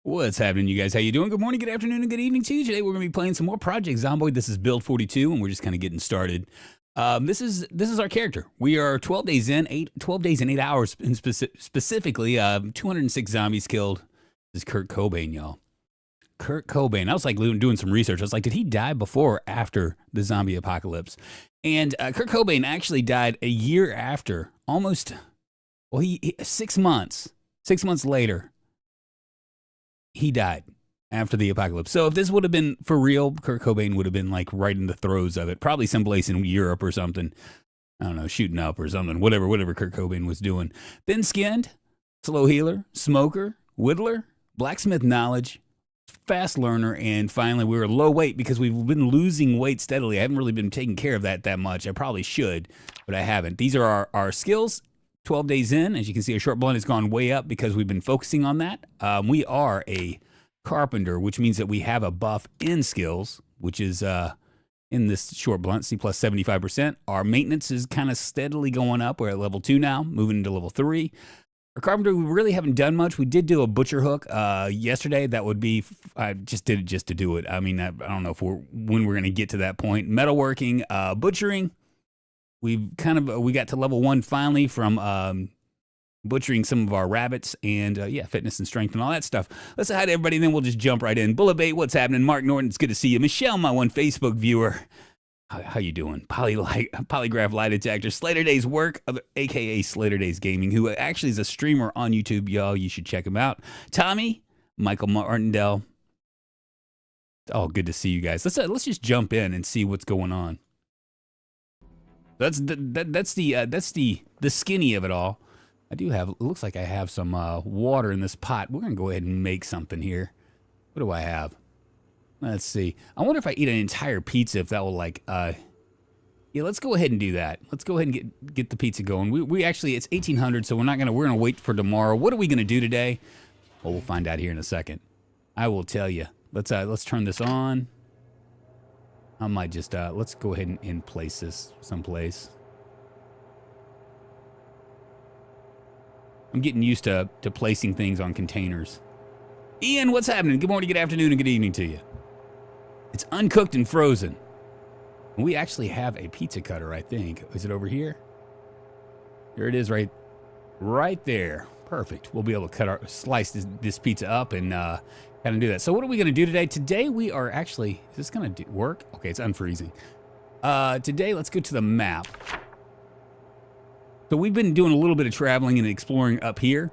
What's happening, you guys? How you doing? Good morning, good afternoon, and good evening to you. Today we're going to be playing some more Project Zomboid. This is build 42, and we're just kind of getting started. This is our character. We are 12 days in, 12 days and 8 hours, and specifically 206 zombies killed. This is Kurt Cobain, y'all. Kurt Cobain. I was like doing some research. I was like, did he die before or after the zombie apocalypse? And Kurt Cobain actually died a year after, almost. Well, he 6 months. 6 months later. He died after the apocalypse. So if this would have been for real, Kurt Cobain would have been like right in the throes of it. Probably someplace in Europe or something. I don't know, shooting up or something. Whatever Kurt Cobain was doing. Thin-skinned, slow healer, smoker, whittler, blacksmith knowledge, fast learner, and finally we were low weight because we've been losing weight steadily. I haven't really been taking care of that much. I probably should, but I haven't. These are our skills. 12 days in, as you can see, our short blunt has gone way up because we've been focusing on that. We are a carpenter, which means that we have a buff in skills, which is in this short blunt, C plus 75%. Our maintenance is kind of steadily going up. We're at level 2 now, moving into level 3. Our carpenter, we really haven't done much. We did do a butcher hook yesterday. That would be, I just did it just to do it. I mean, I don't know when we're going to get to that point. Metalworking, butchering. We got to level 1 finally from butchering some of our rabbits and fitness and strength and all that stuff. Let's say hi to everybody, and then we'll just jump right in. Bullet Bait, what's happening? Mark Norton, it's good to see you. Michelle, my one Facebook viewer. How you doing? Polygraph Lie Detector. Slater Days Work, a.k.a. Slater Days Gaming, who actually is a streamer on YouTube, y'all. You should check him out. Tommy, Michael Martindale. Oh, good to see you guys. Let's just jump in and see what's going on. That's the skinny of it all. I do have, it looks like I have some water in this pot. We're going to go ahead and make something here. What do I have? Let's see. I wonder if I eat an entire pizza, if that will yeah, let's go ahead and do that. Let's go ahead and get the pizza going. We actually, it's 1800, so we're going to wait for tomorrow. What are we going to do today? Well, we'll find out here in a second. I will tell you. Let's turn this on. I might just, let's go ahead and place this someplace. I'm getting used to placing things on containers. Ian, what's happening? Good morning, good afternoon, and good evening to you. It's uncooked and frozen. And we actually have a pizza cutter, I think. Is it over here? Here it is, right there. Perfect. We'll be able to slice this pizza up and kind of do that. So what are we going to do today? Today we are actually, is this going to work? Okay, it's unfreezing. Today, let's go to the map. So we've been doing a little bit of traveling and exploring up here.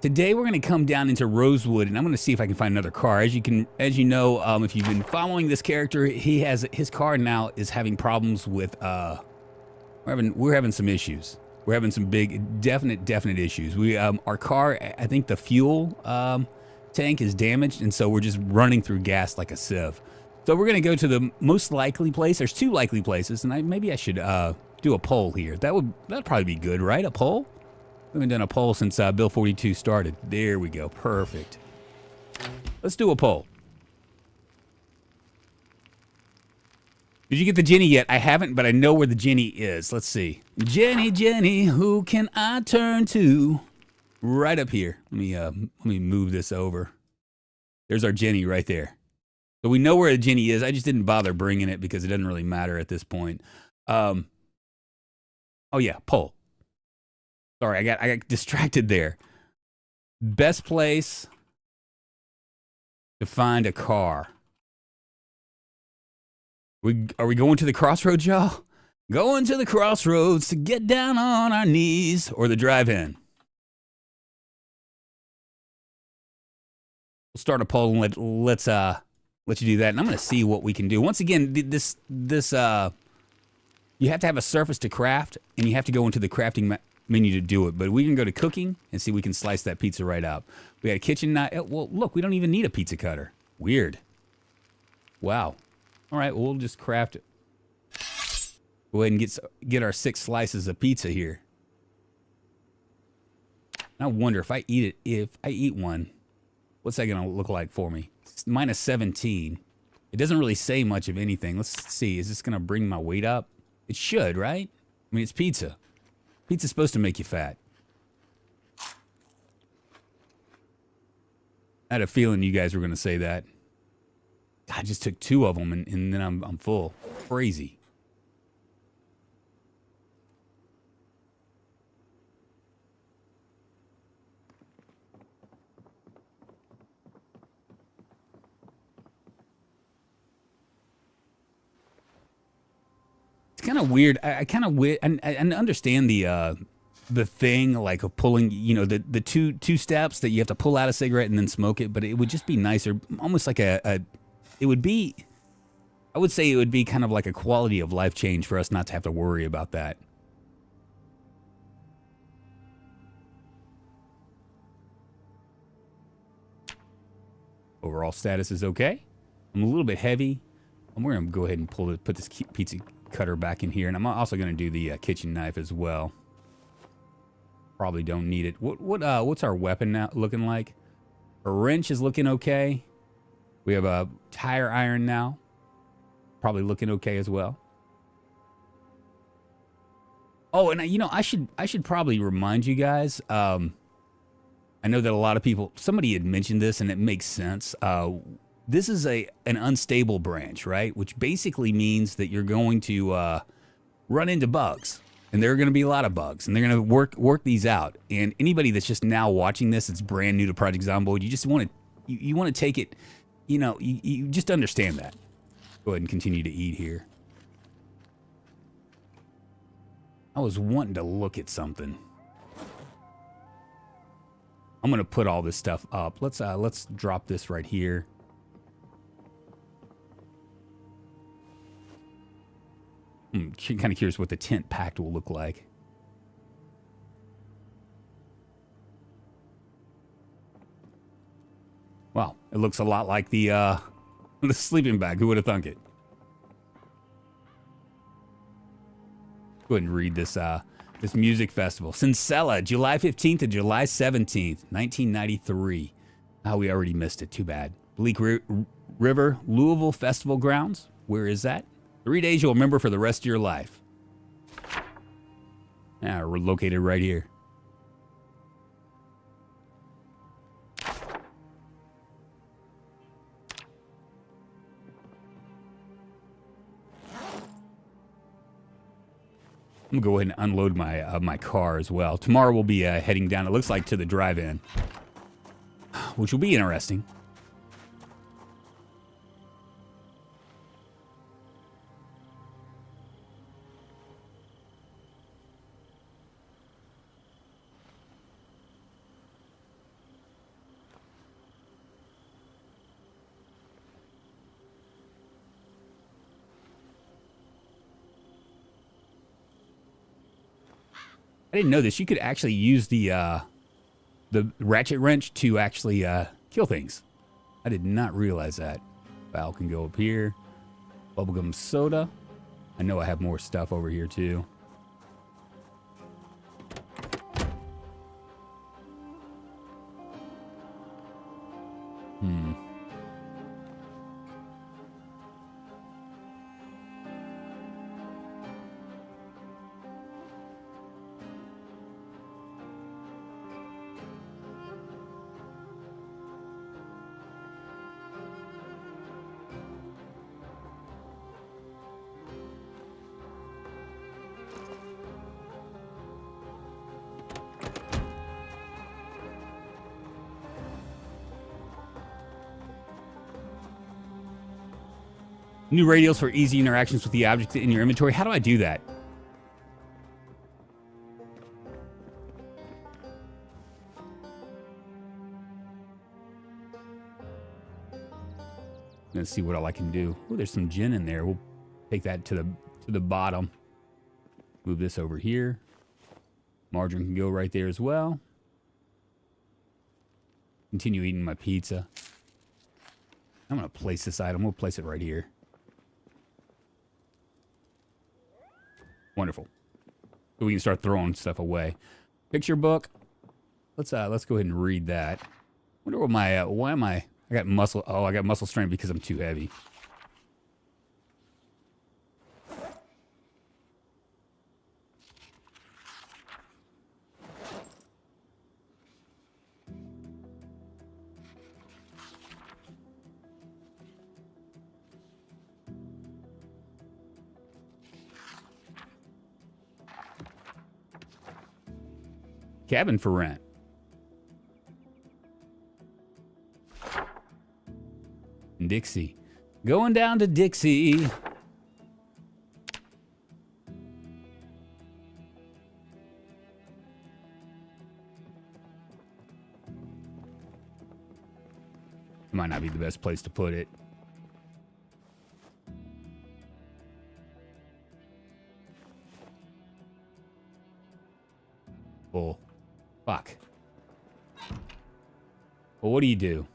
Today we're going to come down into Rosewood, and I'm going to see if I can find another car. As you know, if you've been following this character, his car now is having problems with we're having some issues. We're having some big, definite issues. Our car, I think the fuel tank is damaged, and so we're just running through gas like a sieve. So we're going to go to the most likely place. There's 2 likely places, and maybe I should do a poll here. That'd probably be good, right? A poll? We haven't done a poll since Bill 42 started. There we go. Perfect. Let's do a poll. Did you get the Jenny yet? I haven't, but I know where the Jenny is. Let's see. Jenny, who can I turn to? Right up here. Let me move this over. There's our Jenny right there. So we know where the Jenny is. I just didn't bother bringing it because it doesn't really matter at this point. Oh yeah, poll. Sorry, I got distracted there. Best place to find a car. Are we going to the Crossroads, y'all? Going to the Crossroads to get down on our knees, or the drive-in? We'll start a poll and let's you do that, and I'm going to see what we can do. Once again, this you have to have a surface to craft, and you have to go into the crafting menu to do it. But we can go to cooking and see if we can slice that pizza right up. We got a kitchen knife. Well, look, we don't even need a pizza cutter. Weird. Wow. All right, well, we'll just craft it. Go ahead and get our 6 slices of pizza here. I wonder if I eat one, what's that gonna look like for me? It's minus 17. It doesn't really say much of anything. Let's see, is this gonna bring my weight up? It should, right? I mean, it's pizza. Pizza's supposed to make you fat. I had a feeling you guys were going to say that. I just took 2 of them and then I'm full. Crazy. It's kind of weird. I kind of I understand the thing like of pulling, you know, the two steps that you have to pull out a cigarette and then smoke it, but it would just be nicer, almost like it would be, I would say it would be kind of like a quality of life change for us not to have to worry about that. Overall status is okay. I'm a little bit heavy. We're going to go ahead and put this pizza cutter back in here, and I'm also going to do the kitchen knife as well. Probably don't need it. What's our weapon now looking like? A wrench is looking okay. We have a tire iron now. Probably looking okay as well. Oh, and you know, I should probably remind you guys. I know that a lot of people. Somebody had mentioned this, and it makes sense. This is an unstable branch, right? Which basically means that you're going to run into bugs. And there are going to be a lot of bugs, and they're going to work these out. And anybody that's just now watching this, it's brand new to Project Zomboid, you just want to you want to take it, you know, you just understand that. Go ahead and continue to eat here. I was wanting to look at something. I'm going to put all this stuff up. Let's drop this right here. Kind of curious what the tent packed will look like. Wow, it looks a lot like the sleeping bag. Who would have thunk it? Go ahead and read this this music festival. Sincella, July 15th to July 17th, 1993. Oh, we already missed it. Too bad. Bleak River, Louisville Festival Grounds. Where is that? 3 days you'll remember for the rest of your life. Yeah, we're located right here. I'm gonna go ahead and unload my car as well. Tomorrow we'll be heading down, it looks like, to the drive-in, which will be interesting. I didn't know this. You could actually use the ratchet wrench to actually kill things. I did not realize that. Valve can go up here. Bubblegum soda. I know I have more stuff over here too. New radials for easy interactions with the objects in your inventory. How do I do that? Let's see what all I can do. Oh, there's some gin in there. We'll take that to the bottom. Move this over here. Margarine can go right there as well. Continue eating my pizza. I'm going to place this item. We'll place it right here. Wonderful. So we can start throwing stuff away. Picture book. Let's go ahead and read that. Wonder what my why am I got muscle. Oh, I got muscle strength because I'm too heavy. Cabin for rent. Dixie. Going down to Dixie. Might not be the best place to put it. Oh, fuck. Well, what do you do?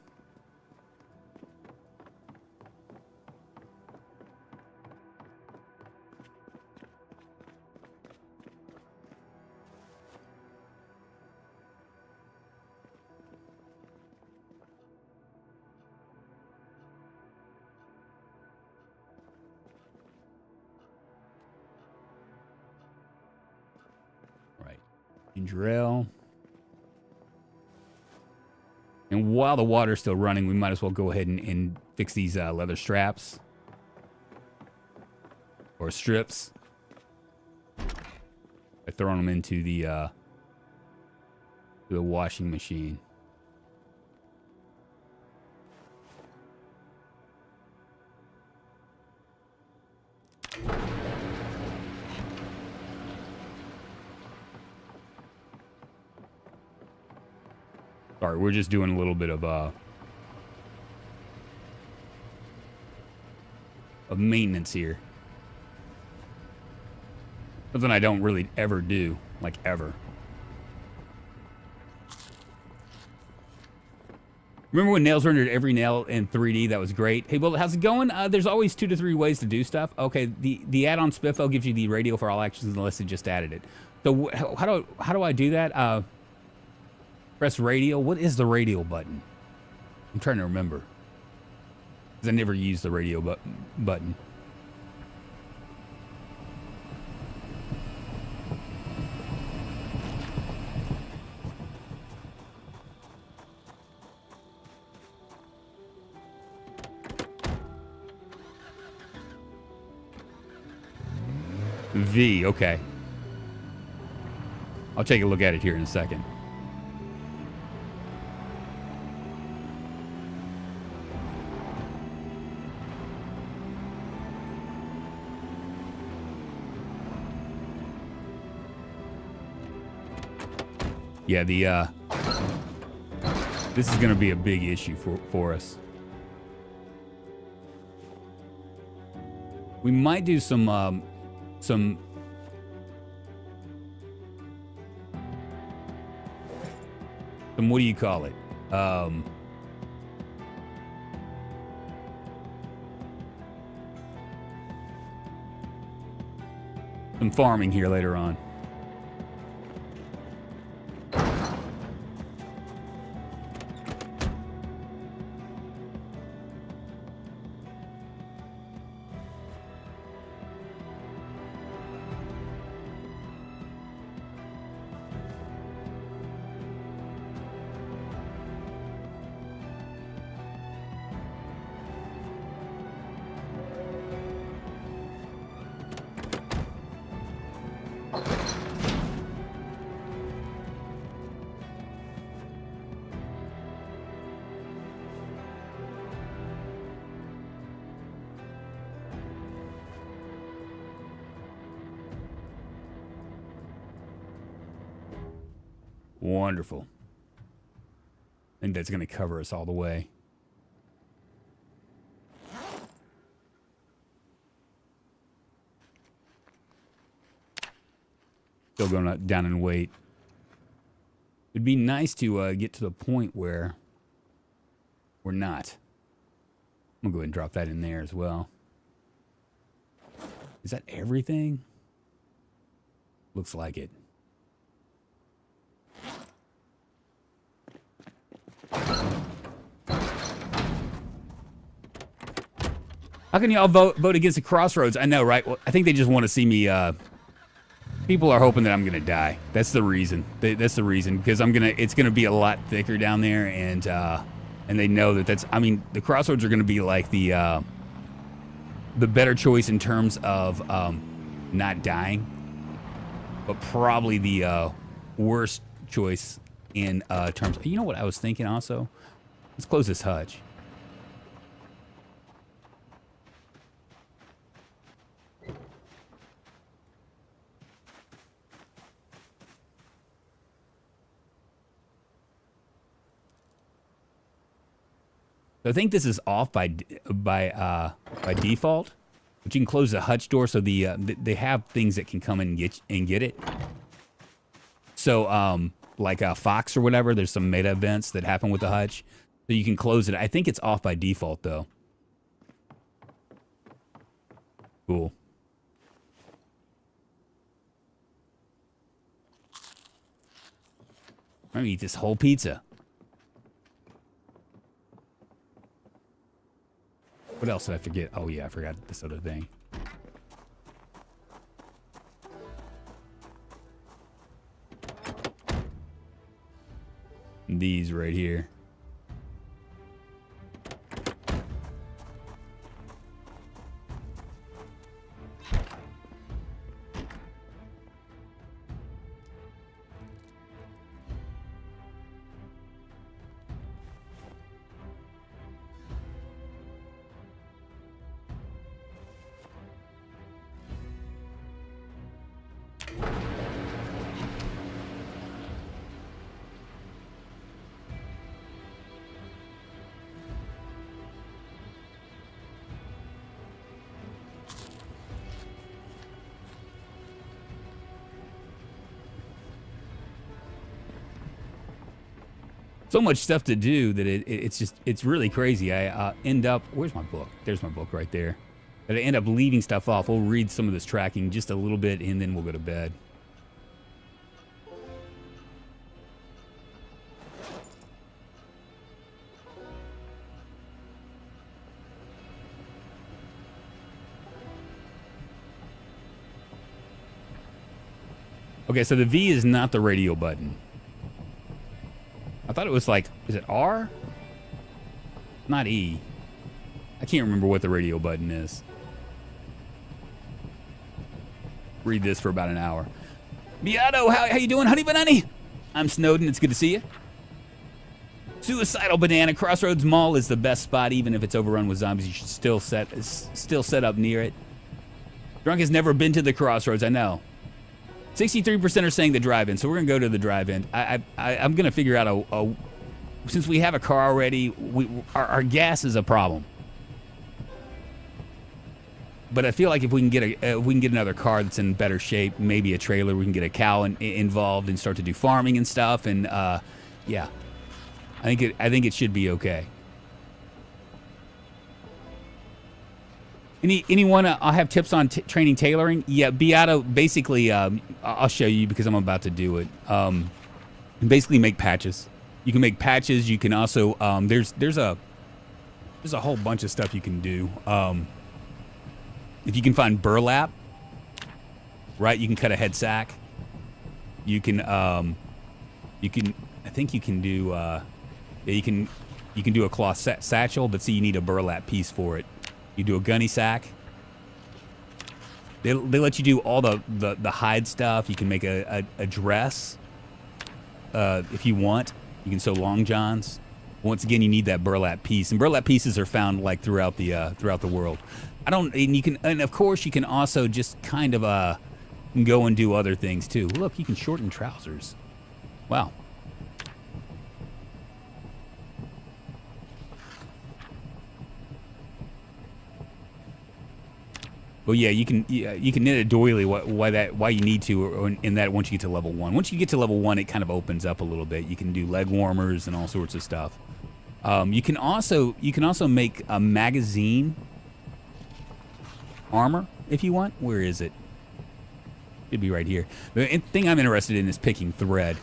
Ginger ale. And while the water's still running, we might as well go ahead and fix these leather straps. Or strips. By throwing them into the washing machine. Sorry, we're just doing a little bit of maintenance here. Something I don't really ever do, like ever. Remember when nails rendered every nail in 3D? That was great. Hey, well, how's it going? There's always 2 to 3 ways to do stuff. Okay, the add-on Spiffo gives you the radio for all actions unless it just added it. So how do I do that? Press radio. What is the radio button? I'm trying to remember. Because I never used the radio button. V, okay. I'll take a look at it here in a second. Yeah, this is going to be a big issue for us. We might do some what do you call it? Some farming here later on. Wonderful. I think that's going to cover us all the way. Still going down in weight. It'd be nice to get to the point where we're not. I'm going to go ahead and drop that in there as well. Is that everything? Looks like it. How can y'all vote against the Crossroads? I know, right? Well, I think they just want to see me. People are hoping that I'm gonna die. That's the reason. That's the reason, because it's gonna be a lot thicker down there, and they know that I mean, the Crossroads are gonna be like the better choice in terms of not dying, but probably the worst choice in terms of, you know what I was thinking also? Let's close this hutch. So I think this is off by default, but you can close the hutch door so they have things that can come in and get it. So like a Fox or whatever, there's some meta events that happen with the hutch, so you can close it. I think it's off by default though. Cool. I'm gonna eat this whole pizza. What else did I forget? Oh yeah, I forgot this other thing. These right here. So much stuff to do that it's really crazy. I end up, where's my book? There's my book right there. That I end up leaving stuff off. We'll read some of this tracking just a little bit and then we'll go to bed. Okay, so the V is not the radio button. I thought it was like, is it R? Not E. I can't remember what the radio button is. Read this for about an hour. Beato, how you doing, honey banana? I'm Snowden, it's good to see you. Suicidal Banana, Crossroads Mall is the best spot, even if it's overrun with zombies. You should still set up near it. Drunk has never been to the Crossroads, I know. 63% are saying the drive-in, so we're gonna go to the drive-in. I'm gonna figure out since we have a car already, our gas is a problem. But I feel like if we can get another car that's in better shape, maybe a trailer, we can get a cow involved and start to do farming and stuff. And yeah, I think it should be okay. Anyone? I'll have tips on training tailoring. Yeah, Beato. Basically, I'll show you because I'm about to do it. Basically, make patches. You can make patches. You can also there's a whole bunch of stuff you can do. If you can find burlap, right? You can cut a head sack. You can I think you can do you can do a cloth satchel, but see, you need a burlap piece for it. You do a gunny sack. They let you do all the hide stuff. You can make a dress if you want. You can sew long johns. Once again, you need that burlap piece, and burlap pieces are found like throughout the world. And of course you can also just kind of go and do other things too. Look, you can shorten trousers. Wow. Well, yeah, you can knit a doily why you need to, or in that once you get to level 1. Once you get to level 1, it kind of opens up a little bit. You can do leg warmers and all sorts of stuff. You can also make a magazine armor if you want. Where is it? It'd be right here. The thing I'm interested in is picking thread.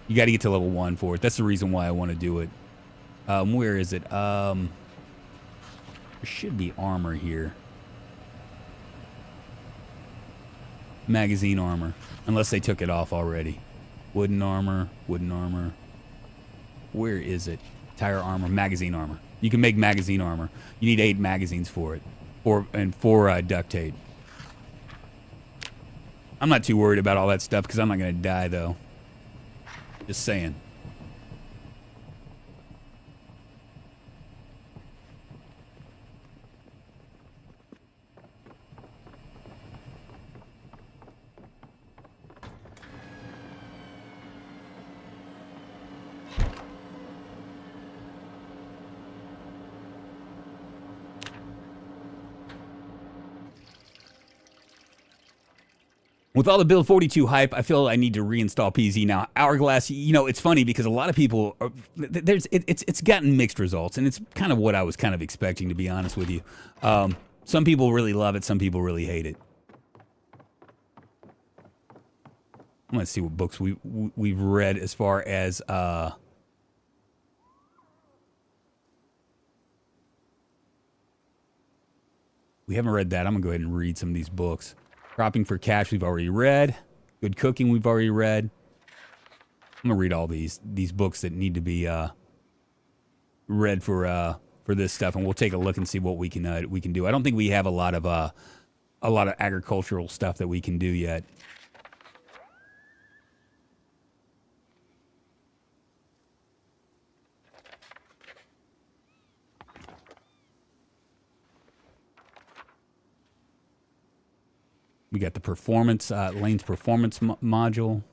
You got to get to level 1 for it. That's the reason why I want to do it. Where is it? There should be armor here. Magazine armor, unless they took it off already. Wooden armor. Where is it? Tire armor, magazine armor. You can make magazine armor. You need 8 magazines for it, and 4 duct tape. I'm not too worried about all that stuff because I'm not gonna die though. Just saying. With all the Build 42 hype, I feel I need to reinstall PZ now. Hourglass, you know, it's funny because a lot of people, it's gotten mixed results, and it's kind of what I was kind of expecting, to be honest with you. Some people really love it, some people really hate it. I'm gonna see what books we've read as far as we haven't read that. I'm gonna go ahead and read some of these books. Cropping for Cash, we've already read. Good Cooking, we've already read. I'm gonna read all these books that need to be read for this stuff, and we'll take a look and see what we can do. I don't think we have a lot of agricultural stuff that we can do yet. We got the performance, Lane's performance module.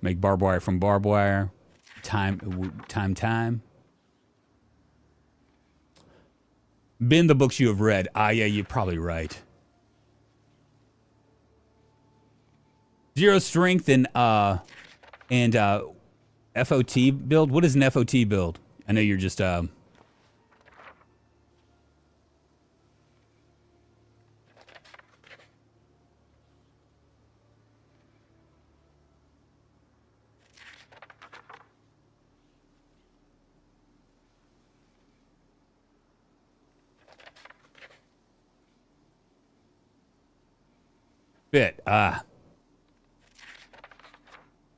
Make barbed wire from barbed wire. Time. Bin the books you have read. Yeah, you're probably right. Zero strength and FOT build. What is an FOT build? I know you're just fit.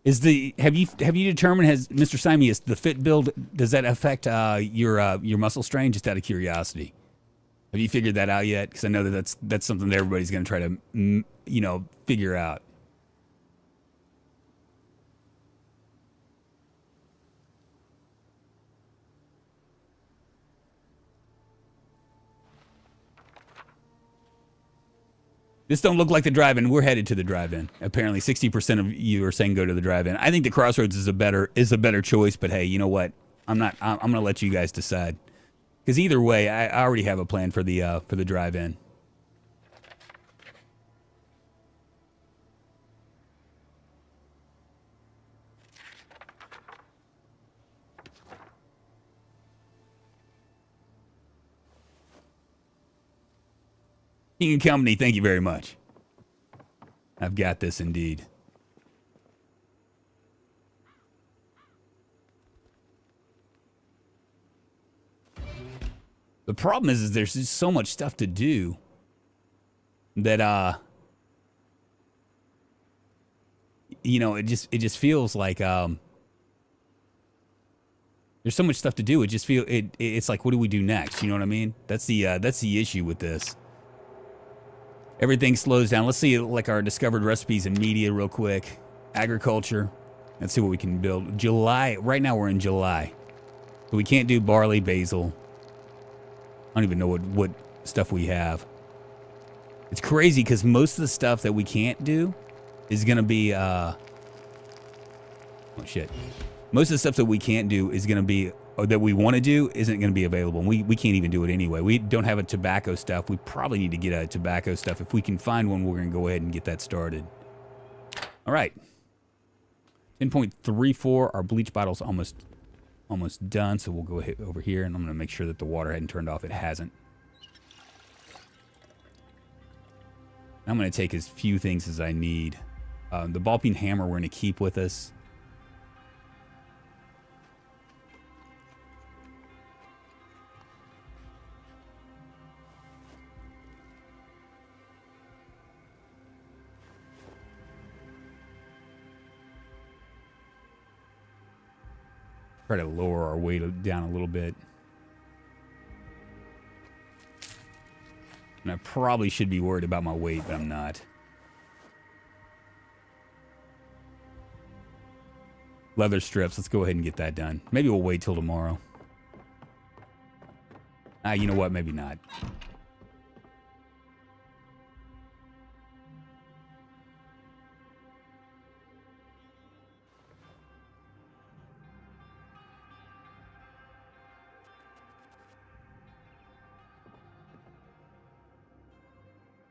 Is the have you determined, has Mr. Simius, the fit build, does that affect your muscle strain? Just out of curiosity, have you figured that out yet? Because I know that's something that everybody's going to try to figure out. This don't look like the drive-in. We're headed to the drive-in. Apparently, 60% of you are saying go to the drive-in. I think the Crossroads is a better choice. But hey, you know what? I'm going to let you guys decide. Because either way, I already have a plan for the drive-in. King and Company, thank you very much. I've got this indeed. The problem is there's just so much stuff to do that it just feels like there's so much stuff to do. It's like, what do we do next? You know what I mean? That's the issue with this. Everything slows down. Let's see like our discovered recipes and media real quick. Agriculture. Let's see what we can build. July. Right now we're in July. So we can't do barley, basil. I don't even know what stuff we have. It's crazy because most of the stuff that we can't do is going to be... oh, shit. Most of the stuff that we can't do is going to be... or that we want to do isn't going to be available. We can't even do it anyway. We don't have a tobacco stuff. We probably need to get a tobacco stuff. If we can find one, we're going to go ahead and get that started. All right. 10.34. Our bleach bottle's almost done, so we'll go over here, and I'm going to make sure that the water hadn't turned off. It hasn't. I'm going to take as few things as I need. The ball peen hammer we're going to keep with us. Try to lower our weight down a little bit. And I probably should be worried about my weight, but I'm not. Leather strips. Let's go ahead and get that done. Maybe we'll wait till tomorrow. You know what? Maybe not.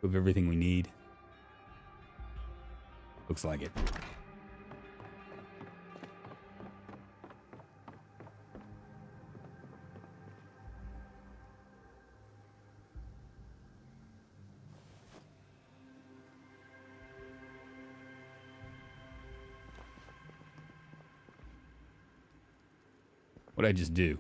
We have everything we need. Looks like it. What'd I just do?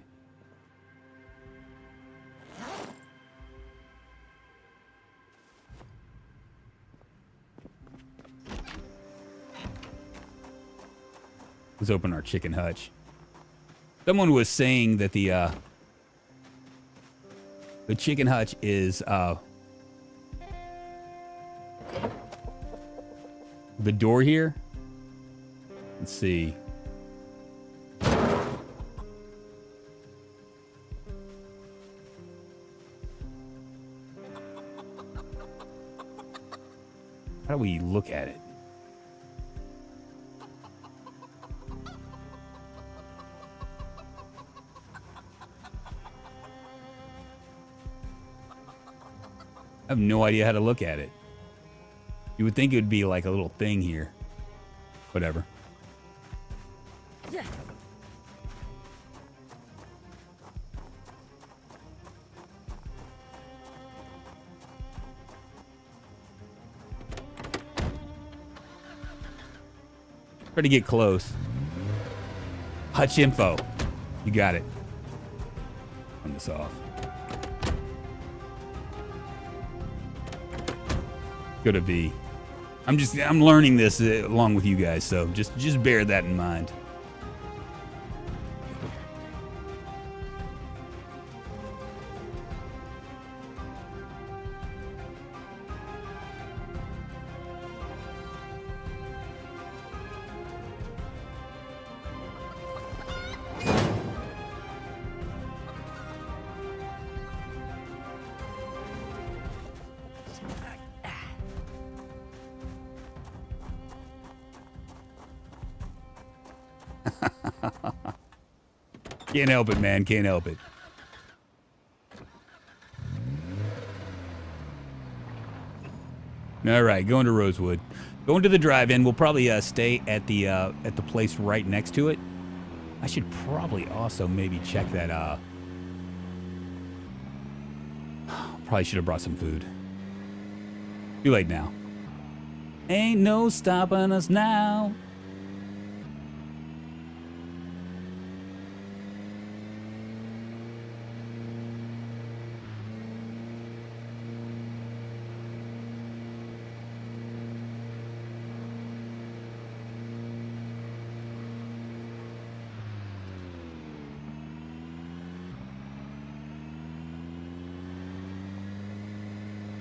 Let's open our chicken hutch. Someone was saying that the chicken hutch is the door here. Let's see. How do we look at it? I have no idea how to look at it. You would think it would be like a little thing here. Whatever. Try to get close. Hutch info. You got it. Turn this off. Go to V. I'm learning this along with you guys, so just bear that in mind. Can't help it, man. Can't help it. All right, going to Rosewood. Going to the drive-in. We'll probably stay at the place right next to it. I should probably also maybe check that. Probably should have brought some food. Too late now. Ain't no stopping us now.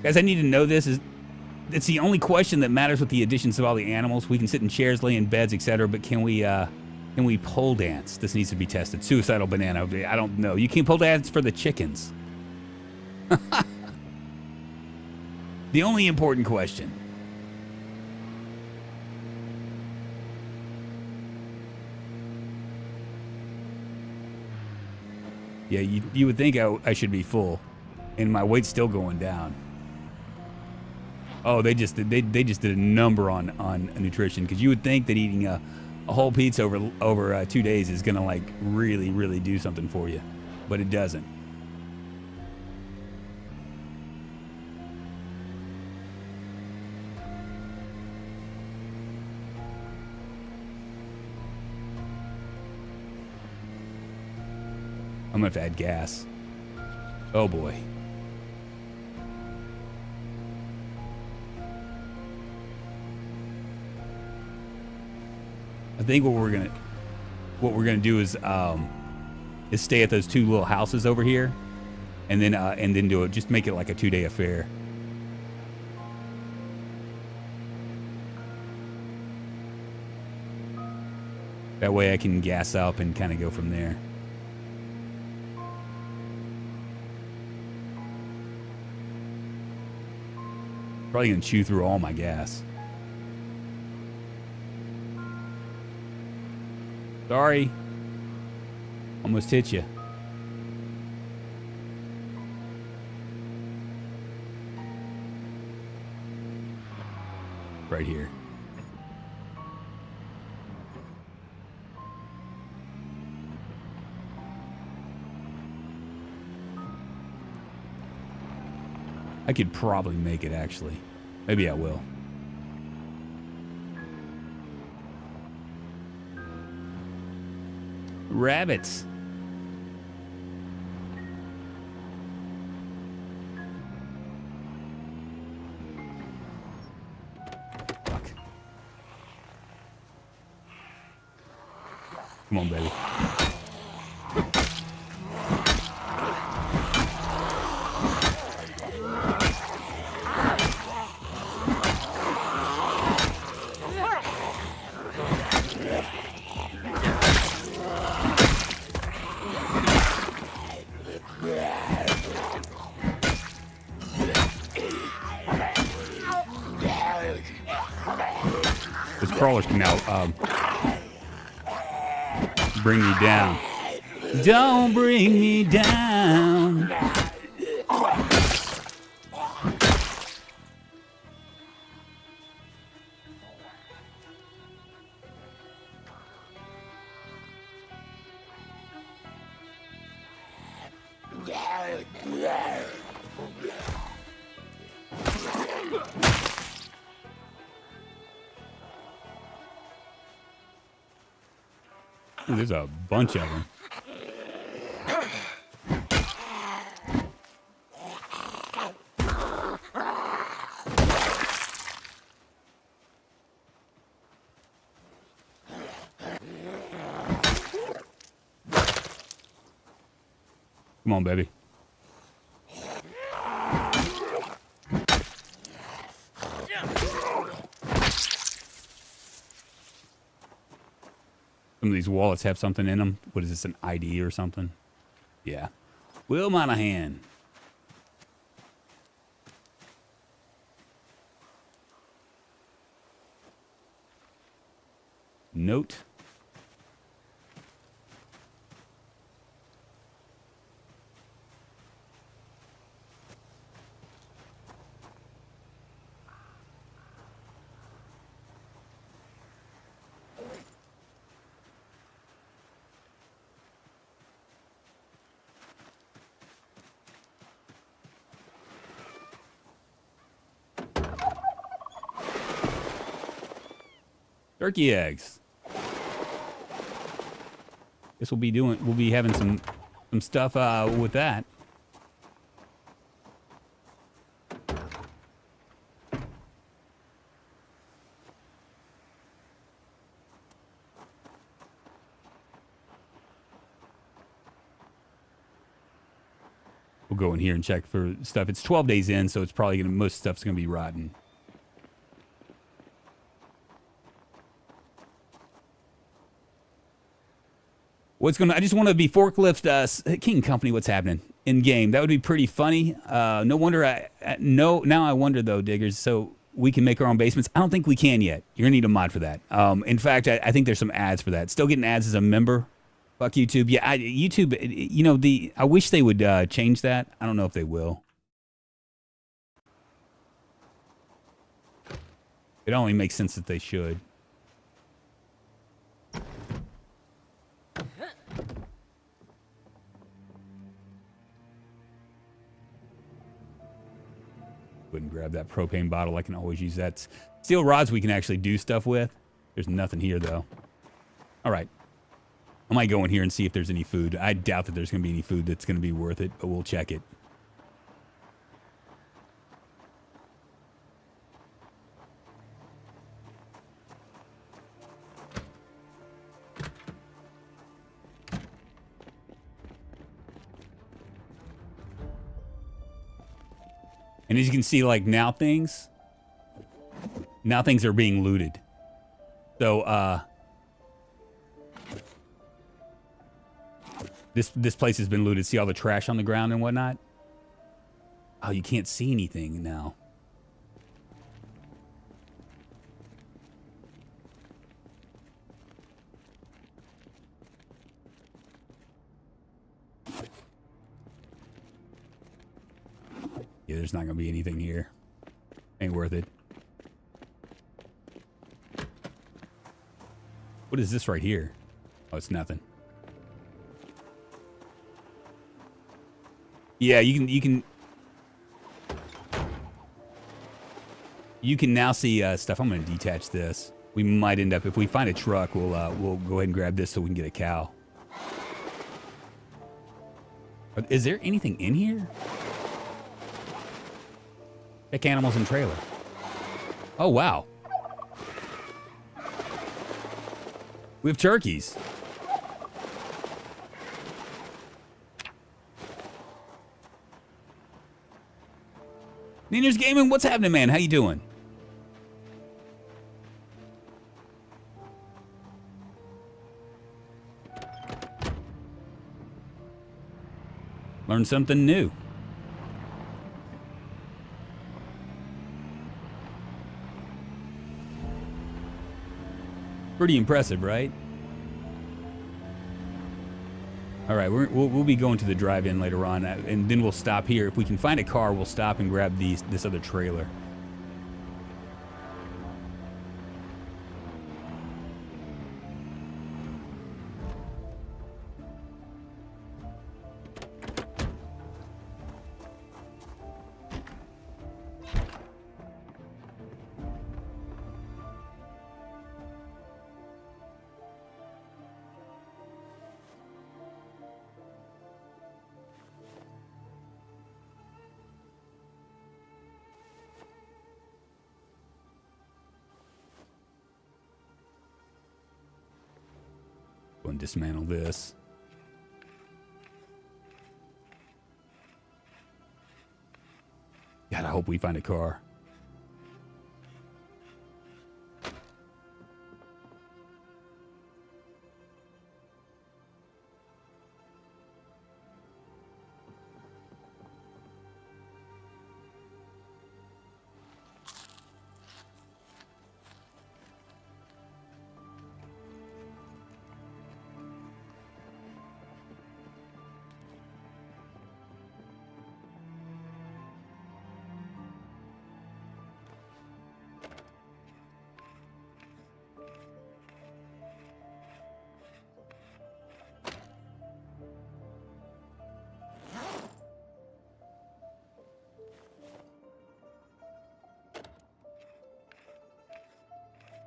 Guys, I need to know this. It's the only question that matters with the additions of all the animals. We can sit in chairs, lay in beds, etc. But can we pole dance? This needs to be tested. Suicidal banana. I don't know. You can pole dance for the chickens. The only important question. Yeah, you would think I should be full, and my weight's still going down. Oh, they just did a number on nutrition, because you would think that eating a whole pizza over 2 days is gonna like really do something for you, but it doesn't. I'm gonna have to add gas. Oh boy. I think what we're gonna do is stay at those two little houses over here, and then do it. Just make it like a 2-day affair. That way I can gas up and kind of go from there. Probably gonna chew through all my gas. Sorry. Almost hit you. Right here. I could probably make it, actually. Maybe I will. Rabbits. Fuck. Come on, baby. Those crawlers can now bring me down. Don't bring me down. Ooh, there's a bunch of them. Come on, baby. Some of these wallets have something in them. What is this, an ID or something? Yeah. Will Monahan. Note. Turkey eggs. Guess we'll be having some stuff with that. We'll go in here and check for stuff. It's 12 days in, so it's probably most stuff's gonna be rotten. I just want to be forklift King Company. What's happening in game? That would be pretty funny. No wonder. Now I wonder though, Diggers. So we can make our own basements. I don't think we can yet. You're gonna need a mod for that. In fact, I think there's some ads for that. Still getting ads as a member. Fuck YouTube. Yeah, YouTube. You know I wish they would change that. I don't know if they will. It only makes sense that they should. Wouldn't grab that propane bottle. I can always use that. Steel rods we can actually do stuff with. There's nothing here, though. All right. I might go in here and see if there's any food. I doubt that there's going to be any food that's going to be worth it, but we'll check it. And as you can see, like, now things are being looted. So, This place has been looted. See all the trash on the ground and whatnot? Oh, you can't see anything now. Yeah, there's not gonna be anything here. Ain't worth it. What is this right here? Oh, it's nothing. Yeah, you can now see stuff. I'm gonna detach this. We might end up, if we find a truck, we'll go ahead and grab this so we can get a cow. But is there anything in here? Check animals and trailer. Oh, wow. We have turkeys. Ninjas Gaming, what's happening, man? How you doing? Learn something new. Pretty impressive, right? All right, we'll be going to the drive-in later on, and then we'll stop here. If we can find a car, we'll stop and grab this other trailer. Go and dismantle this. God, I hope we find a car.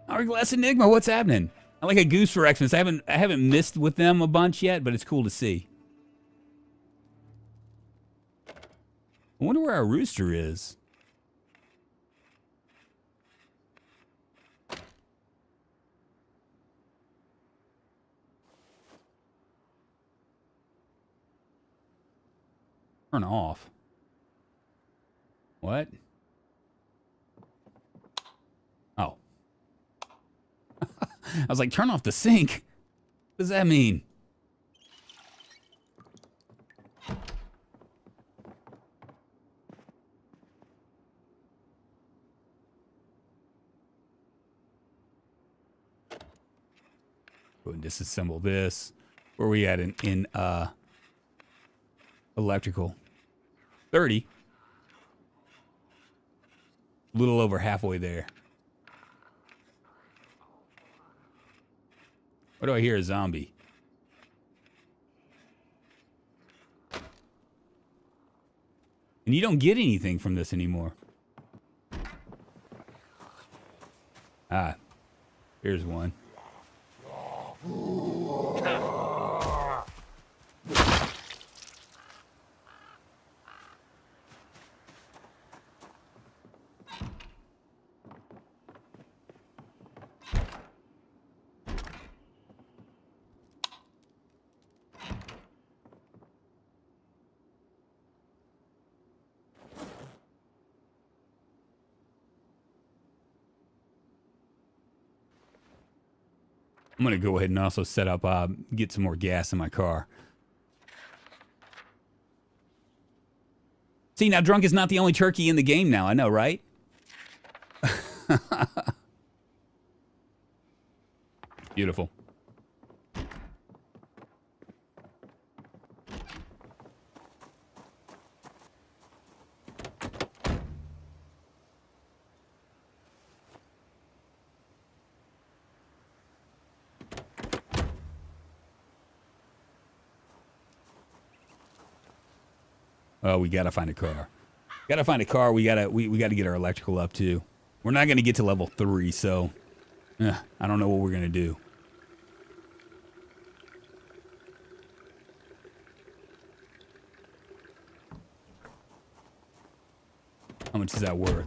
Hourglass Enigma, what's happening? I like a goose for Xmas. I haven't missed with them a bunch yet, but it's cool to see. I wonder where our rooster is. Turn off. What? Oh. I was like, turn off the sink. What does that mean? Go and disassemble this. Where are we at in electrical? 30. A little over halfway there. What do I hear? A zombie. And you don't get anything from this anymore. Ah, here's one. I'm going to go ahead and also set up, get some more gas in my car. See, now drunk is not the only turkey in the game now. I know, right? Beautiful. Oh, we gotta find a car. Gotta find a car. We gotta get our electrical up too. We're not gonna get to level 3, so I don't know what we're gonna do. How much is that worth?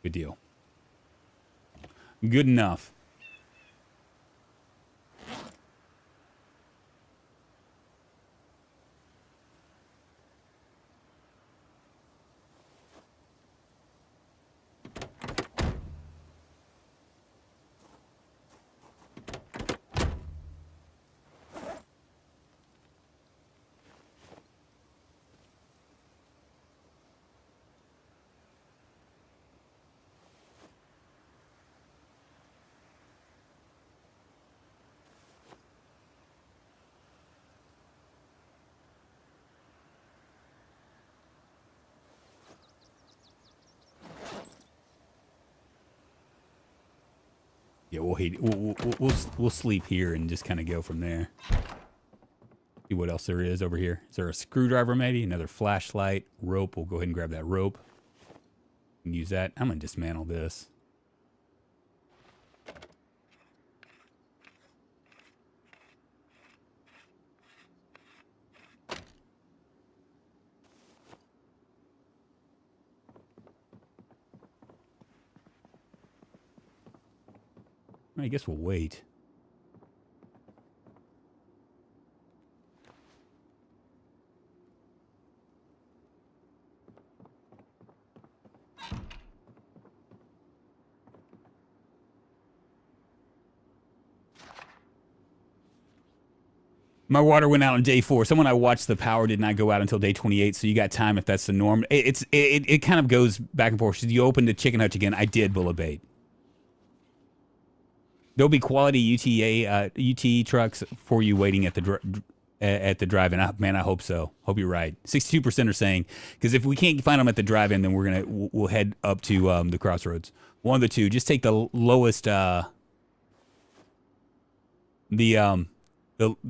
Good deal. Good enough. Yeah, we'll sleep here and just kind of go from there. See what else there is over here. Is there a screwdriver maybe? Another flashlight, rope. We'll go ahead and grab that rope and use that. I'm gonna dismantle this. I guess we'll wait. My water went out on day 4. Someone I watched, the power did not go out until day 28, so you got time if that's the norm. It kind of goes back and forth. Should you open the chicken hutch again? I did, Bullabait. There'll be quality UT trucks for you waiting at the drive-in. Man, I hope so. Hope you're right. 62% are saying, because if we can't find them at the drive-in, then we'll head up to the Crossroads. One of the two. Just take the lowest, the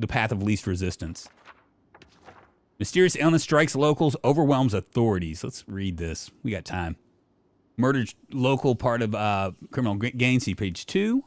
path of least resistance. Mysterious illness strikes locals, overwhelms authorities. Let's read this. We got time. Murdered local part of criminal gang. See page 2.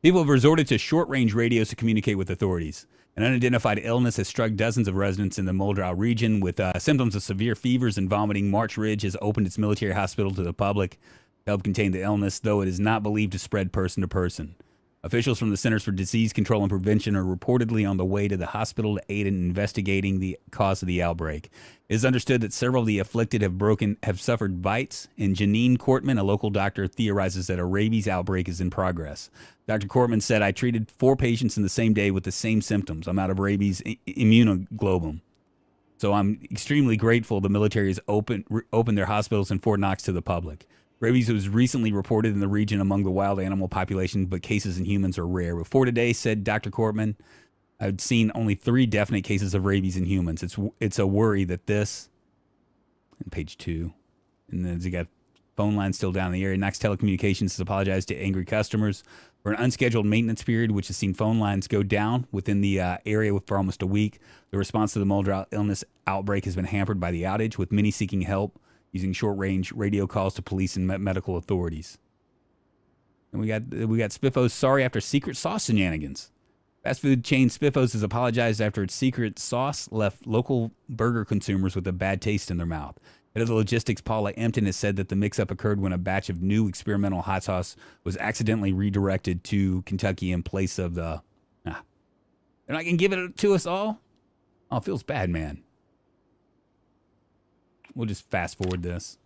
People have resorted to short-range radios to communicate with authorities. An unidentified illness has struck dozens of residents in the Muldrow region with symptoms of severe fevers and vomiting. March Ridge has opened its military hospital to the public to help contain the illness, though it is not believed to spread person to person. Officials from the Centers for Disease Control and Prevention are reportedly on the way to the hospital to aid in investigating the cause of the outbreak. It is understood that several of the afflicted have suffered bites, and Janine Cortman, a local doctor, theorizes that a rabies outbreak is in progress. Dr. Cortman said, "I treated 4 patients in the same day with the same symptoms. I'm out of rabies immunoglobulin. So I'm extremely grateful the military has opened their hospitals in Fort Knox to the public. Rabies was recently reported in the region among the wild animal population, but cases in humans are rare. Before today," said Dr. Cortman, "I've seen only 3 definite cases of rabies in humans. It's a worry that this," and page 2, and then you got phone lines still down in the area. Knox Telecommunications has apologized to angry customers for an unscheduled maintenance period, which has seen phone lines go down within the area for almost a week. The response to the Muldrow illness outbreak has been hampered by the outage, with many seeking help using short-range radio calls to police and medical authorities. And we got Spiffos sorry after secret sauce shenanigans. Fast food chain Spiffos has apologized after its secret sauce left local burger consumers with a bad taste in their mouth. Head of the logistics, Paula Empton, has said that the mix-up occurred when a batch of new experimental hot sauce was accidentally redirected to Kentucky in place of the... They're not going to give it to us all? Oh, it feels bad, man. We'll just fast forward this.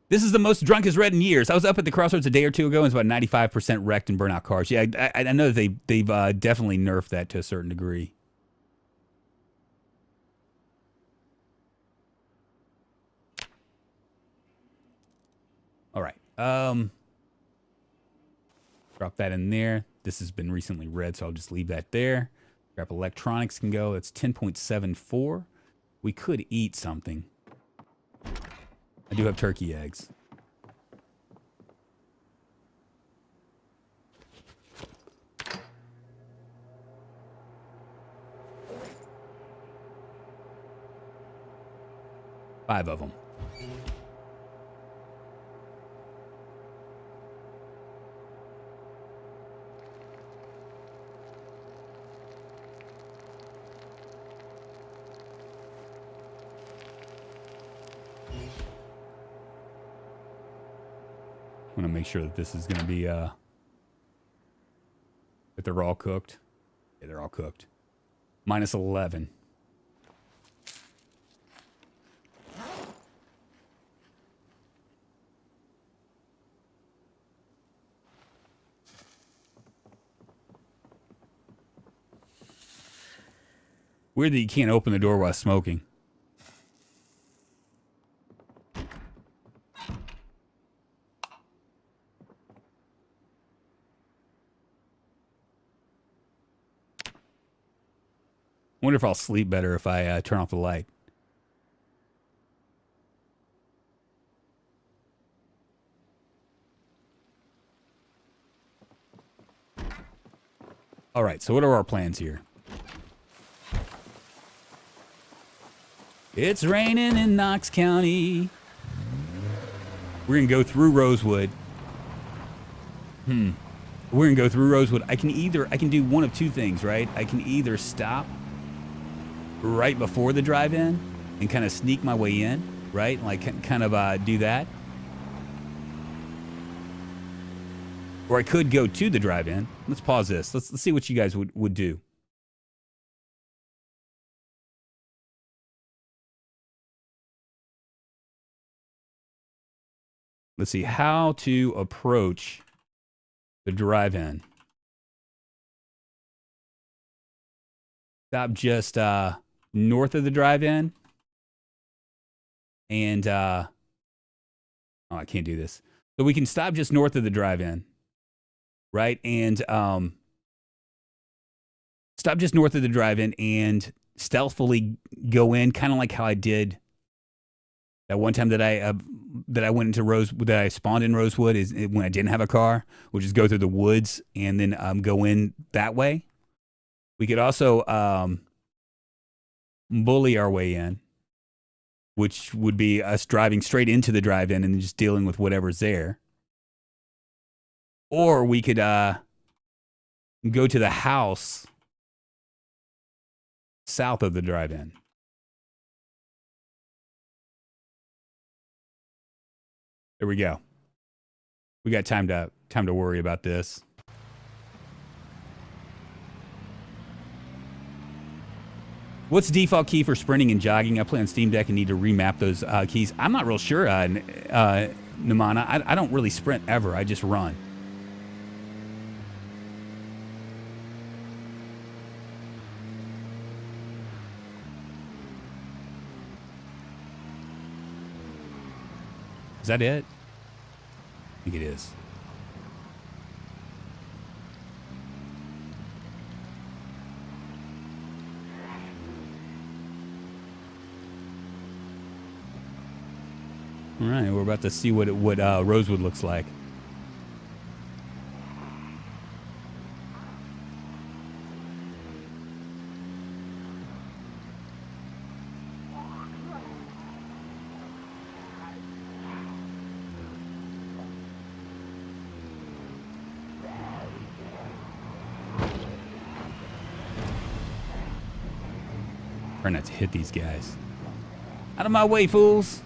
This is the most drunk as read in years. I was up at the Crossroads a day or two ago, and it's about 95% wrecked and burnout cars. Yeah, I know that they've definitely nerfed that to a certain degree. Drop that in there. This has been recently read, so I'll just leave that there. Grab electronics can go. It's 10.74. We could eat something. I do have turkey eggs. Five of them. I want to make sure that this is going to be, that they're all cooked. Yeah, they're all cooked. Minus 11. Weird that you can't open the door while smoking. Wonder if I'll sleep better if I turn off the light. All right, so what are our plans here? It's raining in Knox County. We're going to go through Rosewood. We're going to go through Rosewood. I can do one of two things, right? I can either stop right before the drive-in and kind of sneak my way in, right? Like kind of do that. Or I could go to the drive-in. Let's pause this. Let's see what you guys would do. Let's see how to approach the drive-in. Stop just north of the drive-in. And, oh, I can't do this. So we can stop just north of the drive-in, right? And stop just north of the drive-in and stealthily go in, kind of like how I did that one time that I went into that I spawned in Rosewood is when I didn't have a car, which is go through the woods and then go in that way. We could also bully our way in, which would be us driving straight into the drive-in and just dealing with whatever's there. Or we could go to the house south of the drive-in. There we go. We got time to worry about this. What's the default key for sprinting and jogging? I play on Steam Deck and need to remap those keys. I'm not real sure, Namana. I don't really sprint ever. I just run. Is that it? I think it is. All right, we're about to see what Rosewood looks like. Try not to hit these guys. Out of my way, fools!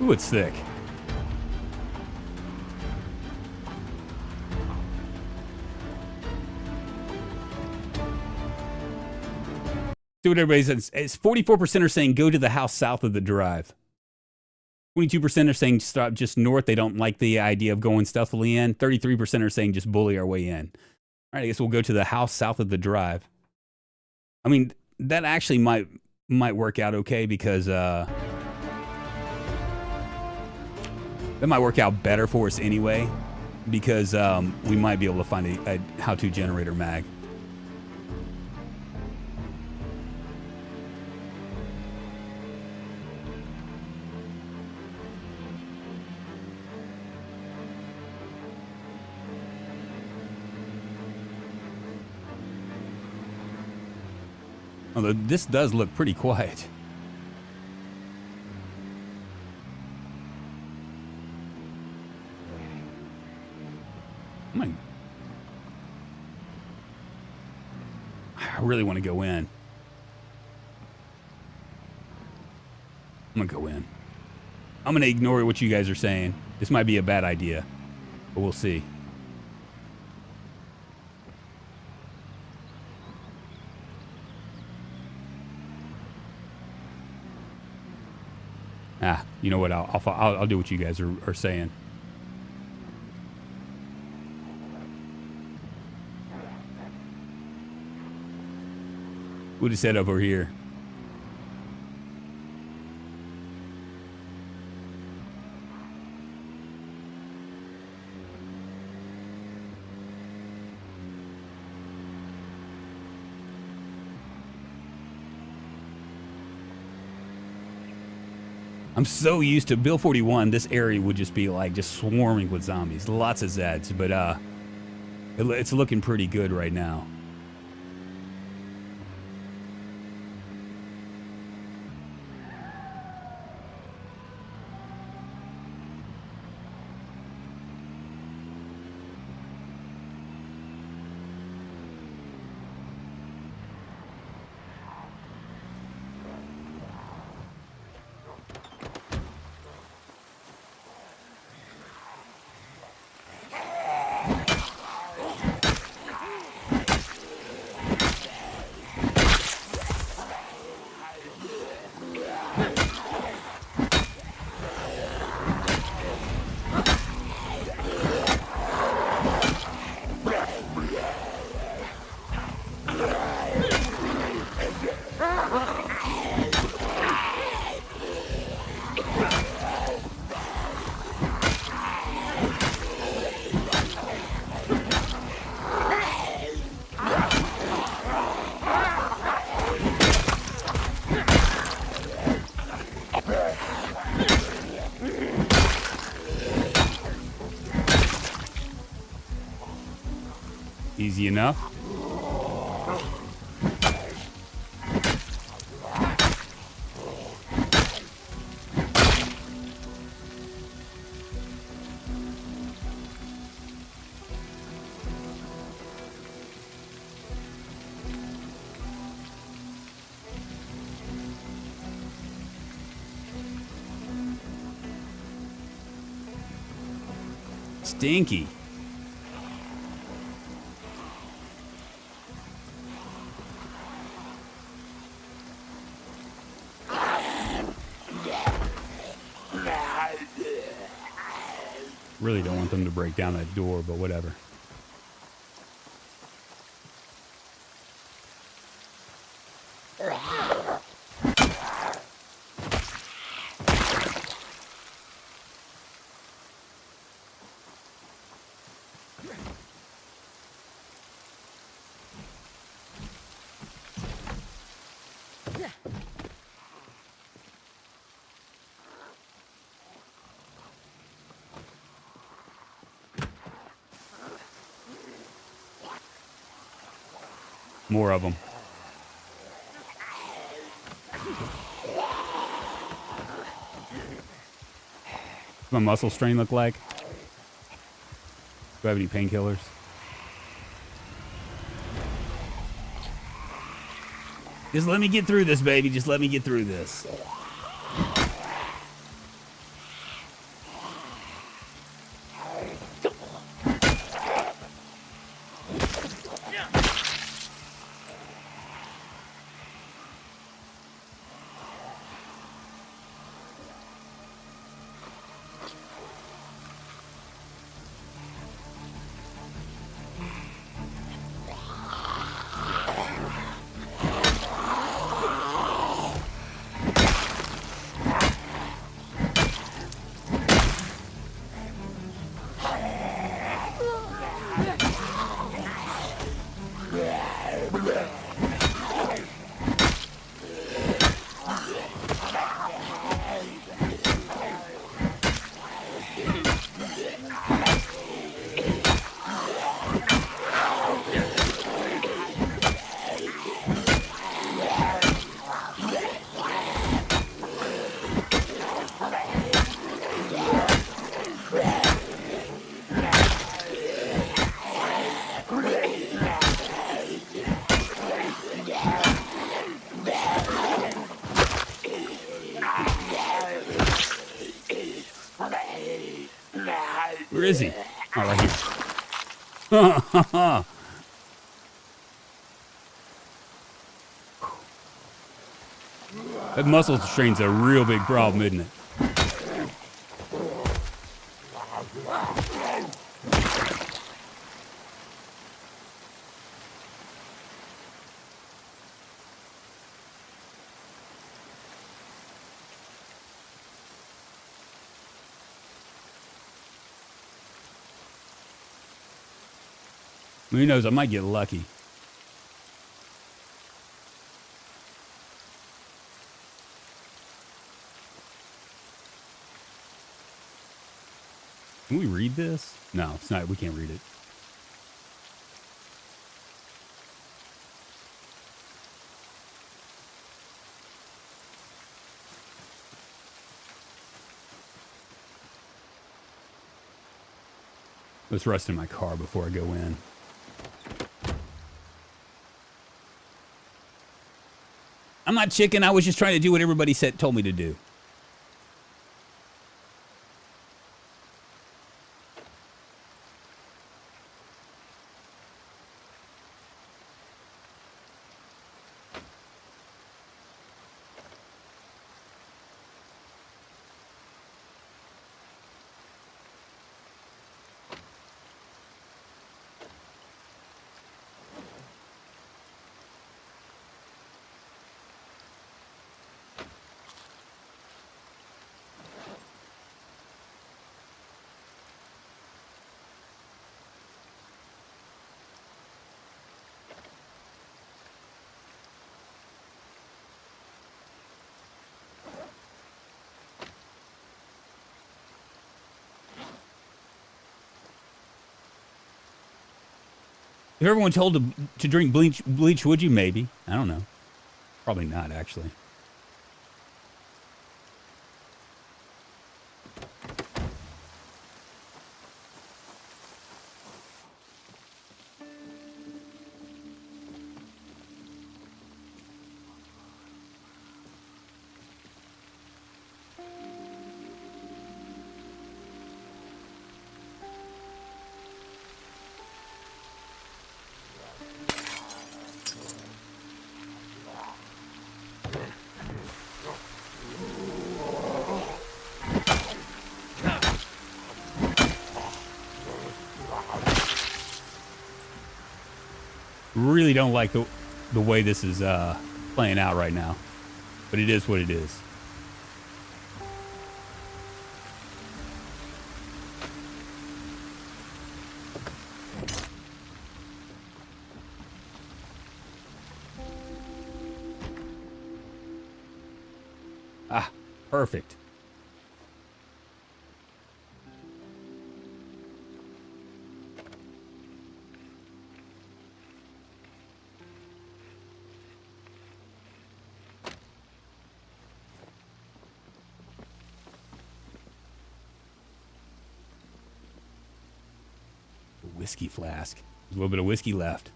Ooh, it's thick. See what everybody says. It's 44% are saying go to the house south of the drive. 22% are saying stop just north. They don't like the idea of going stealthily in. 33% are saying just bully our way in. All right, I guess we'll go to the house south of the drive. I mean, that actually might work out okay because that might work out better for us anyway because we might be able to find a how-to generator mag. Although this does look pretty quiet. I really want to go in. I'm going to go in. I'm going to ignore what you guys are saying. This might be a bad idea, but we'll see. You know what? I'll do what you guys are saying. We'll just head over here. I'm so used to Bill 41. This area would just be like just swarming with zombies. Lots of Zeds, but it's looking pretty good right now. Easy enough. Stinky. Really don't want them to break down that door, but whatever. More of them. What's my muscle strain look like? Do I have any painkillers? Just let me get through this, baby. Just let me get through this. Where is he? Oh, right here. That muscle strain's a real big problem, isn't it? Who knows? I might get lucky. Can we read this? No, it's not. We can't read it. Let's rest in my car before I go in. I'm not chicken. I was just trying to do what everybody told me to do. If everyone told to drink bleach, would you? Maybe. I don't know. Probably not, actually. Really don't like the way this is playing out right now, but it is what it is. Ah, perfect. Whiskey flask. There's a little bit of whiskey left.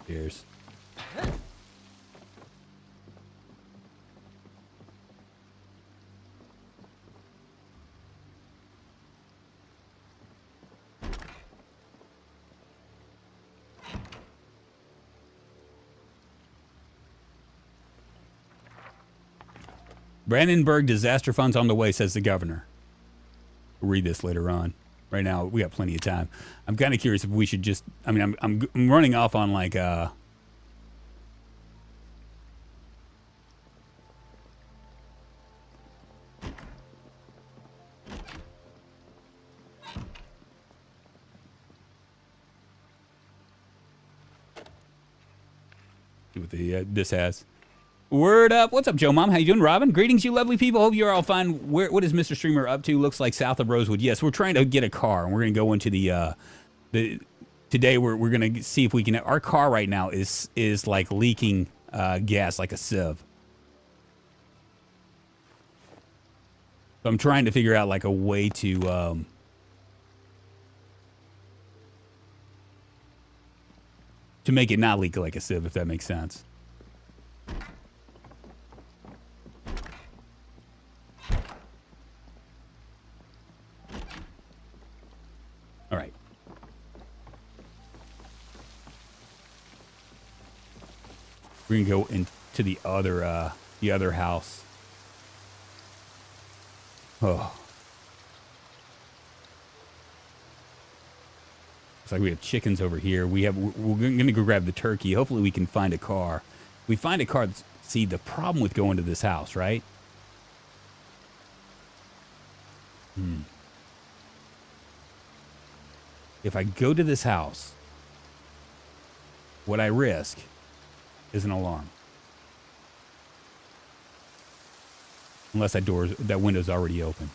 Cheers. Brandenburg disaster funds on the way, says the governor. We'll read this later on. Right now, we got plenty of time. I'm kind of curious if we should just... I mean, I'm running off on like... see what this has. Word up. What's up, Joe Mom? How you doing, Robin? Greetings, you lovely people. Hope you're all fine. What is Mr. Streamer up to? Looks like south of Rosewood. Yes, we're trying to get a car, and we're going to go into the Today we're gonna see if we can. Our car right now is like leaking gas like a sieve. So I'm trying to figure out like a way to make it not leak like a sieve, if that makes sense. All right. We're gonna go into the other house. Oh. Looks like we have chickens over here. We're gonna go grab the turkey. Hopefully we can find a car. We find a car. See, the problem with going to this house, right? If I go to this house, what I risk is an alarm. Unless that window's already open.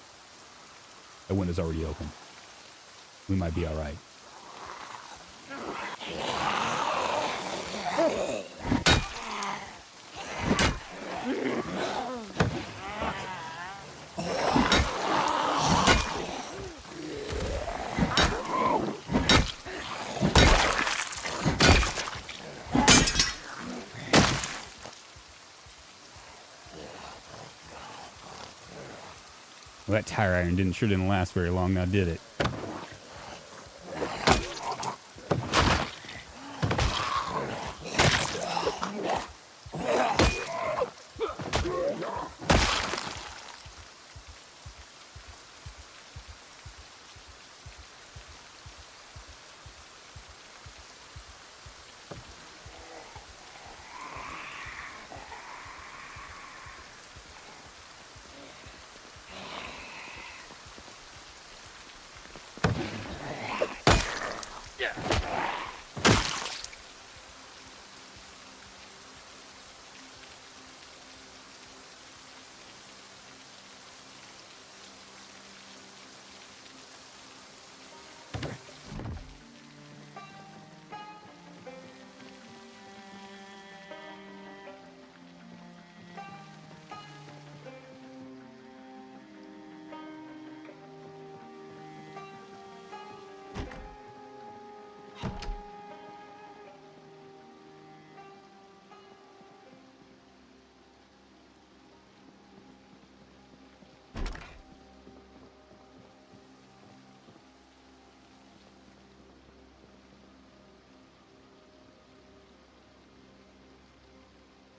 That window's already open. We might be all right. Well, that tire iron sure didn't last very long now, did it?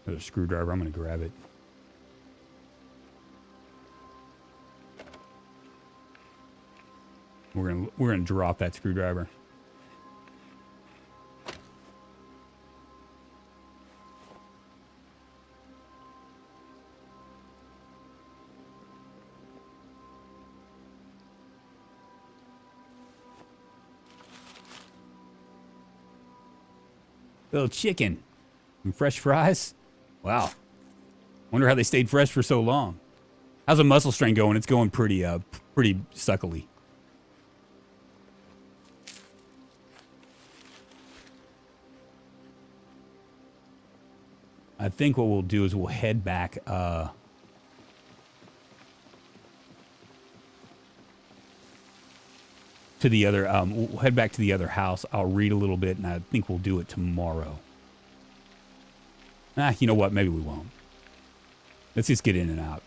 There's a screwdriver. I'm going to grab it. We're gonna drop that screwdriver. Little chicken and fresh fries. Wow. Wonder how they stayed fresh for so long. How's a muscle strain going? It's going pretty suckily. I think what we'll do is we'll head back to the other we'll head back to the other house. I'll read a little bit and I think we'll do it tomorrow. You know what? Maybe we won't. Let's just get in and out.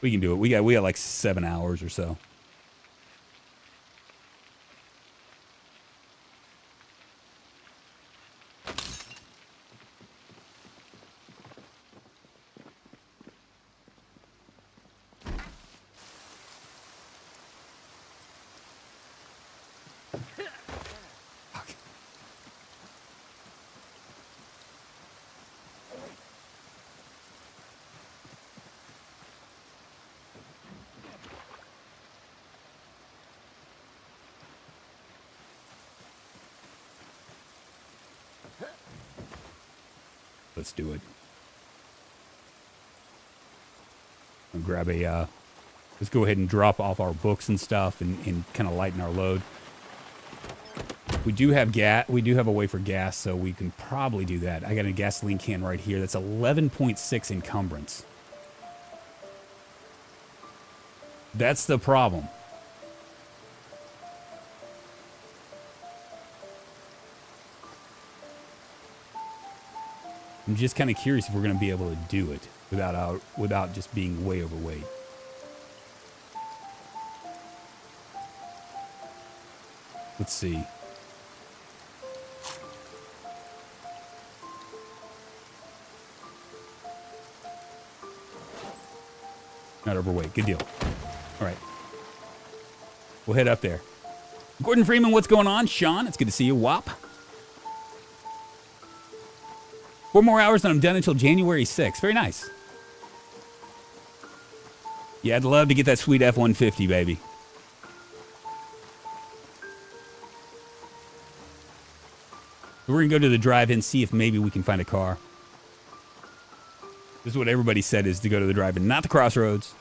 We can do it. We got like 7 hours or so. Let's do it. I'll grab a, let's go ahead and drop off our books and stuff and kind of lighten our load. We do have gas. We do have a way for gas, so we can probably do that. I got a gasoline can right here. That's 11.6 encumbrance. That's the problem. I'm just kind of curious if we're going to be able to do it without just being way overweight. Let's see. Not overweight. Good deal. All right. We'll head up there. Gordon Freeman, what's going on? Sean, it's good to see you. WAP. 4 more hours and I'm done until January 6th. Very nice. Yeah, I'd love to get that sweet F-150, baby. We're going to go to the drive-in, see if maybe we can find a car. This is what everybody said, is to go to the drive-in, not the Crossroads.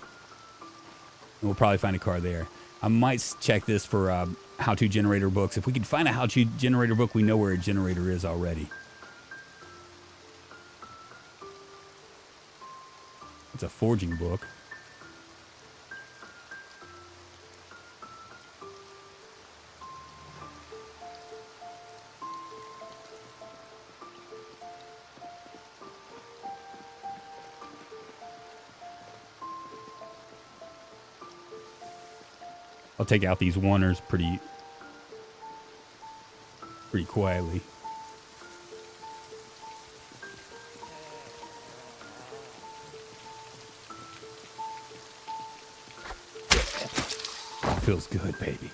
And we'll probably find a car there. I might check this for how-to generator books. If we can find a how-to generator book, we know where a generator is already. It's a forging book. I'll take out these oneers pretty quietly. Feels good, baby.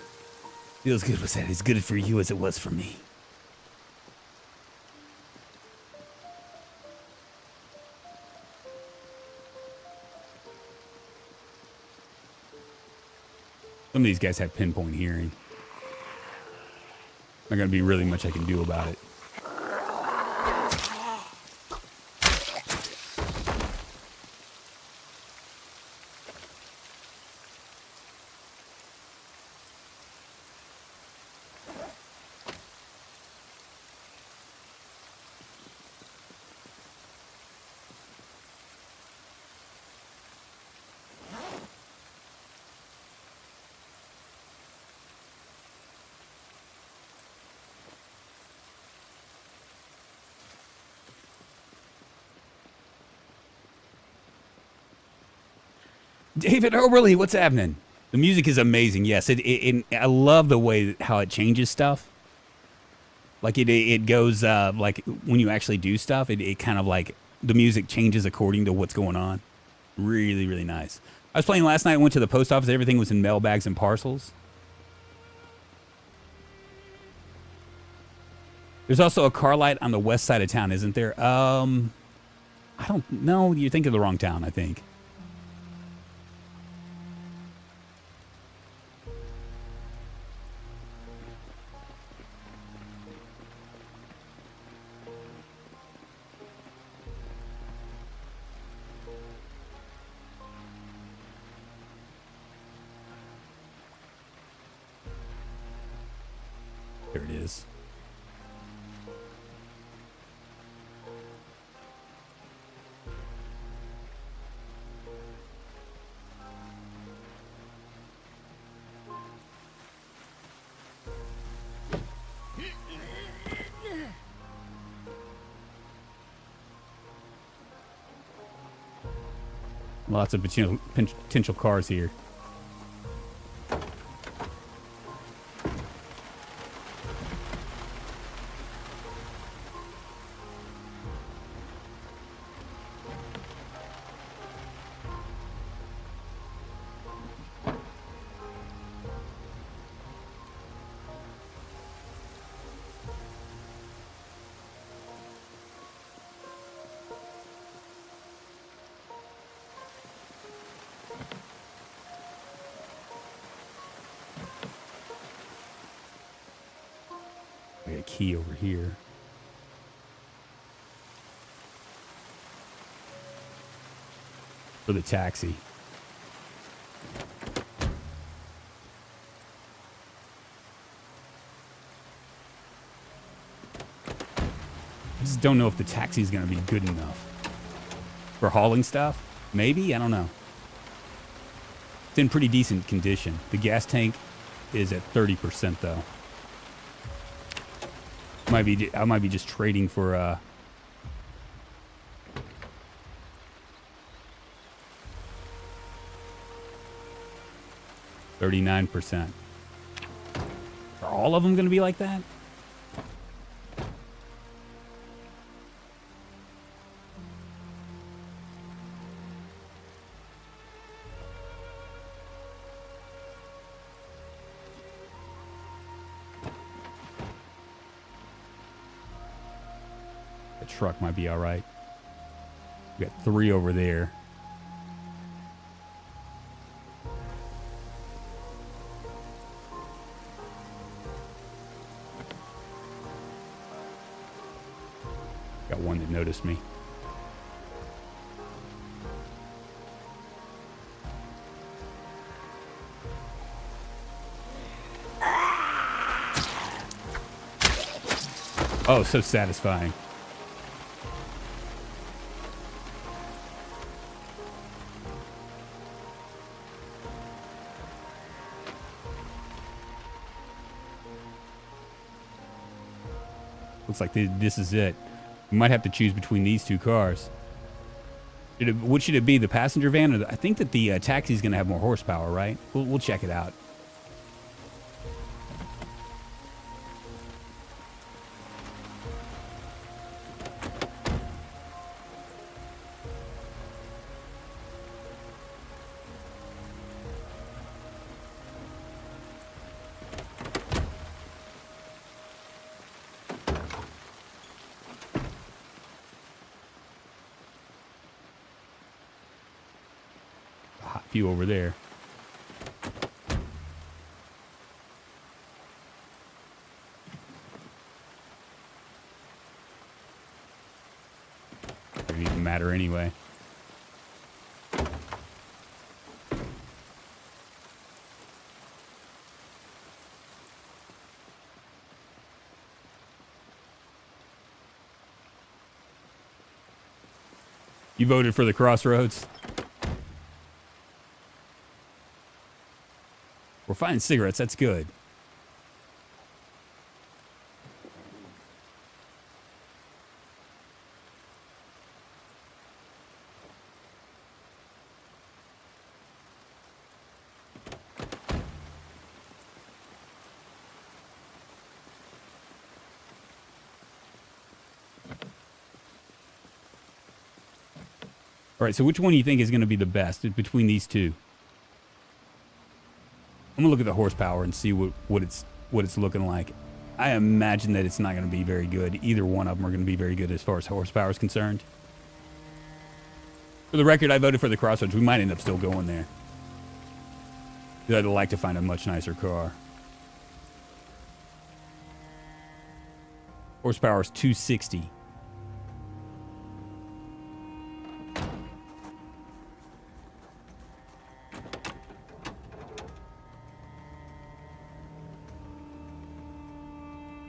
Feels good. Was that as good for you as it was for me? Some of these guys have pinpoint hearing. Not going to be really much I can do about it. David Oberly, what's happening? The music is amazing. Yes, I love the way how it changes stuff. Like it goes like when you actually do stuff, it kind of like the music changes according to what's going on. Really, really nice. I was playing last night. Went to the post office. Everything was in mailbags and parcels. There's also a car light on the west side of town, isn't there? I don't know. You're thinking of the wrong town, I think. There it is. Lots of potential cars here. A key over here. For the taxi. Just don't know if the taxi is going to be good enough for hauling stuff. Maybe, I don't know. It's in pretty decent condition. The gas tank is at 30% though. I might be just trading for 39%. Are all of them going to be like that? The truck might be all right. We got 3 over there. Got one that noticed me. Oh, so satisfying. Looks like this is it. We might have to choose between these 2 cars. What should it be, the passenger van? Or I think that the taxi is going to have more horsepower, right? We'll check it out. Few over there. Doesn't even matter anyway. You voted for the Crossroads? We're finding cigarettes. That's good. All right, so which one do you think is going to be the best between these 2? I'm gonna look at the horsepower and see what it's looking like. I imagine that it's not gonna be very good. Either one of them are gonna be very good as far as horsepower is concerned. For the record, I voted for the Crossroads. We might end up still going there. I'd like to find a much nicer car. Horsepower is 260.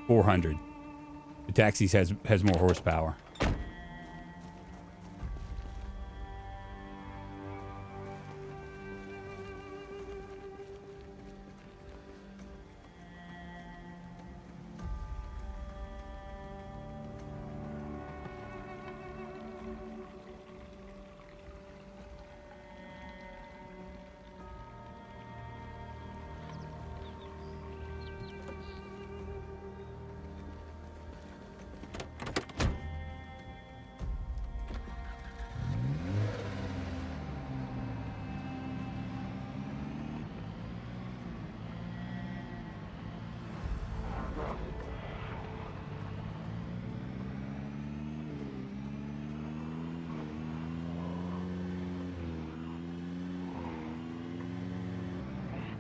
$400. The taxis has more horsepower.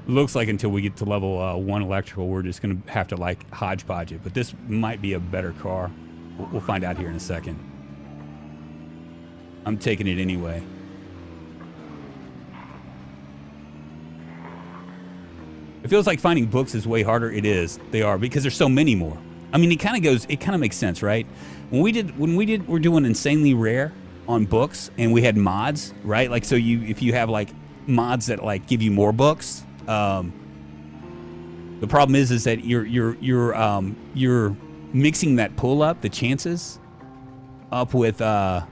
Looks like until we get to level 1 electrical, we're just going to have to like hodgepodge it. But this might be a better car. We'll find out here in a second. I'm taking it anyway. It feels like finding books is way harder. It is. They are, because there's so many more. I mean, it kind of makes sense, right? we're doing insanely rare on books, and we had mods, right? Like, so if you have like mods that like give you more books, the problem is that you're mixing that pull up, the chances, up with. I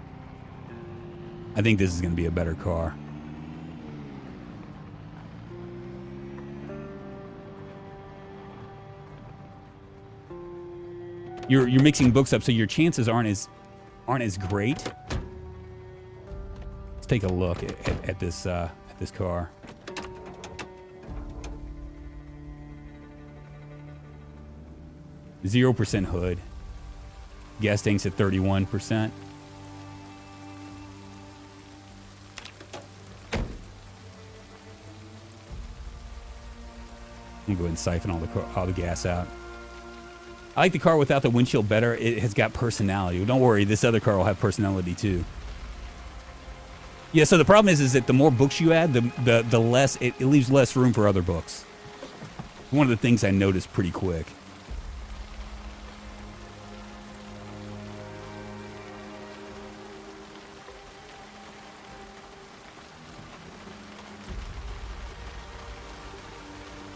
think this is going to be a better car. You're mixing books up, so your chances aren't as great. Let's take a look at this car. %0 hood. Gas tank's at 31%. I'm gonna go ahead and siphon all the gas out. I like the car without the windshield better. It has got personality. Don't worry, this other car will have personality too. Yeah, so the problem is that the more books you add, the less it leaves less room for other books. One of the things I noticed pretty quick.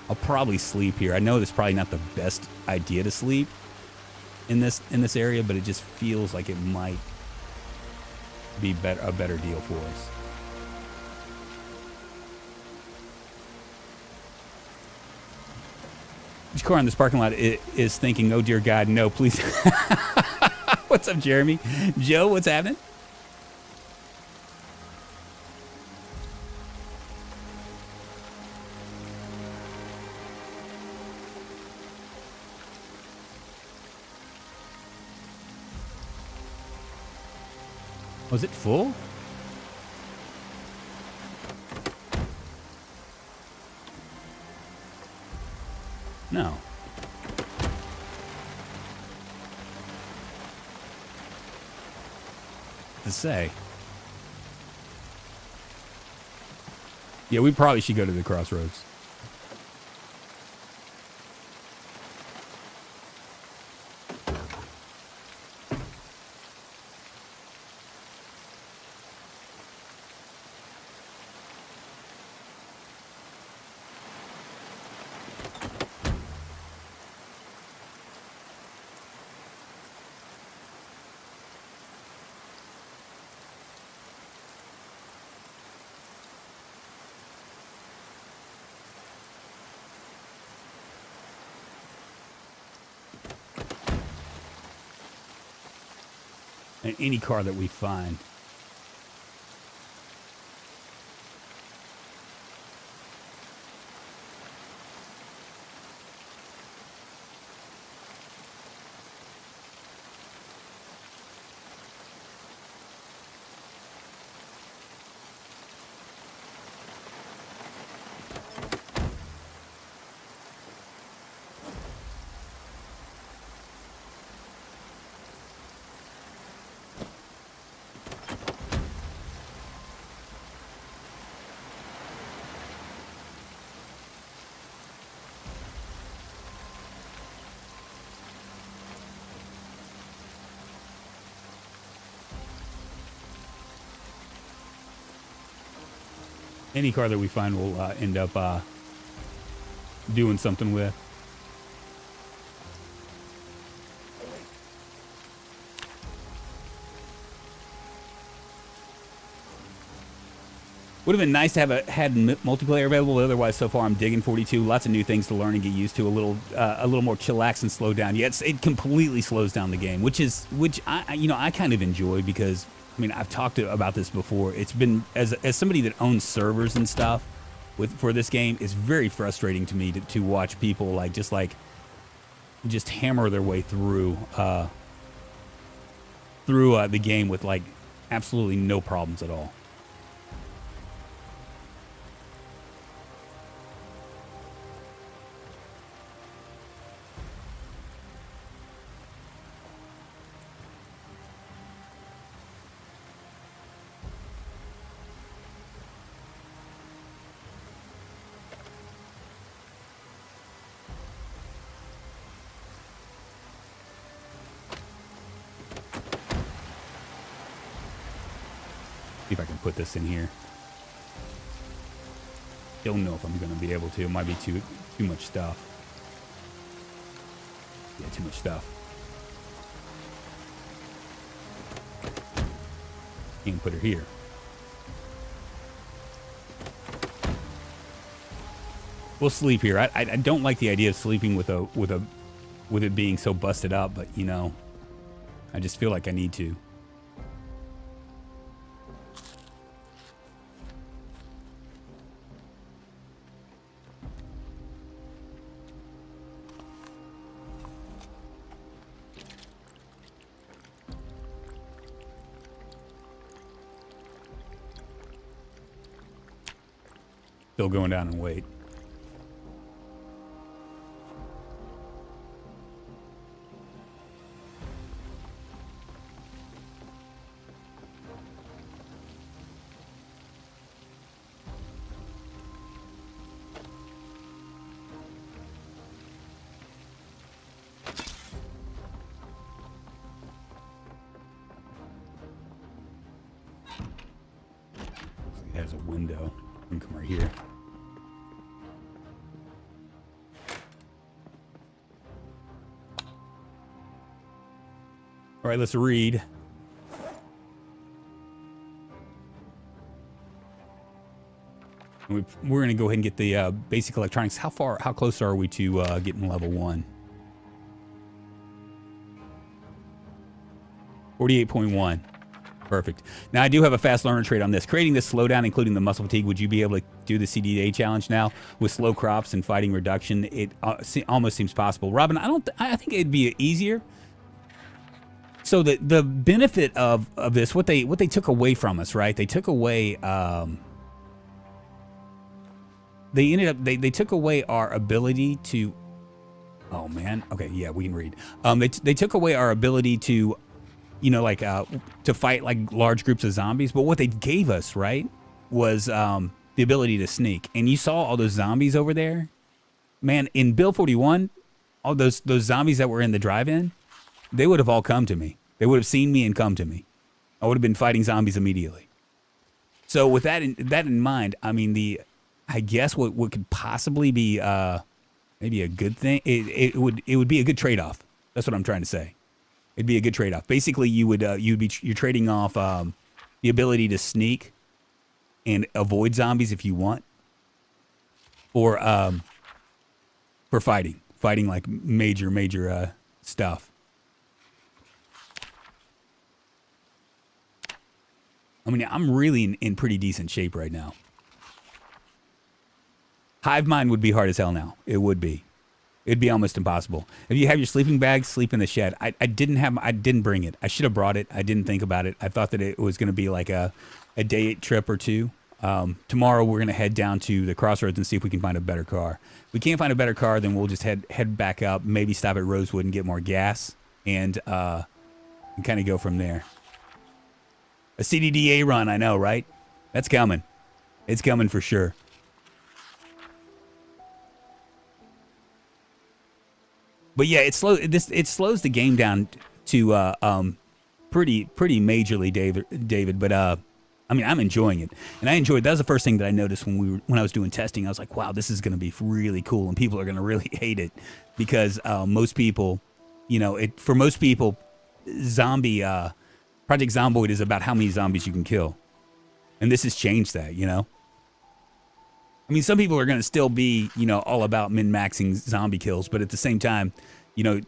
I'll probably sleep here. I know it's probably not the best idea to sleep in this area, but it just feels like it might be a better deal for us. Which car in this parking lot is thinking, "Oh dear God, no, please." What's up, Jeremy? Joe, what's happening? Was it full? No. To say. Yeah, we probably should go to the Crossroads. And any car that we find. Any car that we find will end up doing something with. Would have been nice to have had multiplayer available. Otherwise, so far I'm digging 42. Lots of new things to learn and get used to. A little more chillax and slow down. Yet it completely slows down the game, which I kind of enjoy because I mean I've talked about this before. It's been as somebody that owns servers and stuff for this game. It's very frustrating to me to watch people just hammer their way through the game with like absolutely no problems at all. See if I can put this in here. Don't know if I'm going to be able to. It might be too much stuff. Yeah, too much stuff. Can't put her here. We'll sleep here. I don't like the idea of sleeping with it being so busted up, but you know, I just feel like I need to. Still going down in weight. It has a window. We can come right here. All right, let's read. We're going to go ahead and get the basic electronics. How close are we to getting level 1? 48.1. Perfect. Now, I do have a fast learner trait on this. Creating this slowdown, including the muscle fatigue, would you be able to do the CDA challenge now with slow crops and fighting reduction? It almost seems possible. Robin, I think it'd be easier. So the benefit of this, what they took away from us, right? They took away they took away our ability to. Oh man, okay, yeah, we can read. They took away our ability to, you know, like to fight like large groups of zombies. But what they gave us, right, was the ability to sneak. And you saw all those zombies over there, man. In Build 41, all those zombies that were in the drive-in, they would have all come to me. They would have seen me and come to me. I would have been fighting zombies immediately. So with that in mind, I mean, I guess what could possibly be maybe a good thing. It would be a good trade-off. That's what I'm trying to say. It'd be a good trade-off. Basically, you're trading off the ability to sneak and avoid zombies if you want, or for fighting like major stuff. I mean, I'm really in pretty decent shape right now. Hive mind would be hard as hell now. It would be. It'd be almost impossible. If you have your sleeping bag, sleep in the shed. I didn't bring it. I should have brought it. I didn't think about it. I thought that it was going to be like a day trip or two. Tomorrow we're going to head down to the Crossroads and see if we can find a better car. If we can't find a better car, then we'll just head back up, maybe stop at Rosewood and get more gas, and kind of go from there. A CDDA run, I know, right? That's coming. It's coming for sure. But yeah, it slows the game down to pretty majorly, David. But I mean, I'm enjoying it, and I enjoyed. That was the first thing that I noticed when I was doing testing. I was like, wow, this is going to be really cool, and people are going to really hate it because most people, you know, for most people, Project Zomboid is about how many zombies you can kill, and this has changed that. You know, I mean, some people are going to still be, you know, all about min-maxing zombie kills, but at the same time, you know,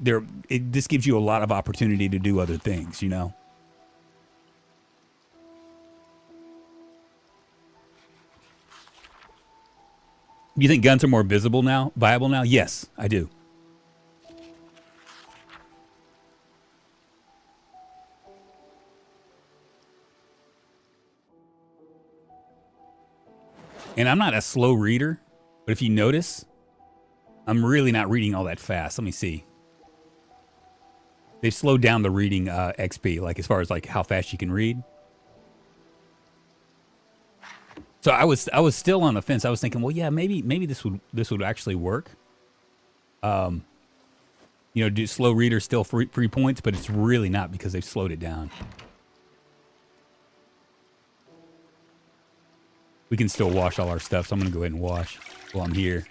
this gives you a lot of opportunity to do other things, you know. You think guns are more viable now? Yes, I do. And I'm not a slow reader, but if you notice, I'm really not reading all that fast. Let me see. They've slowed down the reading XP, like as far as like how fast you can read. So I was still on the fence. I was thinking, well, yeah, maybe this would actually work. You know, do slow reader still free points, but it's really not because they've slowed it down. We can still wash all our stuff, so I'm going to go ahead and wash while I'm here.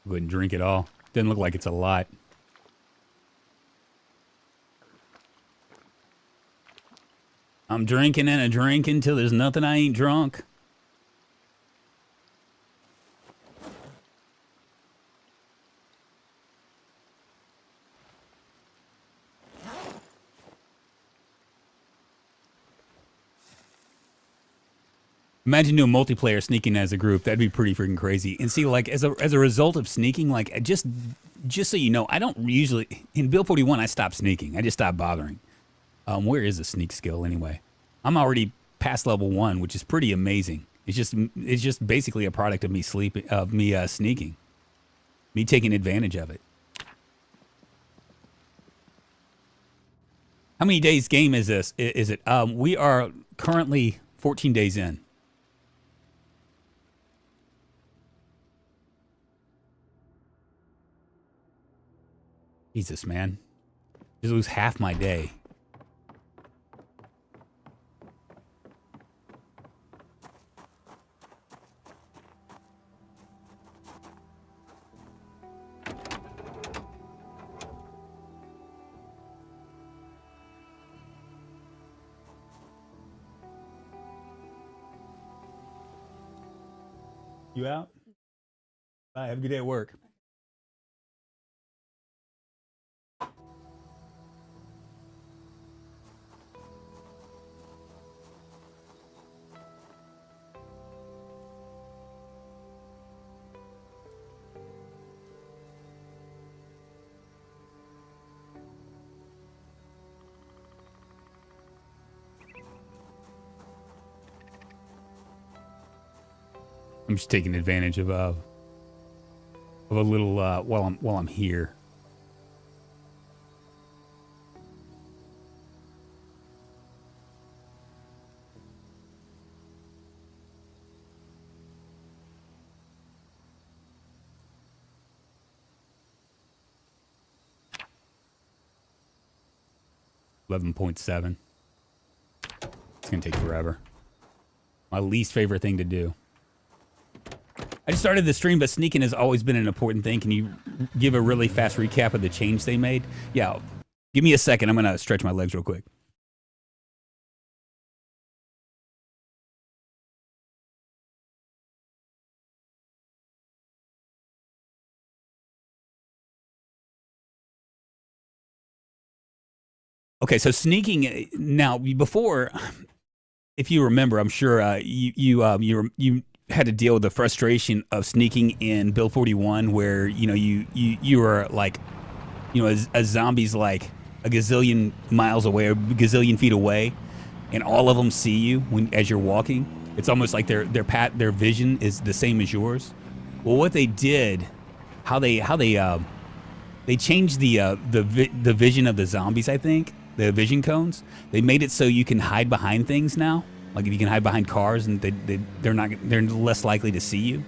Go ahead and drink it all. Doesn't look like it's a lot. I'm drinking and a drinking till there's nothing I ain't drunk. Imagine doing multiplayer sneaking as a group. That'd be pretty freaking crazy. And see, like, as a result of sneaking, like, just so you know, I don't usually... In Build 41, I stopped sneaking. I just stopped bothering. Where is the sneak skill, anyway? I'm already past level 1, which is pretty amazing. It's just basically a product of me sneaking. Me taking advantage of it. How many days game is this? Is it? We are currently 14 days in. Jesus, man. Just lose half my day. You out? Bye. Have a good day at work. I'm just taking advantage of a little while I'm here. $11.7. It's gonna take forever. My least favorite thing to do. I just started the stream, but sneaking has always been an important thing. Can you give a really fast recap of the change they made? Yeah, give me a second. I'm going to stretch my legs real quick. Okay, so sneaking now. Before, if you remember, I'm sure you had to deal with the frustration of sneaking in Build 41, where you were like, a zombie's like a gazillion miles away, or a gazillion feet away, and all of them see you as you're walking. It's almost like their vision is the same as yours. Well, what they did, how they changed the vision of the zombies. I think the vision cones. They made it so you can hide behind things now. Like if you can hide behind cars, and they're less likely to see you.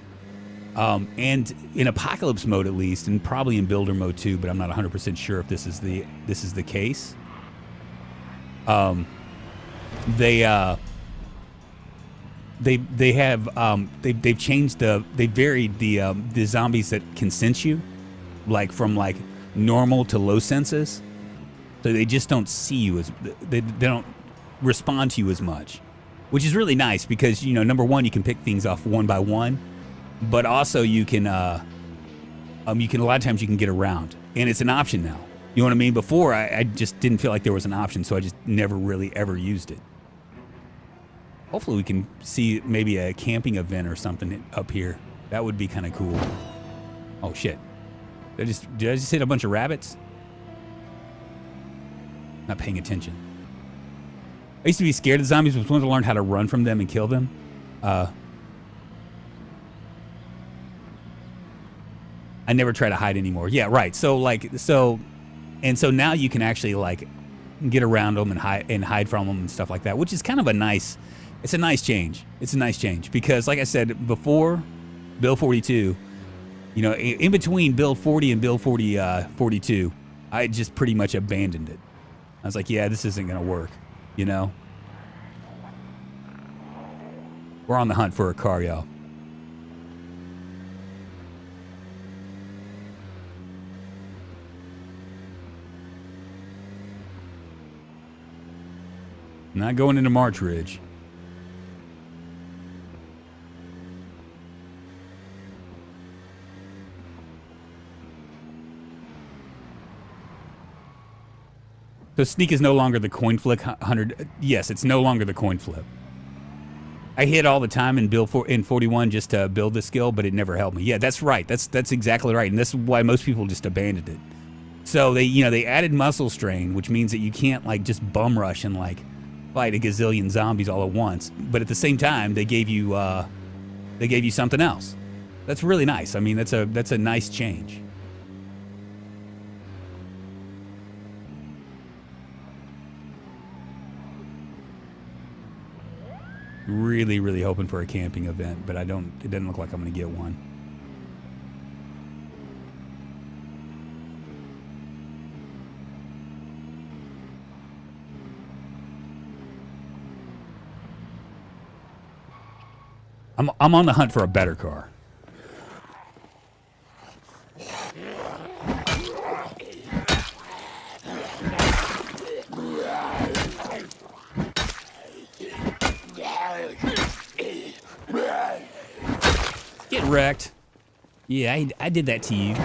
And in apocalypse mode at least, and probably in builder mode too, but I'm not 100% sure if this is the case. They've varied the zombies that can sense you, like from like normal to low senses. So they just don't see you as they don't respond to you as much. Which is really nice because, number one, you can pick things off one by one, but also you can a lot of times you can get around, and it's an option now. You know what I mean? Before, I just didn't feel like there was an option, so I just never really ever used it. Hopefully we can see maybe a camping event or something up here. That would be kind of cool. Oh, shit. Did I just hit a bunch of rabbits? Not paying attention. I used to be scared of zombies, but wanted to learn how to run from them and kill them. I never try to hide anymore. Yeah, right. So so now you can actually like get around them and hide from them and stuff like that, which is kind of a nice. It's a nice change. It's a nice change because, like I said before, Build 42, you know, in between Build 40 and Build 42, I just pretty much abandoned it. I was like, yeah, this isn't gonna work, you know. We're on the hunt for a car, y'all. Not going into March Ridge. So sneak is no longer the coin flip 100. Yes, it's no longer the coin flip. I hit all the time in in 41 just to build the skill, but it never helped me. Yeah, that's right. That's exactly right, and this is why most people just abandoned it. So they added muscle strain, which means that you can't like just bum rush and like fight a gazillion zombies all at once. But at the same time, they gave you something else. That's really nice. I mean, that's a nice change. Really, really hoping for a camping event, but it doesn't look like I'm going to get one. I'm on the hunt for a better car. Get wrecked. Yeah, I did that to you.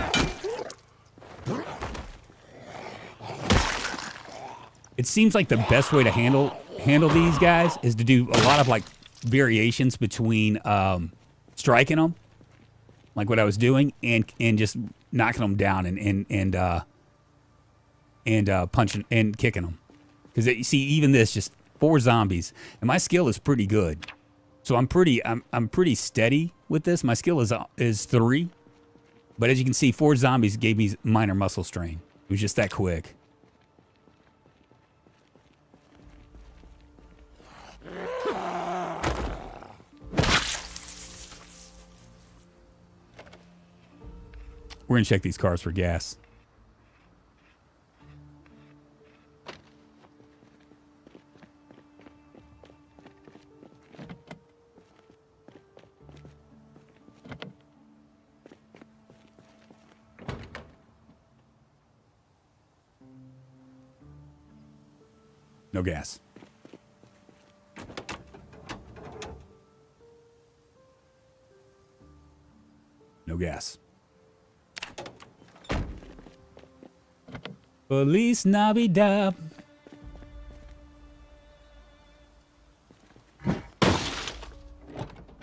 It seems like the best way to handle these guys is to do a lot of like variations between striking them, like what I was doing, and just knocking them down and punching and kicking them. Because you see, even this, just 4 zombies, and my skill is pretty good. So I'm pretty steady with this. My skill is 3, but as you can see, 4 zombies gave me minor muscle strain. It was just that quick. We're gonna check these cars for gas. No gas. No gas. Feliz Navidad.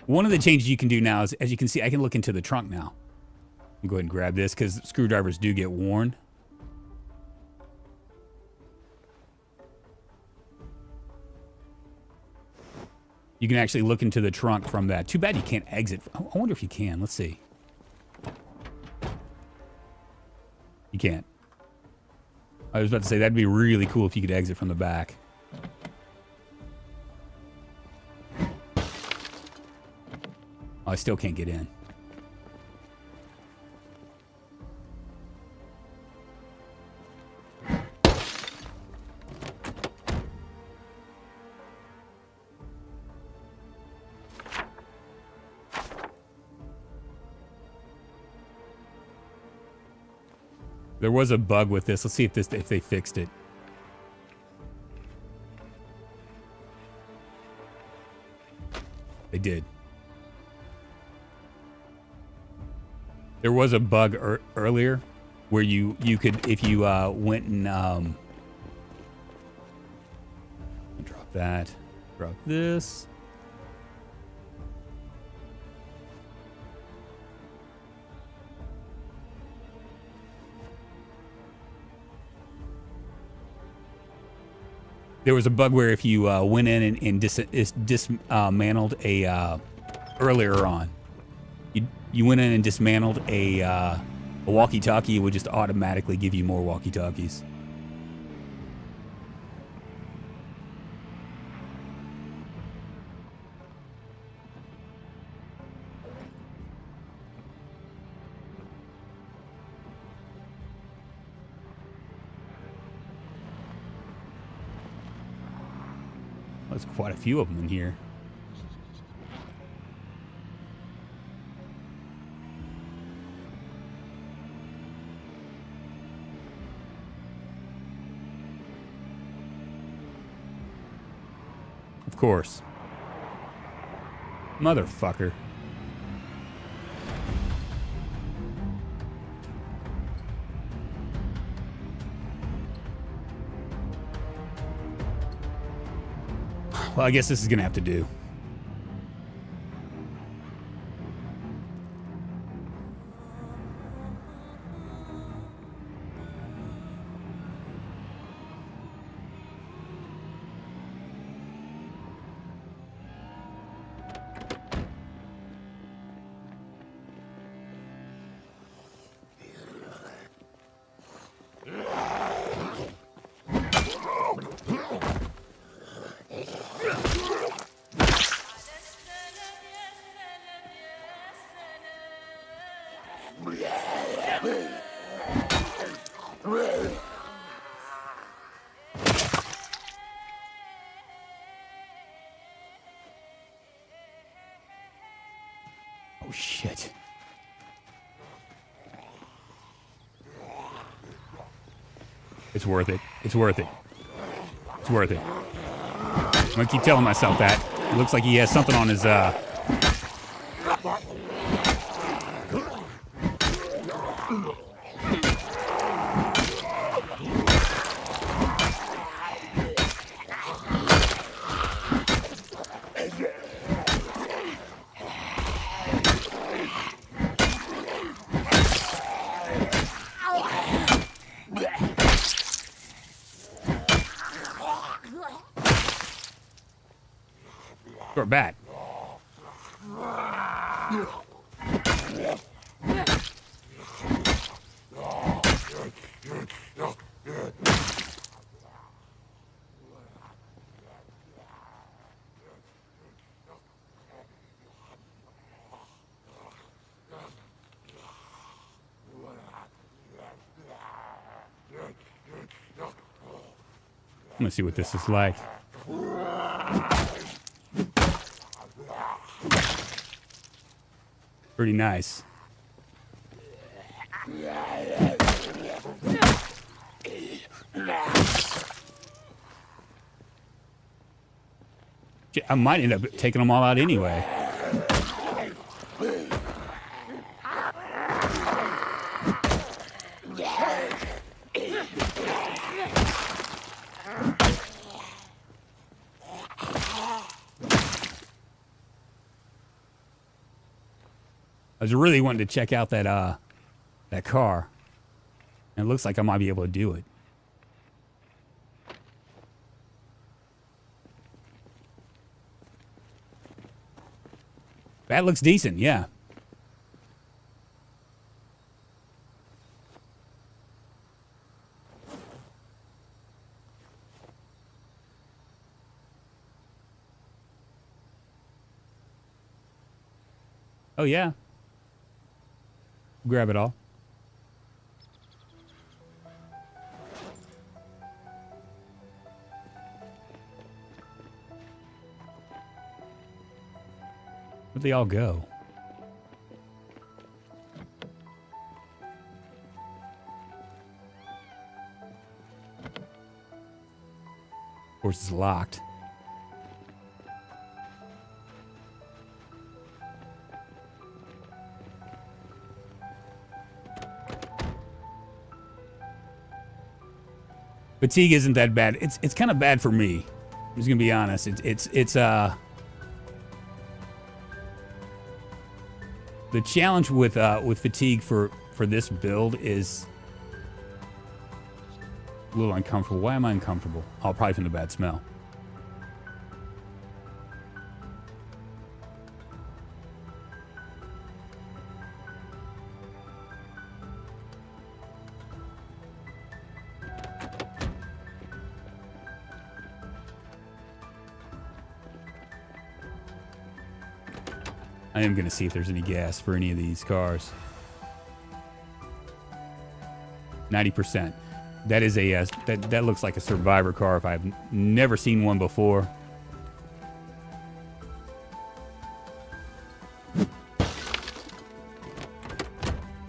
One of the changes you can do now is, as you can see, I can look into the trunk now. I'll go ahead and grab this because screwdrivers do get worn. You can actually look into the trunk from that. Too bad you can't exit. I wonder if you can. Let's see. You can't. I was about to say, that'd be really cool if you could exit from the back. Oh, I still can't get in. There was a bug with this. Let's see if they fixed it. They did. There was a bug earlier where you could, if you went and drop that, drop this. There was a bug where if you went in and dismantled a earlier on, you went in and dismantled a A walkie-talkie would just automatically give you more walkie-talkies. There's quite a few of them in here. Of course. Motherfucker. Well, I guess this is gonna have to do. Oh, shit. It's worth it. It's worth it. It's worth it. I'm gonna keep telling myself that. It looks like he has something on his, short bat. I'm gonna see what this is like. Pretty nice. I might end up taking them all out anyway. I was really wanting to check out that that car. And it looks like I might be able to do it. That looks decent, yeah. Oh, yeah. Grab it all. Where'd they all go? Of course, it's locked. Fatigue isn't that bad. It's kind of bad for me. I'm just gonna be honest. It's the challenge with fatigue for this build is a little uncomfortable. Why am I uncomfortable? Oh, probably from the bad smell. I am going to see if there's any gas for any of these cars. 90%. That is a that looks like a survivor car if I've never seen one before.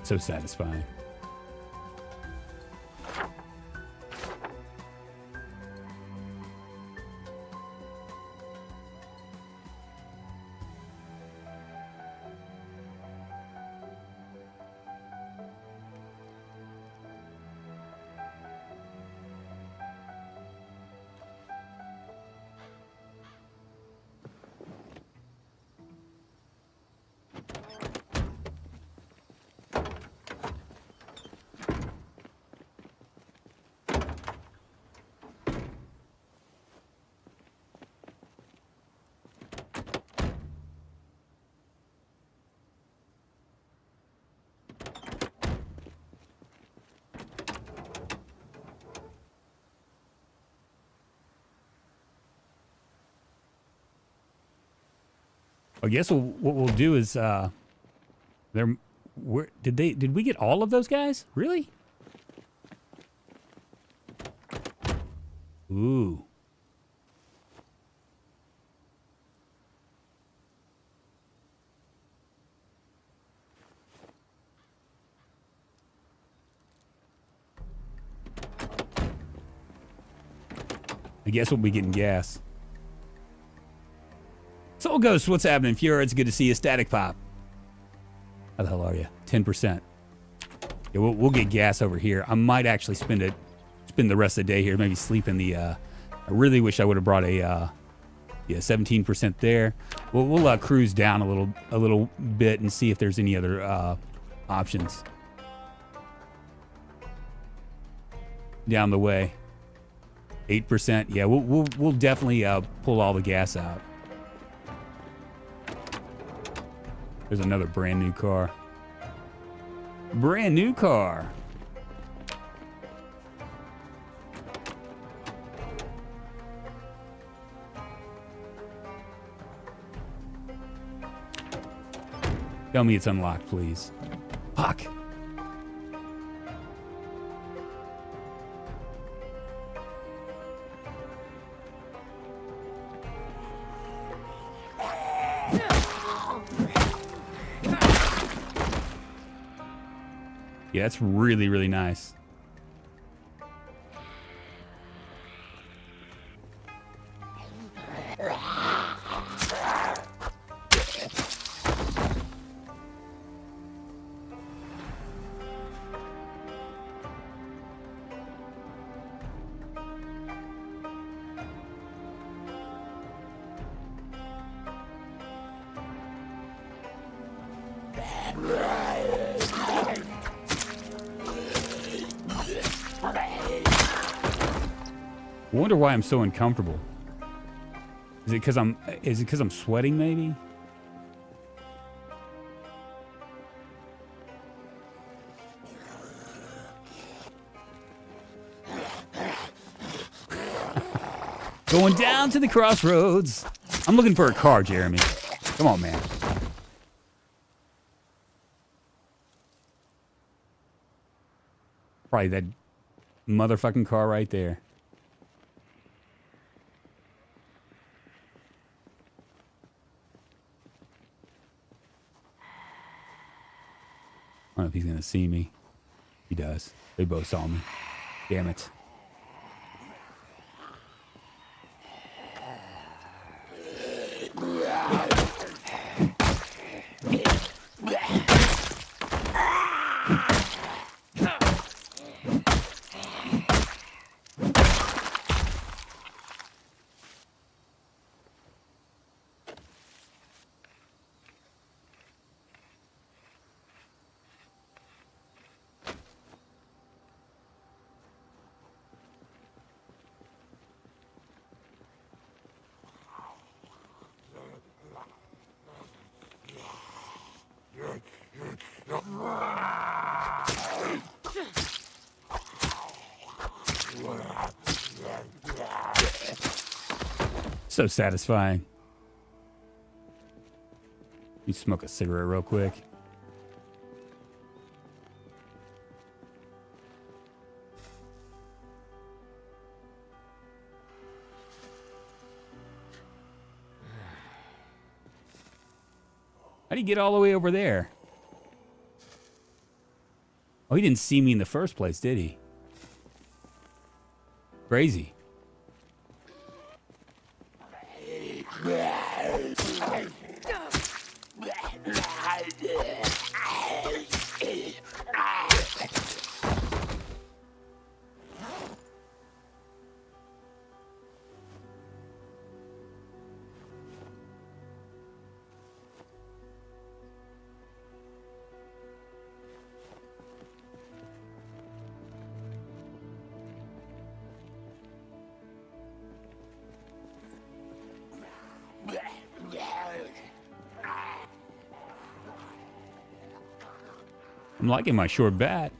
So satisfying. I guess what we'll do is did we get all of those guys? Really? Ooh. I guess we'll be getting gas. Soul Ghost, what's happening? Fiora, it's good to see you. Static Pop. How the hell are you? 10%. Yeah, we'll get gas over here. I might actually spend the rest of the day here. Maybe sleep in the. I really wish I would have brought a. 17% there. We'll cruise down a little bit and see if there's any other options down the way. 8%. Yeah, we'll definitely pull all the gas out. There's another brand new car. Brand new car. Tell me it's unlocked, please. Fuck. Yeah, that's really, really nice. I wonder why I'm so uncomfortable. Is it because I'm sweating maybe? Going down to the crossroads. I'm looking for a car, Jeremy. Come on, man. Probably that motherfucking car right there. I don't know if he's gonna see me. He does. They both saw me. Damn it. So satisfying. smoke a cigarette real quick. How do you get all the way over there? Oh, he didn't see me in the first place, did he? Crazy. I'm liking my short bat.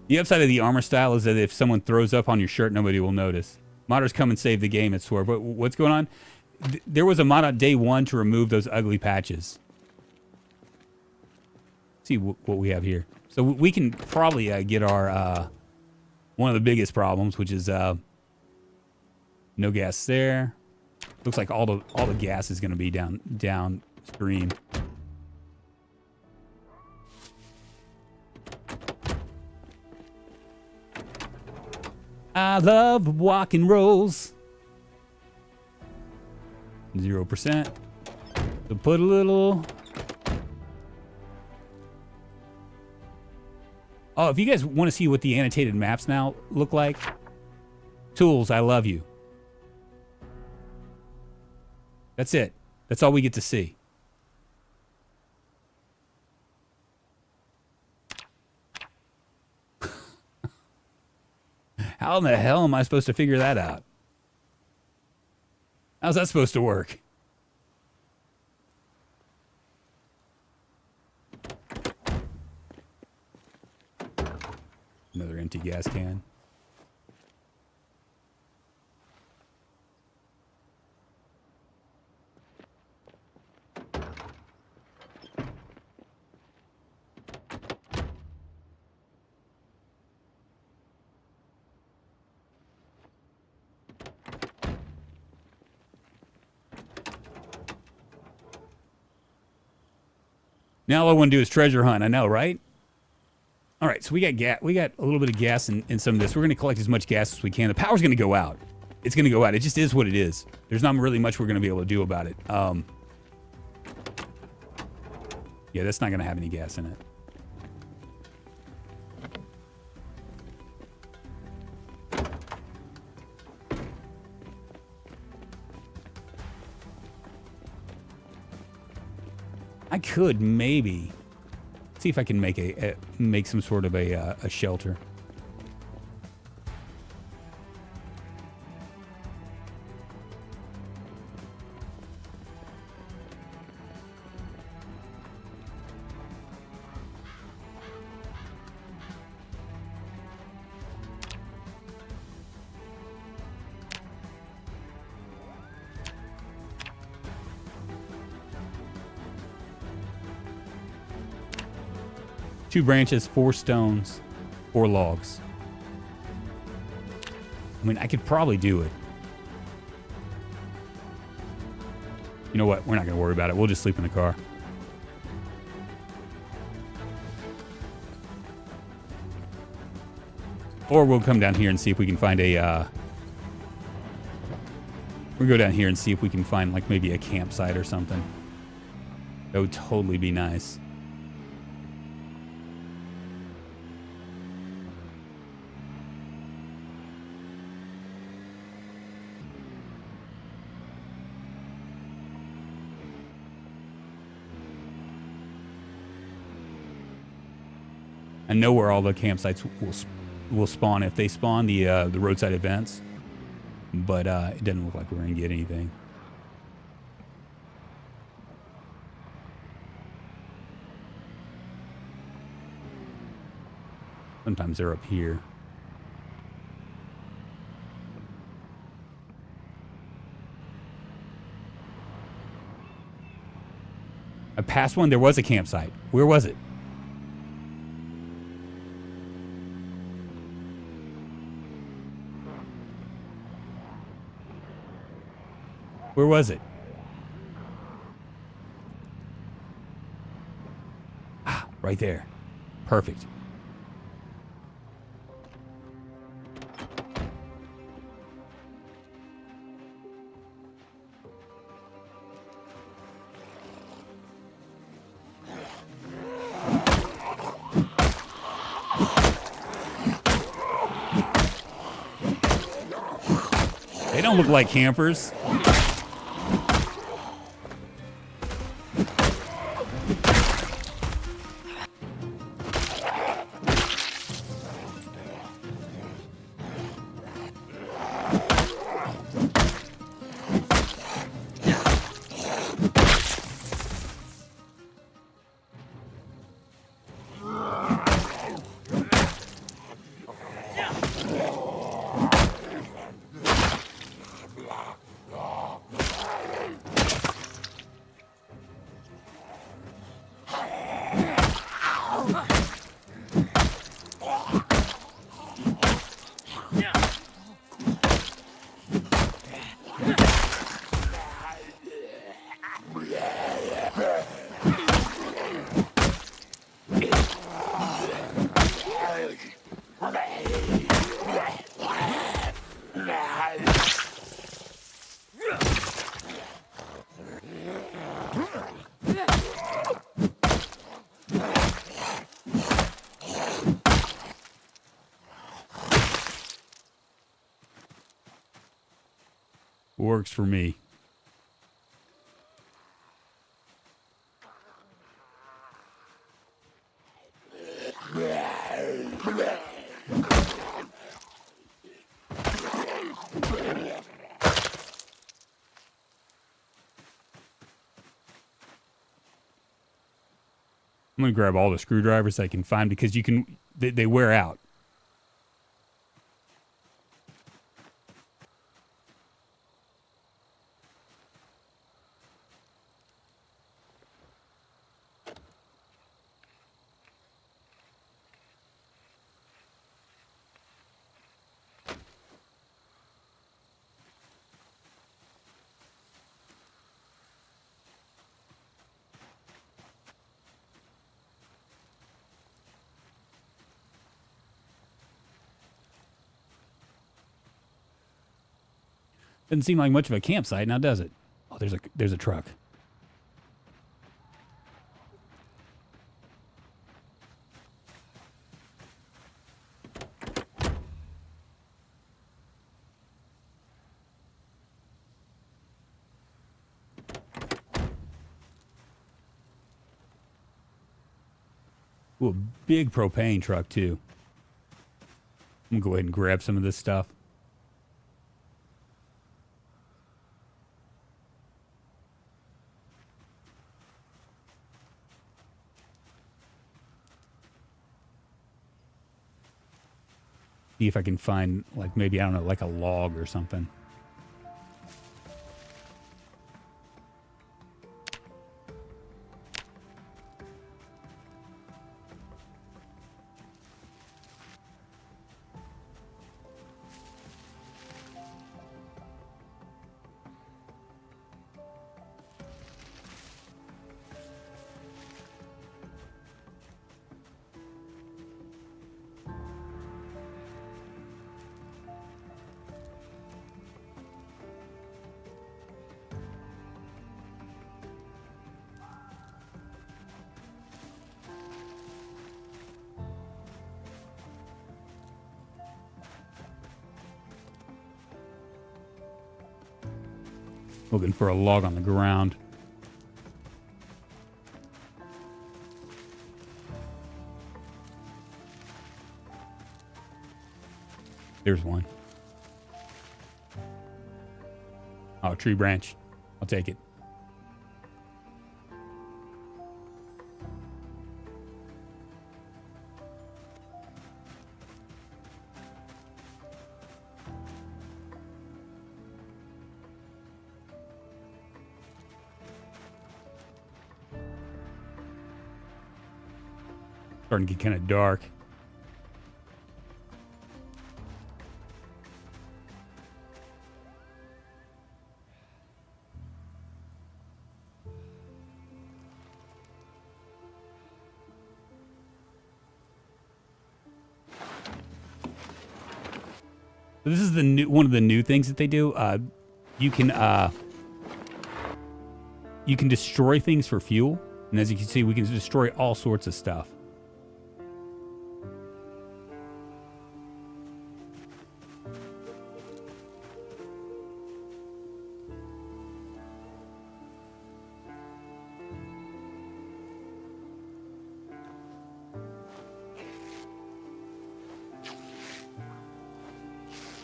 The upside of the armor style is that if someone throws up on your shirt, nobody will notice. Modders come and save the game, I swear. But what's going on? There was a mod on day one to remove those ugly patches. See what we have here. So we can probably get our one of the biggest problems, which is no gas there. Looks like all the gas is going to be downstream. I love rock and rolls. 0%. So put a little. Oh, if you guys want to see what the annotated maps now look like, tools, I love you. That's it. That's all we get to see. How in the hell am I supposed to figure that out? How's that supposed to work? Another empty gas can. Now all I want to do is treasure hunt. I know, right? All right, so we got a little bit of gas in some of this. We're going to collect as much gas as we can. The power's going to go out. It's going to go out. It just is what it is. There's not really much we're going to be able to do about it. Yeah, that's not going to have any gas in it. I could maybe see if I can make some sort of a shelter. Two branches, 4 stones, 4 logs. I mean, I could probably do it. You know what? We're not going to worry about it. We'll just sleep in the car. Or we'll come down here and see if we can find a... we'll go down here and see if we can find, like, maybe a campsite or something. That would totally be nice. I know where all the campsites will spawn if they spawn the roadside events. but it doesn't look like we're going to get anything. Sometimes they're up here. I passed one. There was a campsite. Where was it? Where was it? Ah, right there. Perfect. They don't look like campers. Works for me. I'm going to grab all the screwdrivers I can find because you can, they wear out. Doesn't seem like much of a campsite now, does it? Oh, there's a truck. Ooh, a big propane truck too. I'm gonna go ahead and grab some of this stuff. See if I can find, like, maybe, I don't know, like a log or something. Looking for a log on the ground. There's one. Oh, tree branch. I'll take it. Starting to get kind of dark. This is the one of the new things that they do. You can destroy things for fuel, and as you can see, we can destroy all sorts of stuff.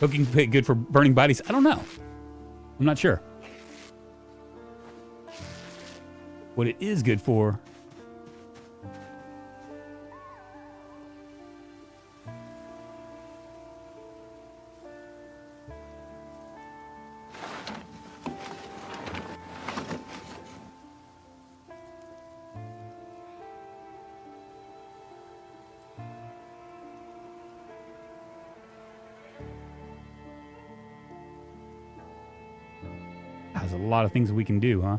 Cooking pit good for burning bodies? I don't know. I'm not sure. What it is good for. There's a lot of things we can do, huh?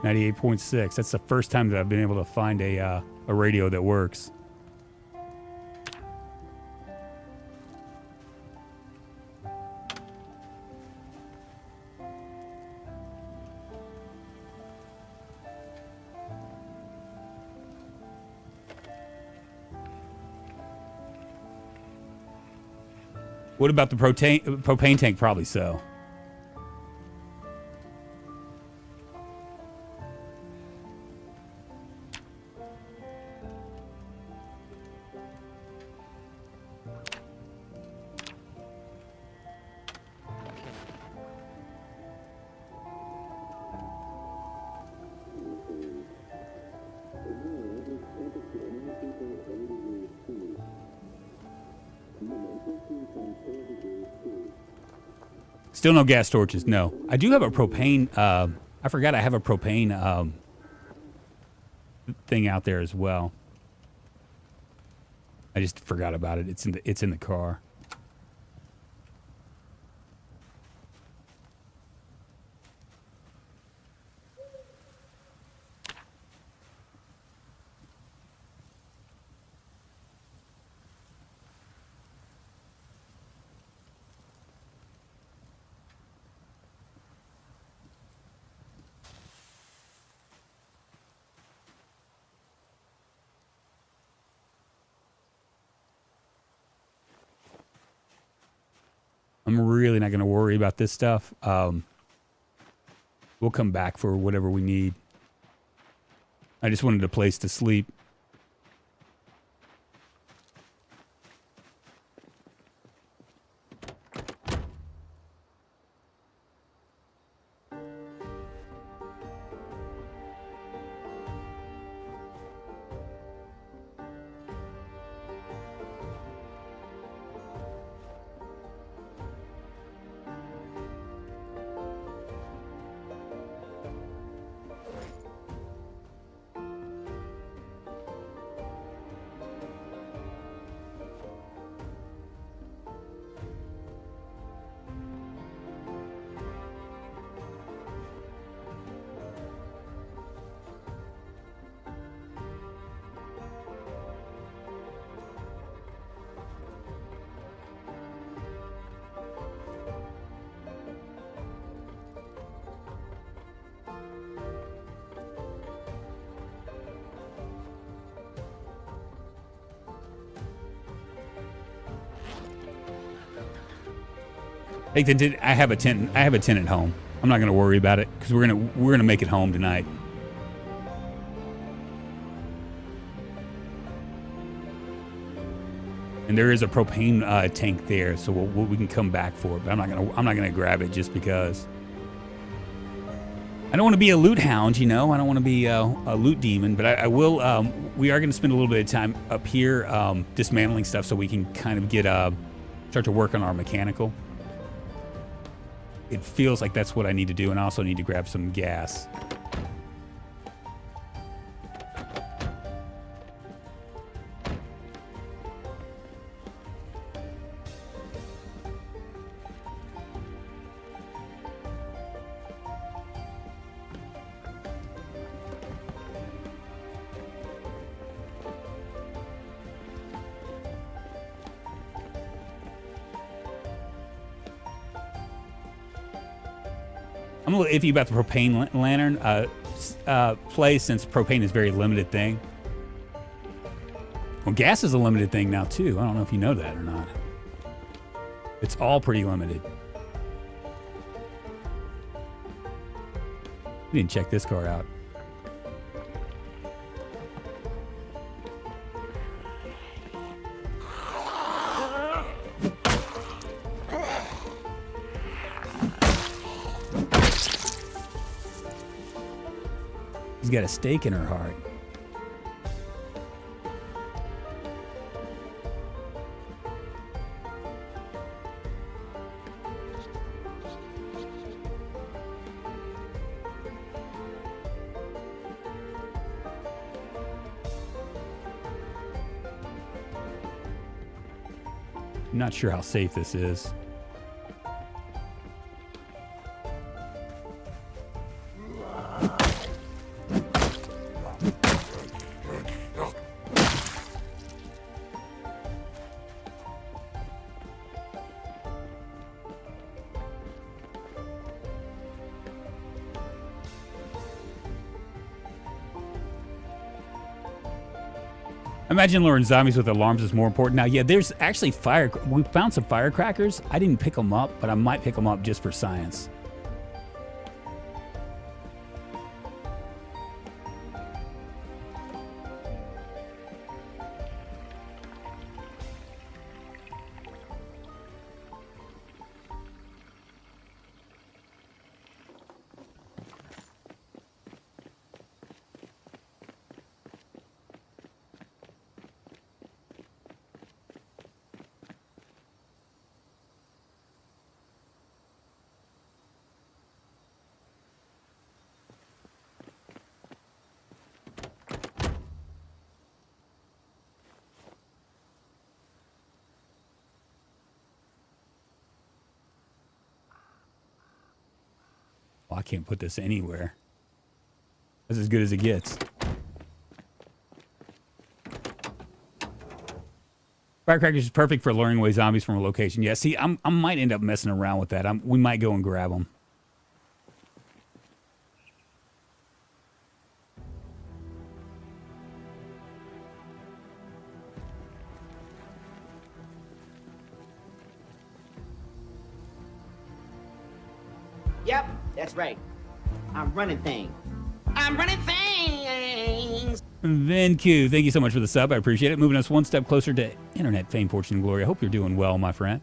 .6. That's the first time that I've been able to find a radio that works. What about the propane tank? Probably so. Still no gas torches. No, I do have a propane. I forgot I have a propane thing out there as well. I just forgot about it. It's in the car. I'm really not going to worry about this stuff. We'll come back for whatever we need. I just wanted a place to sleep. I have a tent. I have a tent at home. I'm not going to worry about it because we're gonna make it home tonight. And there is a propane tank there, so we can come back for it. But I'm not gonna grab it just because. I don't want to be a loot hound, you know. I don't want to be a loot demon, but I will. We are going to spend a little bit of time up here dismantling stuff so we can kind of get start to work on our mechanical. It feels like that's what I need to do, and I also need to grab some gas. I'm a little iffy about the propane lantern play since propane is a very limited thing. Well, gas is a limited thing now too. I don't know if you know that or not. It's all pretty limited. We didn't check this car out. She's got a stake in her heart. I'm not sure how safe this is. Imagine luring zombies with alarms is more important. Now, yeah, there's actually we found some firecrackers. I didn't pick them up, but I might pick them up just for science. Well, I can't put this anywhere. That's as good as it gets. Firecrackers is perfect for luring away zombies from a location. Yeah, see, I might end up messing around with that. We might go and grab them. Yep, that's right. I'm running things. I'm running things. VenQ, thank you so much for the sub. I appreciate it. Moving us one step closer to internet fame, fortune, and glory. I hope you're doing well, my friend.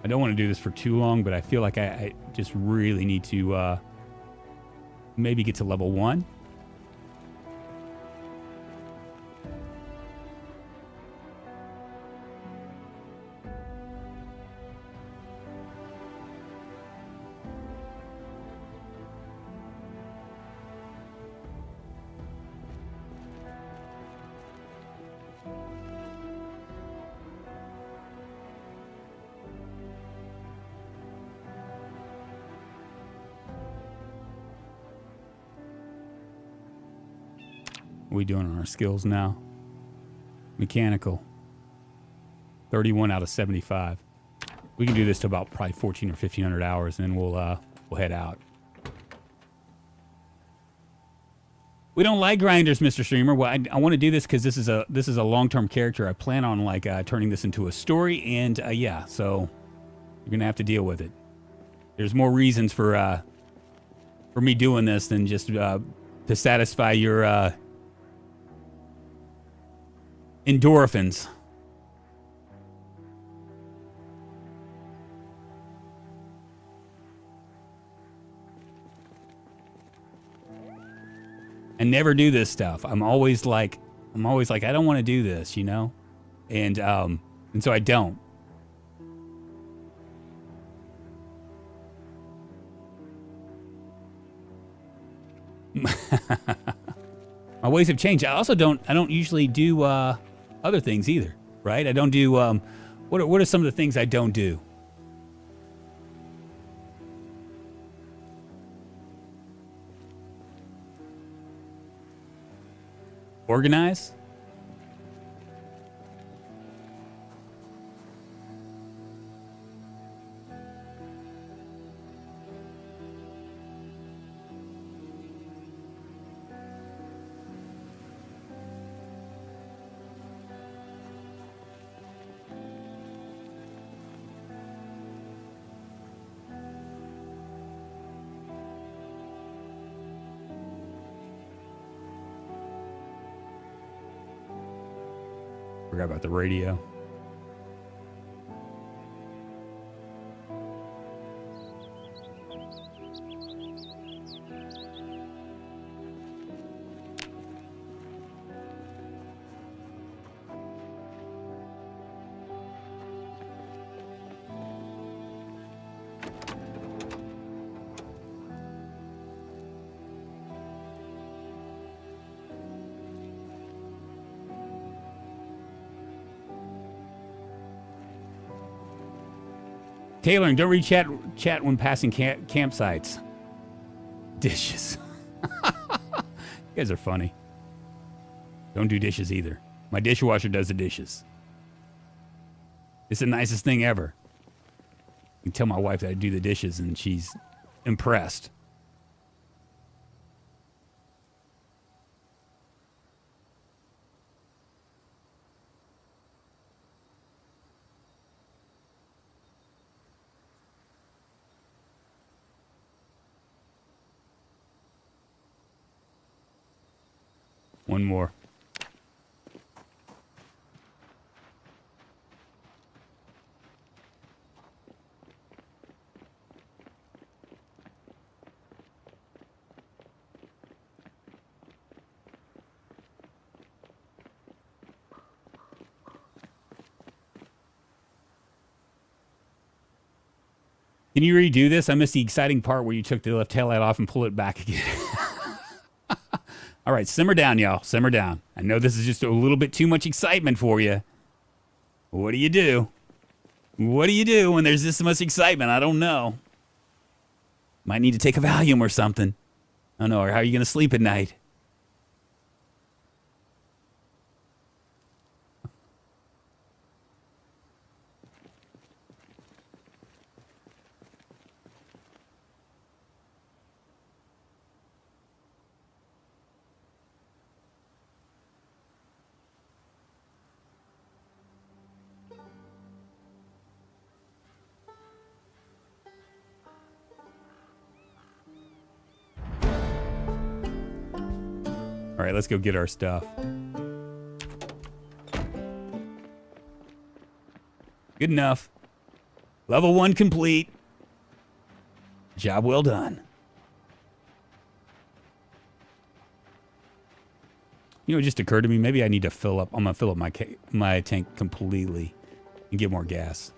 I don't want to do this for too long, but I feel like I just really need to maybe get to level 1. What are we doing on our skills now? Mechanical. 31 out of 75. We can do this to about probably 14 or 1500 hours, and then we'll head out. We don't like grinders, Mr. Streamer. Well, I want to do this because this is a long-term character. I plan on like turning this into a story, and yeah, so you're gonna have to deal with it. There's more reasons for me doing this than just to satisfy your endorphins. I never do this stuff. I'm always like, I don't want to do this, you know? And so I don't. My ways have changed. I don't usually do other things either, right? I don't do what are some of the things I don't do? Organize? Forgot about the radio. Tailoring, don't read chat when passing campsites. Dishes. You guys are funny. Don't do dishes either. My dishwasher does the dishes. It's the nicest thing ever. You can tell my wife that I do the dishes and she's impressed. One more. Can you redo this? I missed the exciting part where you took the left taillight off and pulled it back again. All right, simmer down, y'all. Simmer down. I know this is just a little bit too much excitement for you. What do you do? What do you do when there's this much excitement? I don't know. Might need to take a Valium or something. I don't know. Or how are you going to sleep at night? All right, let's go get our stuff. Good enough. Level 1 complete. Job well done. You know, it just occurred to me, maybe I need to fill up. I'm going to fill up my tank completely and get more gas.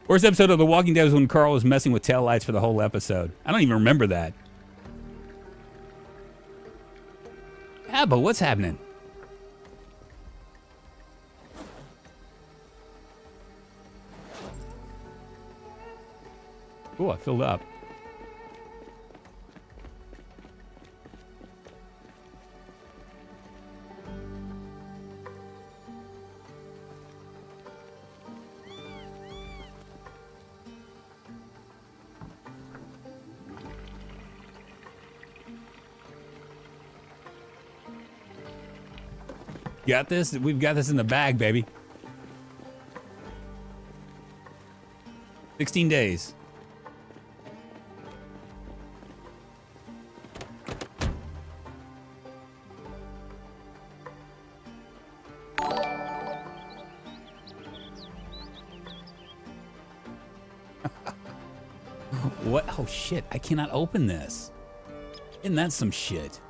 Worst episode of The Walking Dead was when Carl was messing with taillights for the whole episode. I don't even remember that. Yeah, but what's happening? Oh, I filled up. Got this? We've got this in the bag, baby. 16 days. What? Oh, shit. I cannot open this. Isn't that some shit?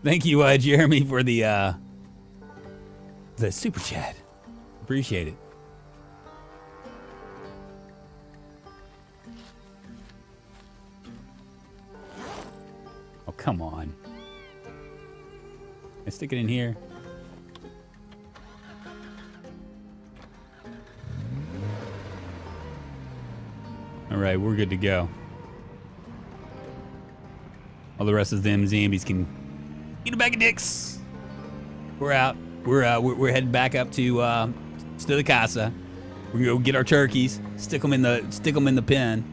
Thank you, Jeremy, for the super chat. Appreciate it. Oh, come on. I stick it in here. All right, we're good to go. All the rest of them zombies can eat a bag of dicks. We're out. We're heading back up to the casa. We're gonna go get our turkeys, stick them in the pen.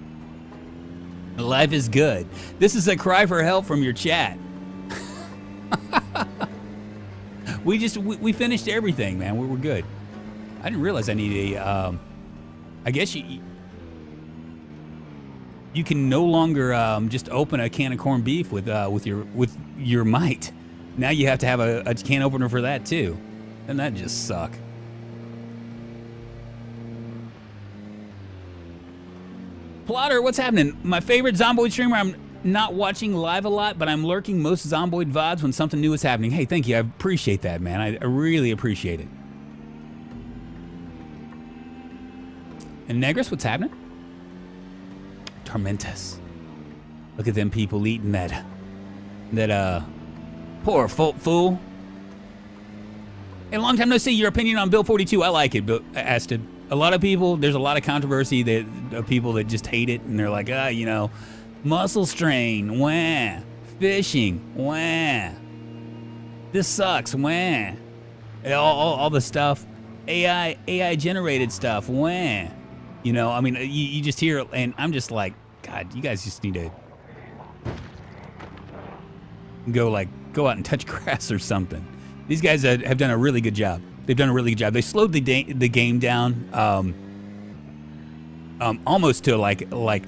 Life is good. This is a cry for help from your chat. we finished everything, man. We're good. I didn't realize I need a. I guess you can no longer just open a can of corned beef with your mite. Now you have to have a can opener for that too. And that just suck. Plotter, what's happening? My favorite Zomboid streamer, I'm not watching live a lot, but I'm lurking most Zomboid VODs when something new is happening. Hey, thank you. I appreciate that, man. I really appreciate it. And Negris, what's happening? Tormentus. Look at them people eating that poor fool. Hey, long time no see. Your opinion on Bill 42? I like it, but Asted. A lot of people, there's a lot of controversy that people that just hate it, and they're like, muscle strain, wah, fishing, wah, this sucks, wah, all the stuff, AI generated stuff, wah. You just hear it, and I'm just like, God, you guys just need to go out and touch grass or something. These guys have done a really good job. They've done a really good job. They slowed the game down, almost to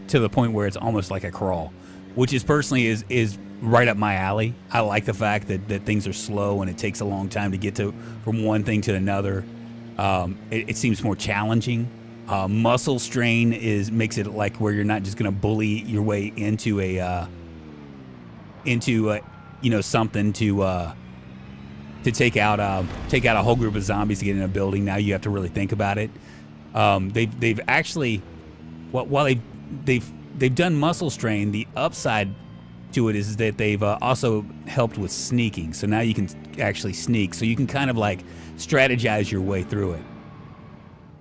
to the point where it's almost like a crawl, which is personally is right up my alley. I like the fact that things are slow and it takes a long time to get from one thing to another. It seems more challenging. Muscle strain makes it like where you're not just gonna bully your way into something to take out a whole group of zombies to get in a building. Now you have to really think about it. They've actually, while they've done muscle strain, the upside to it is that they've also helped with sneaking. So now you can actually sneak. So you can kind of like strategize your way through it.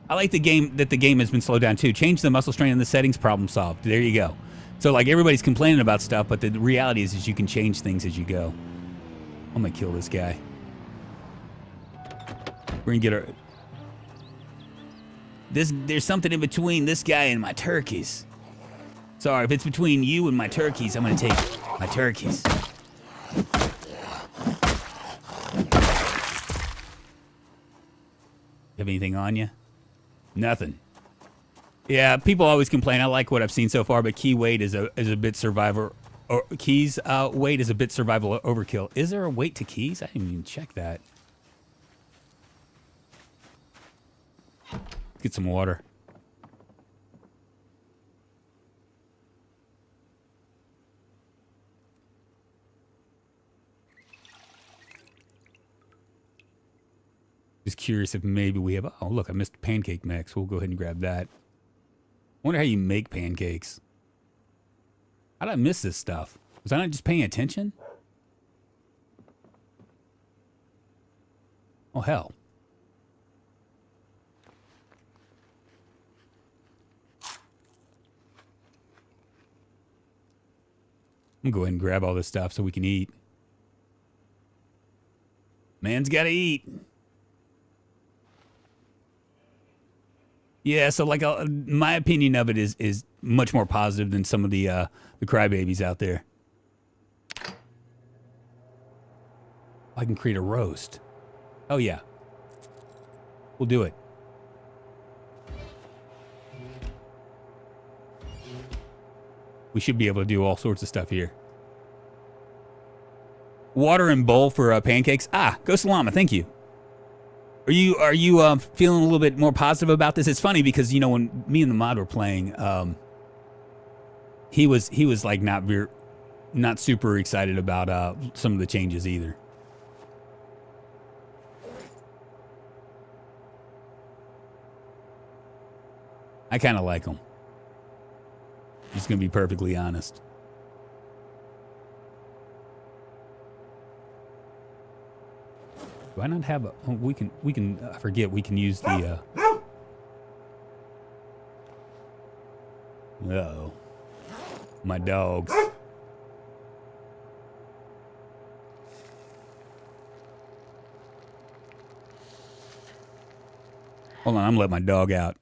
I like the game has been slowed down too. Change the muscle strain in the settings, problem solved. There you go. So like everybody's complaining about stuff, but the reality is you can change things as you go. I'm gonna kill this guy. We're gonna get our... There's something in between this guy and my turkeys. Sorry, if it's between you and my turkeys, I'm gonna take my turkeys. Have anything on you? Nothing. Yeah, people always complain. I like what I've seen so far, but key weight is a bit survivor. Or keys weight is a bit survival overkill. Is there a weight to keys? I didn't even check that. Let's get some water. Just curious if maybe we have... Oh, look, I missed pancake mix. We'll go ahead and grab that. I wonder how you make pancakes. How did I miss this stuff? Was I not just paying attention? Oh, hell. I'm gonna go ahead and grab all this stuff so we can eat. Man's gotta eat. Yeah, so like my opinion of it is much more positive than some of the crybabies out there. I can create a roast. Oh yeah, we'll do it. We should be able to do all sorts of stuff here. Water and bowl for pancakes. Ah, Ghost Llama, thank you. Are you feeling a little bit more positive about this? It's funny because, you know, when me and the mod were playing, he was like not super excited about some of the changes either. I kind of like him. Just gonna be perfectly honest. Do I not have a? Oh, we can. I forget. We can use the. Uh-oh. My dogs. Hold on. I'm gonna let my dog out.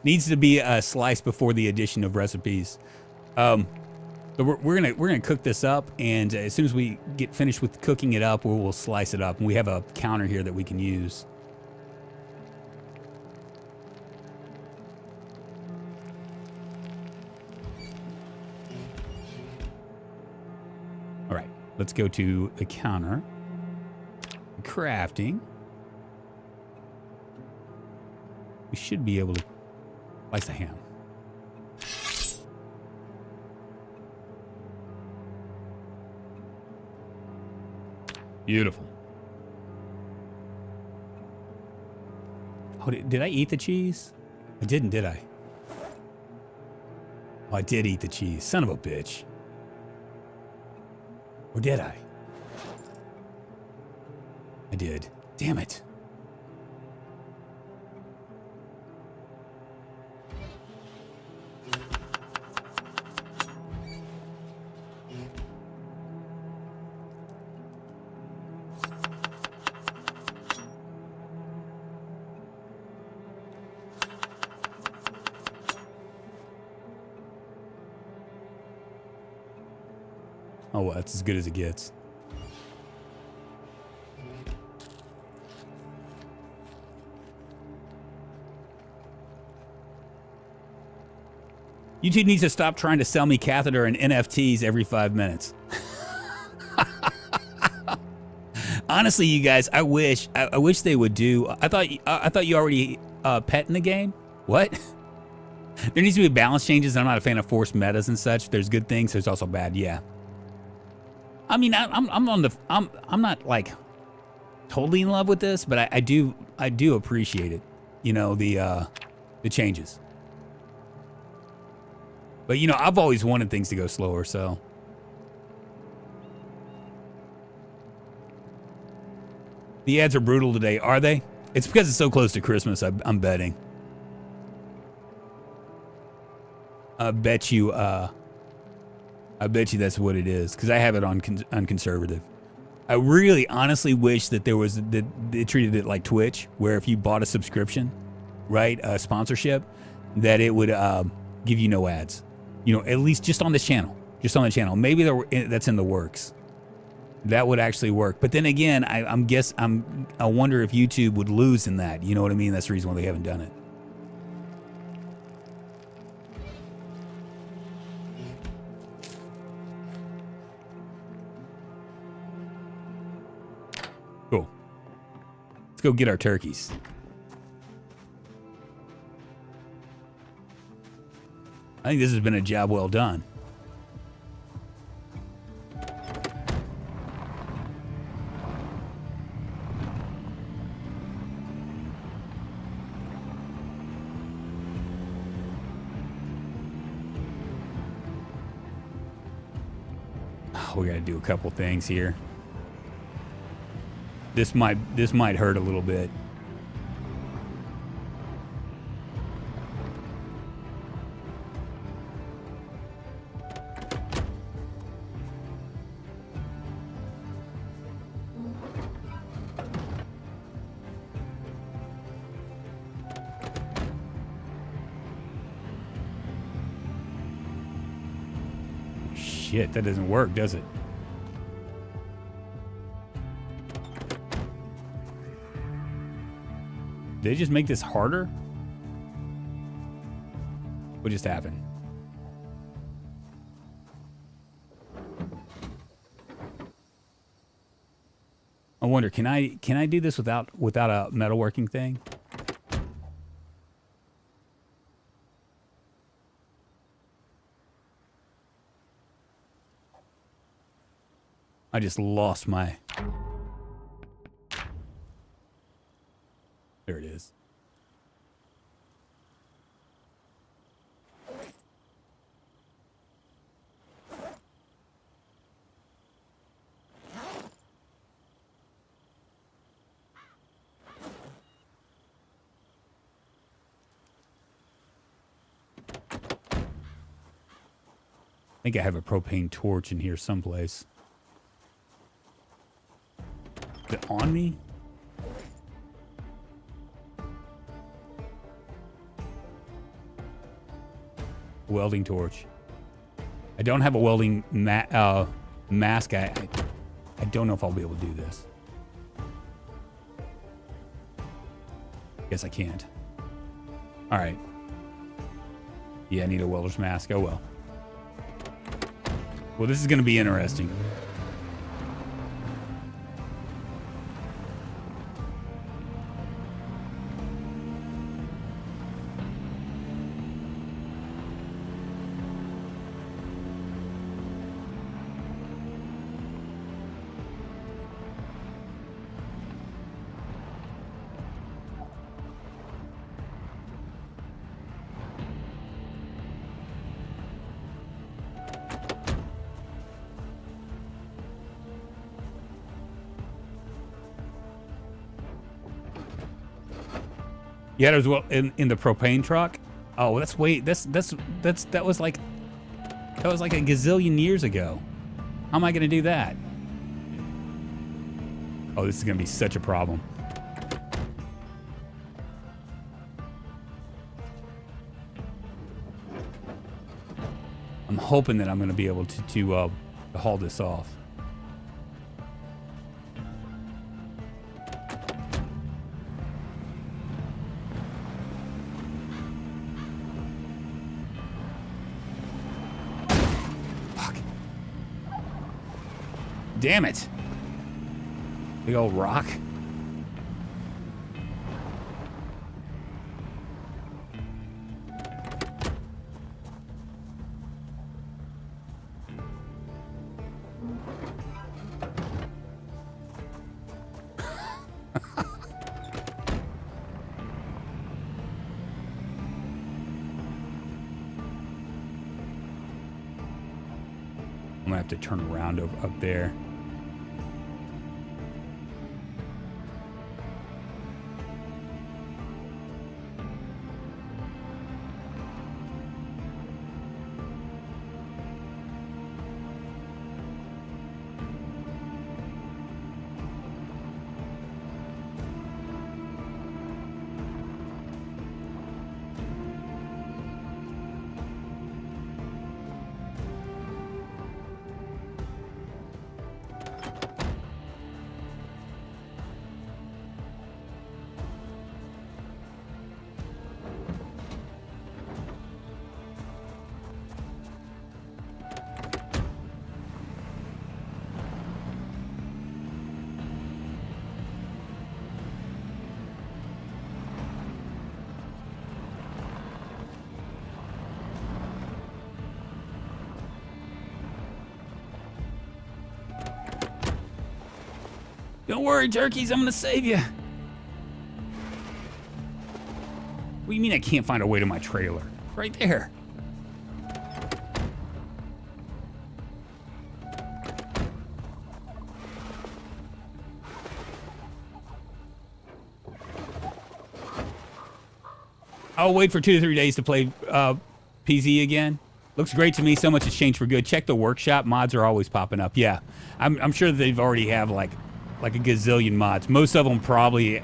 Needs to be sliced before the addition of recipes. So we're gonna cook this up, and as soon as we get finished with cooking it up, we'll slice it up. And we have a counter here that we can use. All right, let's go to the counter. Crafting. We should be able to slice a ham. Beautiful. Oh, did I eat the cheese? I didn't, did I? Oh, I did eat the cheese. Son of a bitch. Or did I? I did. Damn it. Oh, well, that's as good as it gets. YouTube needs to stop trying to sell me catheter and NFTs every 5 minutes. Honestly, you guys, I wish they would do. I thought you already pet in the game. What? There needs to be balance changes. I'm not a fan of forced metas and such. There's good things. There's also bad. Yeah. I mean, I'm not like totally in love with this, but I do appreciate it. You know, the changes. But you know, I've always wanted things to go slower, so. The ads are brutal today, are they? It's because it's so close to Christmas, I'm betting. I bet you that's what it is, because I have it on conservative. I really honestly wish that they treated it like Twitch, where if you bought a subscription, right, a sponsorship, that it would give you no ads. You know, at least just on this channel, Maybe that's in the works. That would actually work. But then again, I wonder if YouTube would lose in that. You know what I mean? That's the reason why they haven't done it. Cool. Let's go get our turkeys. I think this has been a job well done. Oh, we gotta do a couple things here. This might hurt a little bit. Shit, that doesn't work, does it? Did they just make this harder? What just happened? I wonder, can I do this without a metalworking thing? I just lost my... There it is. I think I have a propane torch in here someplace. Is it on me? Welding torch. I don't have a welding mask. I don't know if I'll be able to do this. Guess I can't. All right. Yeah, I need a welder's mask. Oh well. Well, this is going to be interesting. Yeah, there's well in the propane truck. Oh, that was like a gazillion years ago. How am I gonna do that? Oh, this is gonna be such a problem. I'm hoping that I'm gonna be able to haul this off. Damn it. Big old rock. I'm gonna have to turn around up there. Don't worry, turkeys, I'm gonna save you. What do you mean I can't find a way to my trailer? It's right there. I'll wait for 2 to 3 days to play PZ again. Looks great to me. So much has changed for good. Check the workshop. Mods are always popping up. Yeah, I'm sure they've already have like a gazillion mods. Most of them probably.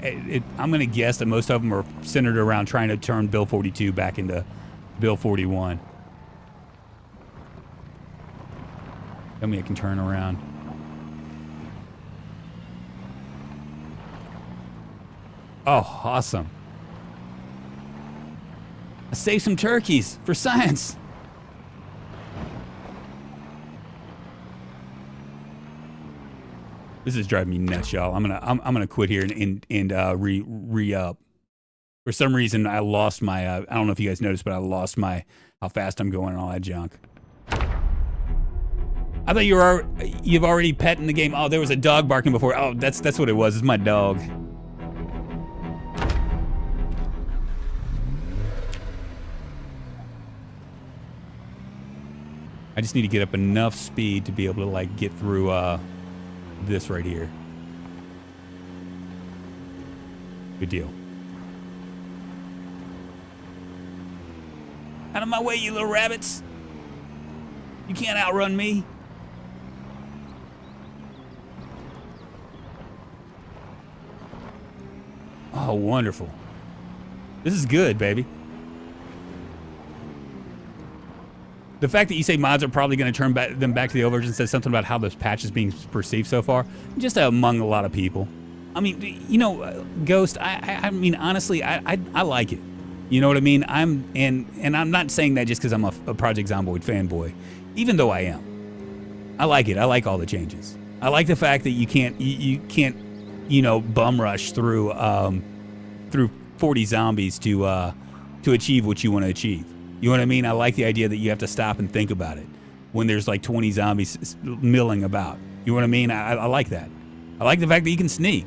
I'm gonna guess that most of them are centered around trying to turn Build 42 back into Build 41. Tell me I can turn around. Oh, awesome. I saved some turkeys for science. This is driving me nuts, y'all. I'm gonna quit here and re-up. For some reason, I lost my. I don't know if you guys noticed, but I lost my how fast I'm going and all that junk. I thought you've already pet in the game. Oh, there was a dog barking before. Oh, that's what it was. It's my dog. I just need to get up enough speed to be able to like get through this right here. Good deal. Out of my way, you little rabbits. You can't outrun me. Oh, wonderful. This is good, baby. The fact that you say mods are probably going to turn them back to the old version says something about how this patch is being perceived so far, just among a lot of people. I mean, you know, Ghost. I mean, honestly, I like it. You know what I mean? And I'm not saying that just because I'm a Project Zomboid fanboy, even though I am. I like it. I like all the changes. I like the fact that you can't you know, bum rush through 40 zombies to achieve what you want to achieve. You know what I mean? I like the idea that you have to stop and think about it when there's like 20 zombies milling about. You know what I mean? I like that. I like the fact that you can sneak.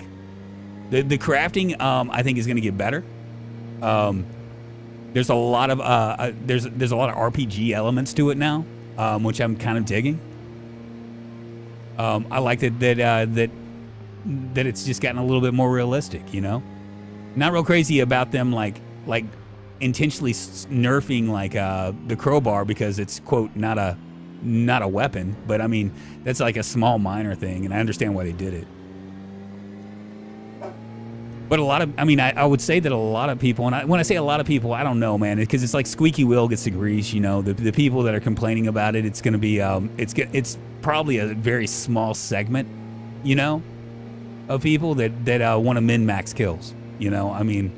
The crafting, I think, is going to get better. There's a lot of there's a lot of RPG elements to it now, which I'm kind of digging. I like that it's just gotten a little bit more realistic. You know, not real crazy about them like intentionally nerfing like the crowbar because it's, quote, not a weapon, but I mean that's like a small minor thing, and I understand why they did it. But I would say that a lot of people, and when I say a lot of people, I don't know, man, because it's like squeaky wheel gets the grease. You know, the people that are complaining about it, it's going to be it's probably a very small segment, you know, of people that want to min-max kills. You know, I mean.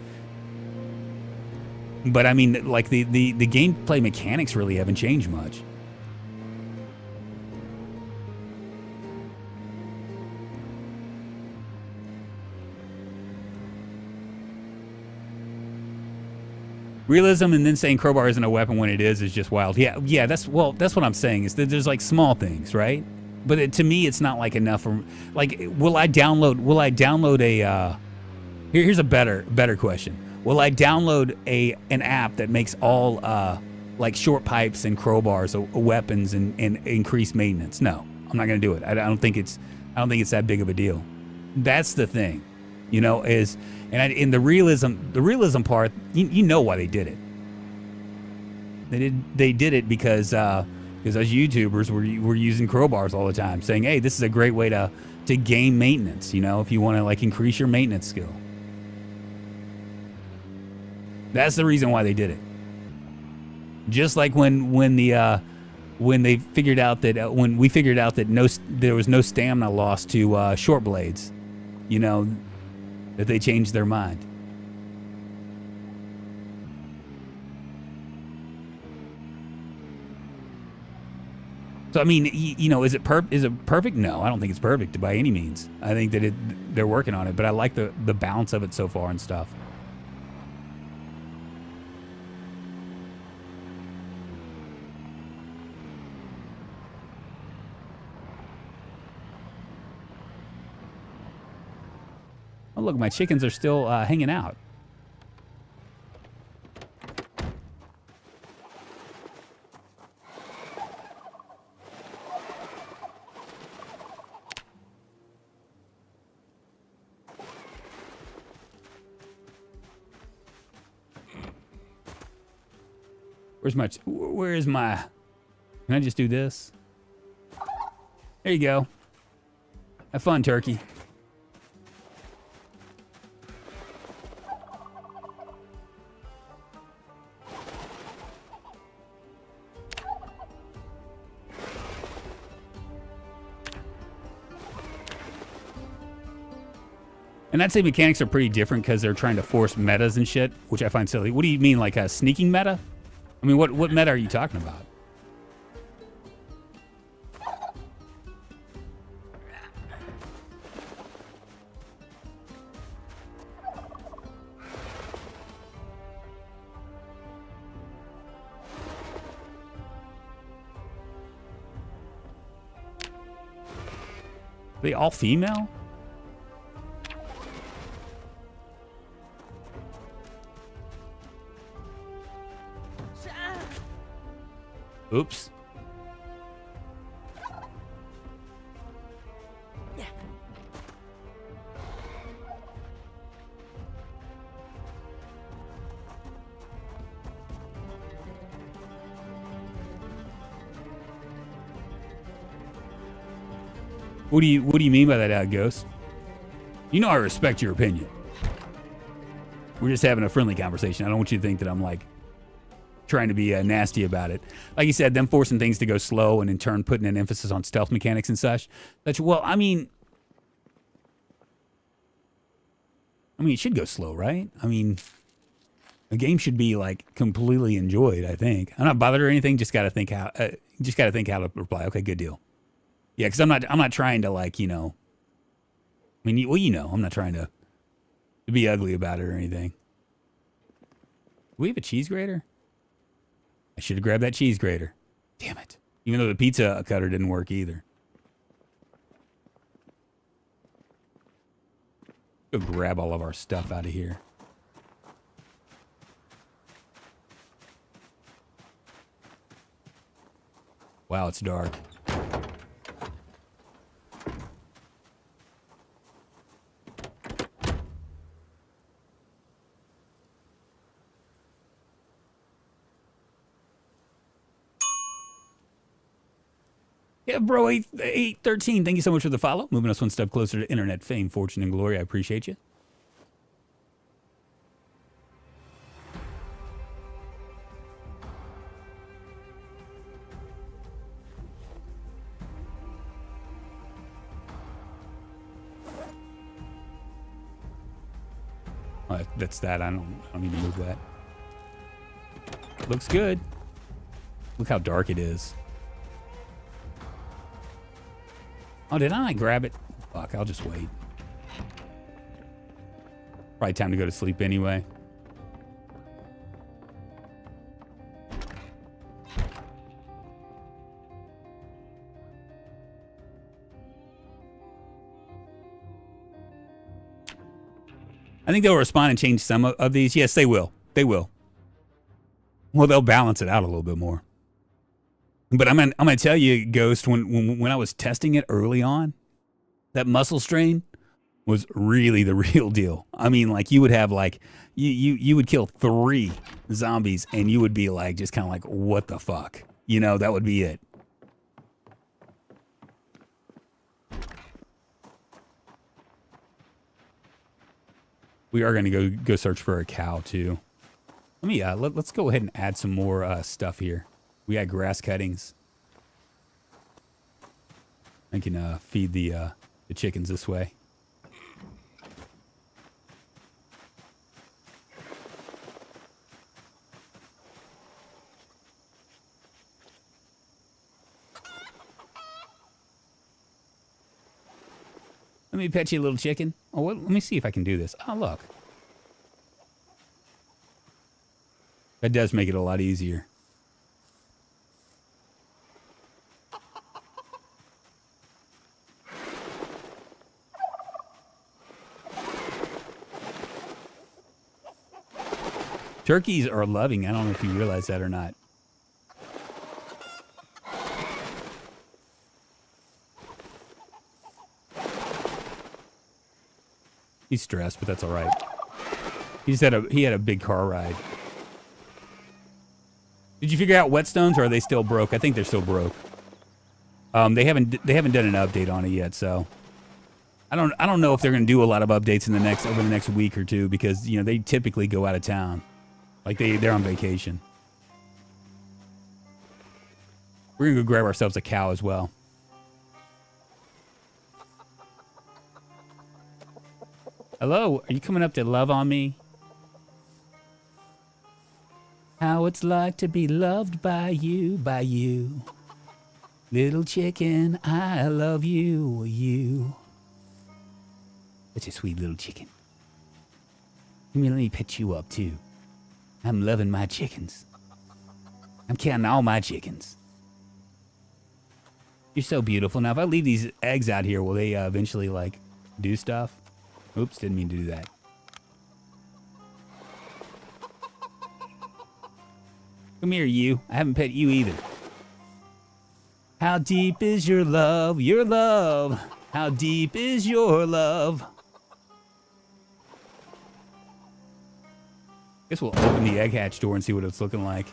But I mean, like the gameplay mechanics really haven't changed much. Realism and then saying crowbar isn't a weapon when it is just wild. Yeah, that's what I'm saying is that there's like small things, right? But to me, it's not like enough. Like, will I download a? Here's a better question. Will I download an app that makes all like short pipes and crowbars weapons and increased maintenance? No, I'm not gonna do it. I don't think it's that big of a deal. That's the thing, you know. In the realism part, you know why they did it. They did it because us YouTubers were using crowbars all the time, saying, hey, this is a great way to gain maintenance. You know, if you want to like increase your maintenance skill. That's the reason why they did it. Just like when they figured out that when we figured out that there was no stamina loss to short blades, you know, that they changed their mind. So I mean, you know, is it perfect? No, I don't think it's perfect by any means. I think that they're working on it, but I like the balance of it so far and stuff. Oh, look, my chickens are still hanging out. Where is my... Can I just do this? There you go. Have fun, turkey. And I'd say mechanics are pretty different because they're trying to force metas and shit, which I find silly. What do you mean, like a sneaking meta? I mean, what meta are you talking about? Are they all female? Oops. What do you mean by that, Ghost? You know I respect your opinion. We're just having a friendly conversation. I don't want you to think that I'm like trying to be nasty about it. Like you said, them forcing things to go slow and in turn putting an emphasis on stealth mechanics and such. Well, I mean, it should go slow, right? I mean, a game should be like completely enjoyed. I think I'm not bothered or anything. Just got to think how. Just got to think how to reply. Okay, good deal. Yeah, because I'm not trying to like I mean, I'm not trying to be ugly about it or anything. Do we have a cheese grater? I should have grabbed that cheese grater. Damn it. Even though the pizza cutter didn't work either. Go grab all of our stuff out of here. Wow, it's dark. Yeah, bro, 813, thank you so much for the follow. Moving us one step closer to internet fame, fortune, and glory. I appreciate you. That's that. I don't need to move that. Looks good. Look how dark it is. Oh, did I not grab it? Fuck, I'll just wait. Probably time to go to sleep anyway. I think they'll respond and change some of these. Yes, they will. They will. Well, they'll balance it out a little bit more. But I'm gonna tell you, Ghost, when I was testing it early on, that muscle strain was really the real deal. I mean, like you would have like you would kill 3 zombies and you would be like just kind of like, what the fuck? You know, that would be it. We are gonna go search for a cow too. Let me let's go ahead and add some more stuff here. We got grass cuttings. I can feed the chickens this way. Let me pet you, little chicken. Oh, let me see if I can do this. Oh, look. That does make it a lot easier. Turkeys are loving. I don't know if you realize that or not. He's stressed, but that's all right. He had a big car ride. Did you figure out whetstones, or are they still broke? I think they're still broke. They haven't done an update on it yet, so I don't know if they're gonna do a lot of updates in over the next week or two, because you know they typically go out of town, like they're on vacation. We're gonna go grab ourselves a cow as well. Hello, are you coming up to love on me? How it's like to be loved by you, Little chicken, I love you, you. Such a sweet little chicken. Let me pet you up too. I'm loving my chickens. I'm counting all my chickens. You're so beautiful. Now, if I leave these eggs out here, will they eventually, like, do stuff? Oops, didn't mean to do that. Come here, you. I haven't pet you either. How deep is your love? Your love. How deep is your love? Guess we'll open the egg hatch door and see what it's looking like.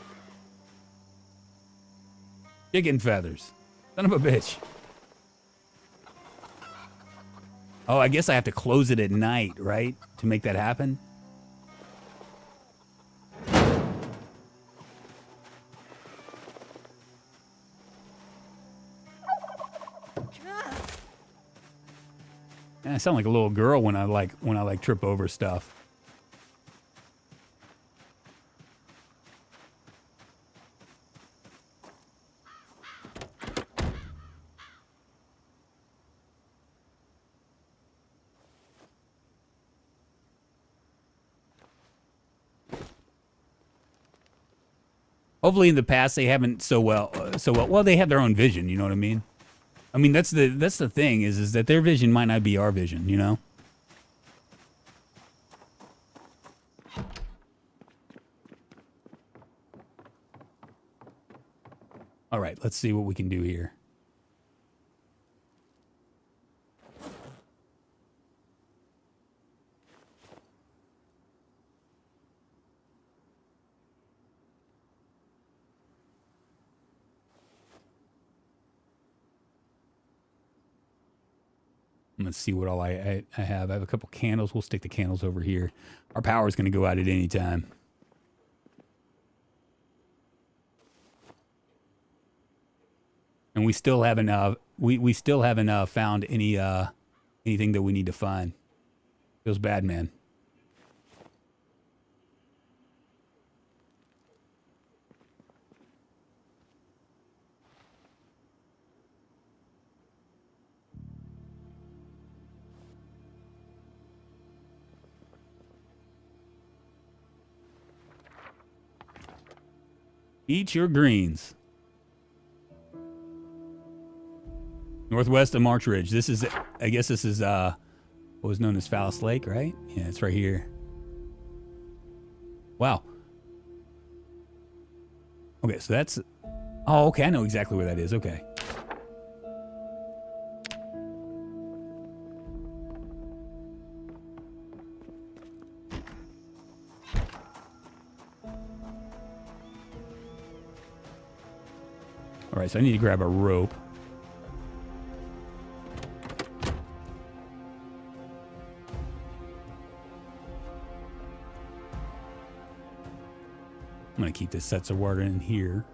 Chicken feathers. Son of a bitch. Oh, I guess I have to close it at night, right? To make that happen? I sound like a little girl when I trip over stuff. Hopefully in the past they haven't so well. Well, they have their own vision, you know what I mean? I mean, that's the thing is that their vision might not be our vision, you know? All right, let's see what we can do here. Let's see what all I have. I have a couple candles. We'll stick the candles over here. Our power is going to go out at any time. And we still haven't we still haven't found anything that we need to find. Feels bad, man. Eat your greens. Northwest of March Ridge. This is, I guess this is what was known as Phallus Lake, right? Yeah, it's right here. Wow. Okay, so that's... Oh, okay, I know exactly where that is. Okay. All right, so I need to grab a rope. I'm going to keep this sets of water in here.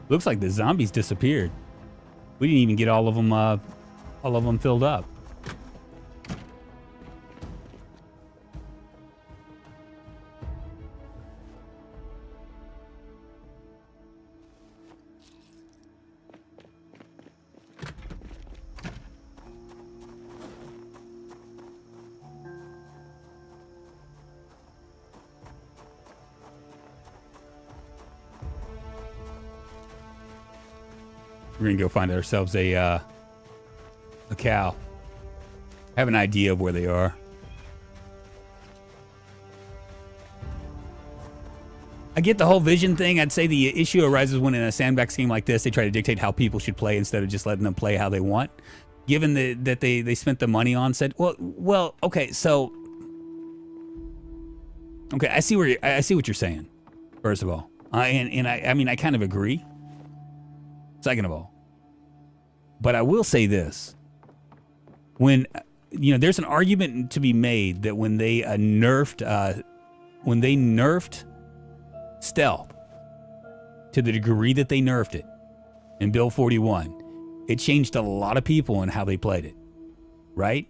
Looks like the zombies disappeared. We didn't even get all of them filled up. We're gonna go find ourselves a cow. I have an idea of where they are. I get the whole vision thing. I'd say the issue arises when in a sandbox game like this, they try to dictate how people should play instead of just letting them play how they want. Given that they spent the money on said, well, okay, so, okay, I see what you're saying. First of all, and I mean I kind of agree. Second of all, but I will say this: when there's an argument to be made that when they nerfed stealth to the degree that they nerfed it in Build 41, it changed a lot of people in how they played it, right?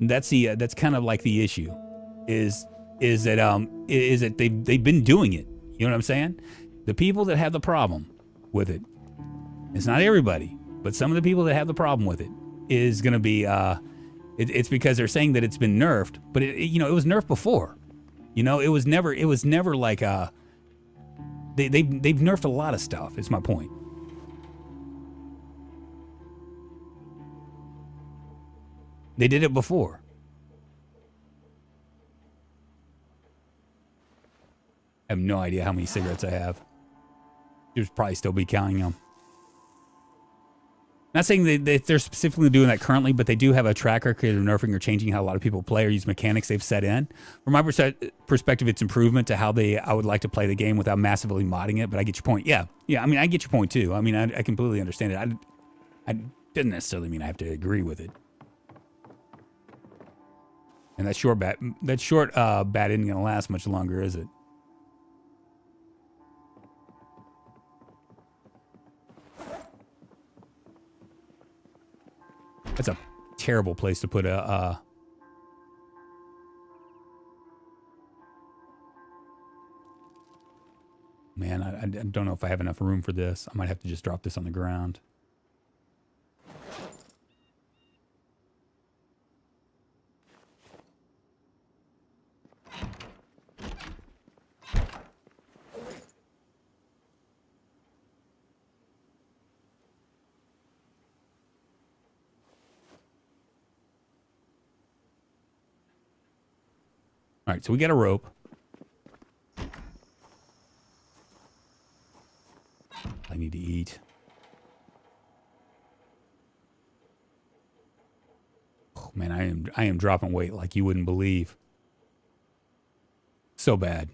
And that's kind of like the issue, is that they've been doing it. You know what I'm saying? The people that have the problem with it, it's not everybody, but some of the people that have the problem with it is going to be it's because they're saying that it's been nerfed, but it was nerfed before. It was never like they've nerfed a lot of stuff. Is my point. They did it before. I have no idea how many cigarettes I have. You should probably still be counting them. Not saying that they're specifically doing that currently, but they do have a track record of nerfing or changing how a lot of people play or use mechanics they've set in. From my perspective, it's improvement to how I would like to play the game without massively modding it, but I get your point. Yeah, I mean, I get your point too. I mean, I completely understand it. I didn't necessarily mean I have to agree with it. And that short bat isn't going to last much longer, is it? That's a terrible place to put a... Man, I don't know if I have enough room for this. I might have to just drop this on the ground. All right, so we got a rope. I need to eat. Oh, man, I am dropping weight like you wouldn't believe. So bad.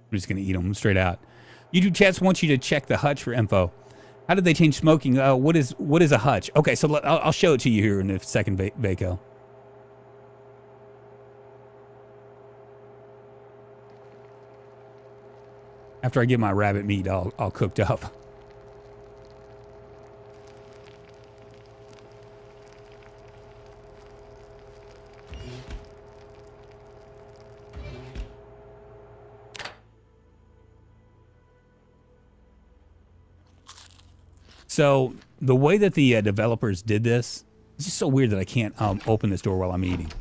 I'm just going to eat them straight out. YouTube chats wants you to check the hutch for info. How did they change smoking? What is a hutch? Okay, so I'll show it to you here in a second, Vaco. After I get my rabbit meat all cooked up. So the way that the developers did this, it's just so weird that I can't open this door while I'm eating.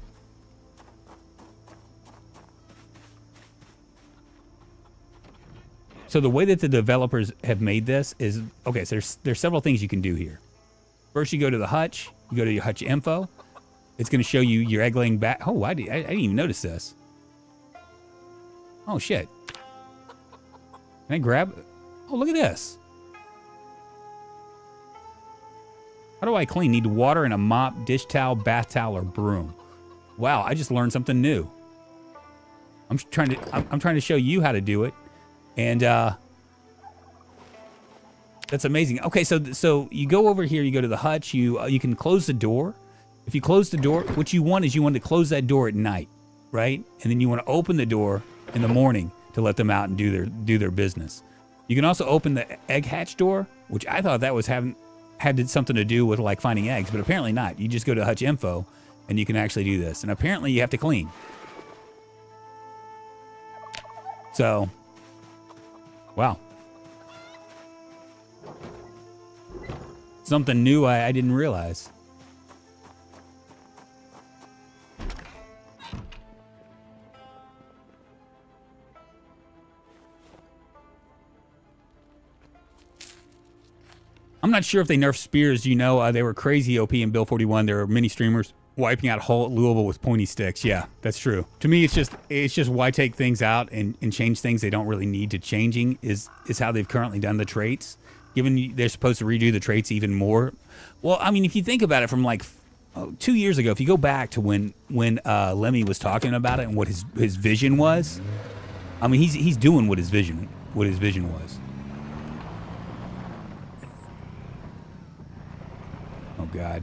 So the way that the developers have made this is, okay, so there's several things you can do here. First, you go to the hutch, you go to your hutch info. It's going to show you your egg laying back. Oh, I didn't even notice this. Oh, shit. Can I grab? Oh, look at this. How do I clean? Need water and a mop, dish towel, bath towel, or broom. Wow, I just learned something new. I'm trying to show you how to do it, and that's amazing. Okay, so you go over here, you go to the hutch, you can close the door. If you close the door, what you want to close that door at night, right? And then you want to open the door in the morning to let them out and do their business. You can also open the egg hatch door, which I thought that was had something to do with like finding eggs, but apparently not. You just go to hutch info and you can actually do this. And apparently you have to clean. So, wow. Something new I didn't realize. I'm not sure if they nerfed spears. You know, they were crazy OP in Build 41. There were many streamers wiping out whole Louisville with pointy sticks. Yeah, that's true. To me, it's just why take things out and change things they don't really need to changing is how they've currently done the traits. Given they're supposed to redo the traits even more. Well, I mean, if you think about it from like 2 years ago, if you go back to when Lemmy was talking about it and what his vision was, I mean, he's doing what his vision was. Oh God.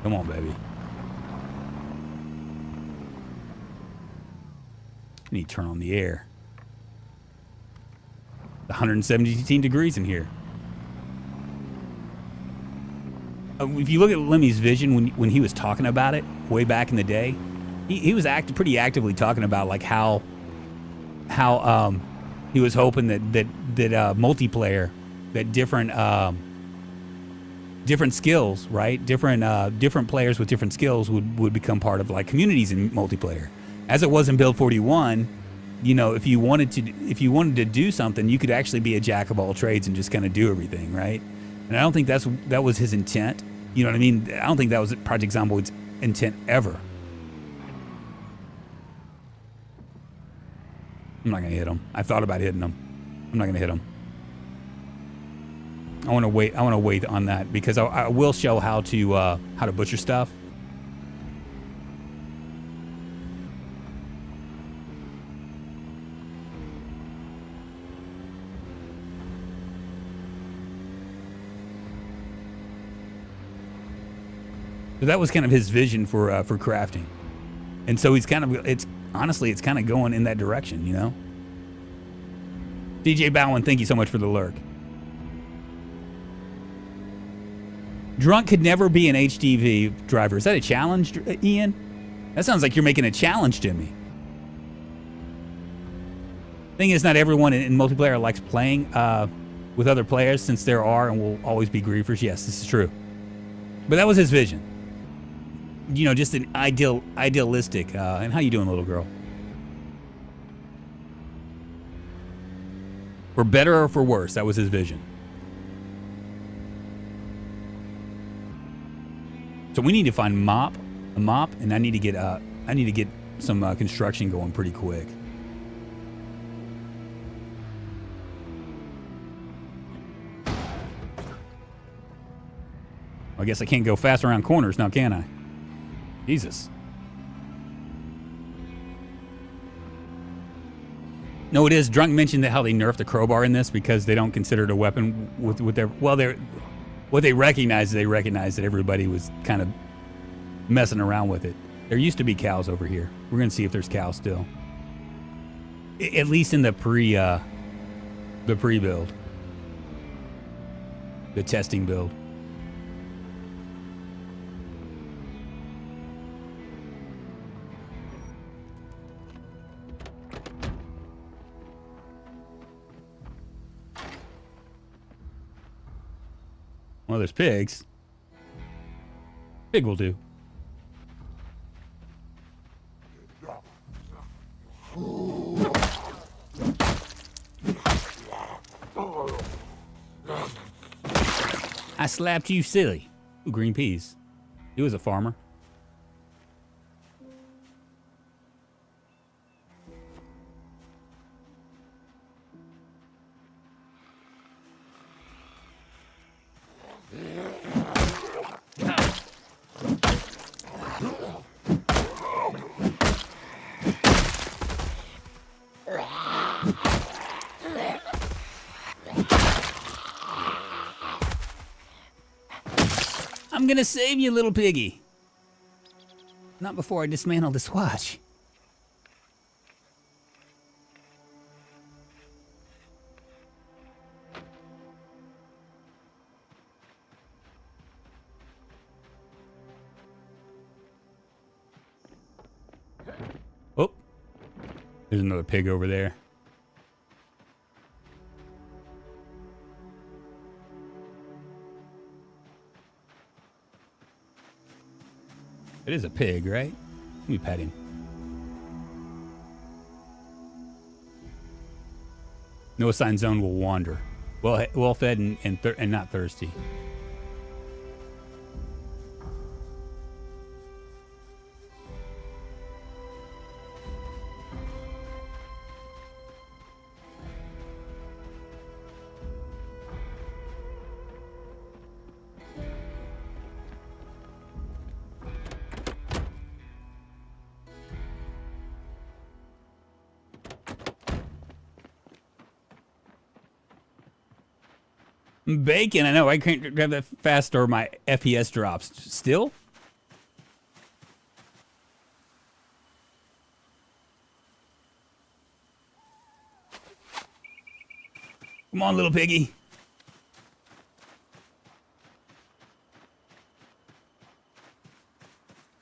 Come on, baby. I need to turn on the air. 117 degrees in here. If you look at Lemmy's vision when he was talking about it way back in the day, he was pretty actively talking about like how he was hoping that multiplayer, that different skills, right? Different players with different skills would become part of like communities in multiplayer. As it was in Build 41, you know, if you wanted to do something, you could actually be a jack of all trades and just kind of do everything, right? And I don't think that was his intent. You know what I mean? I don't think that was Project Zomboid's intent ever. I'm not gonna hit him. I thought about hitting him. I'm not gonna hit him. I want to wait on that because I will show how to butcher stuff. So that was kind of his vision for crafting, and so it's kind of going in that direction, you know. DJ Bowen, thank you so much for the lurk. Drunk could never be an HDV driver. Is that a challenge, Ian? That sounds like you're making a challenge to me. Thing is, not everyone in multiplayer likes playing with other players, since there are and will always be griefers. Yes, this is true. But that was his vision. You know, just an idealistic. And how you doing, little girl? For better or for worse, that was his vision. So we need to find a mop, and I need to get some construction going pretty quick. I guess I can't go fast around corners now, can I? Jesus. No, it is. Drunk mentioned that how they nerfed the crowbar in this because they don't consider it a weapon with their... Well, what they recognize that everybody was kind of messing around with it. There used to be cows over here. We're going to see if there's cows still. At least in the pre-build. The testing build. Well, there's pigs. Pig will do. I slapped you silly. Ooh, green peas. He was a farmer. I'm gonna save you, little piggy. Not before I dismantle this watch. Oh, there's another pig over there. It is a pig, right? Let me pet him. No assigned zone will wander. Well fed and not thirsty. Bacon, I know. I can't grab that fast or my FPS drops. Still? Come on, little piggy.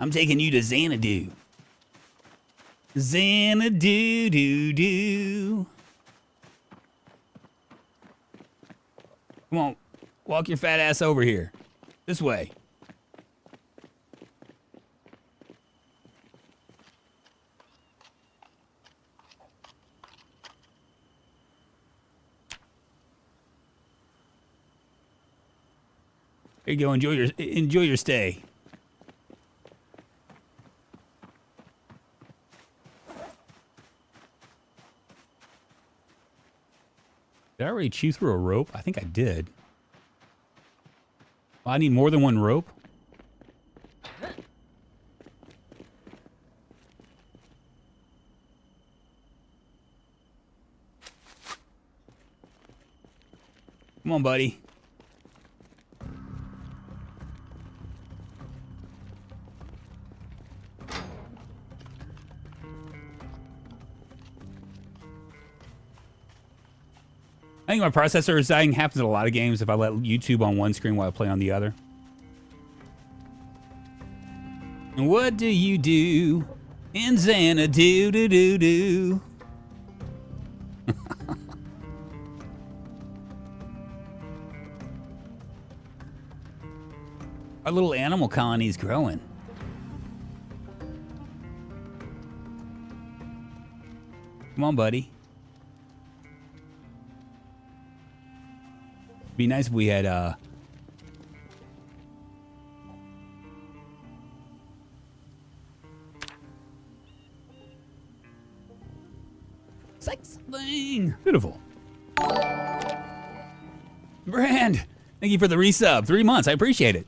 I'm taking you to Xanadu. Xanadu-doo-doo. Come on, walk your fat ass over here. This way. Here you go, enjoy your stay. Did I already chew through a rope? I think I did. Well, I need more than one rope. Come on, buddy. I think my processor is dying. Happens in a lot of games if I let YouTube on one screen while I play on the other. And what do you do in Xanadu? Our little animal colony is growing. Come on, buddy. Be nice if we had something beautiful. Brand, thank you for the resub. 3 months, I appreciate it.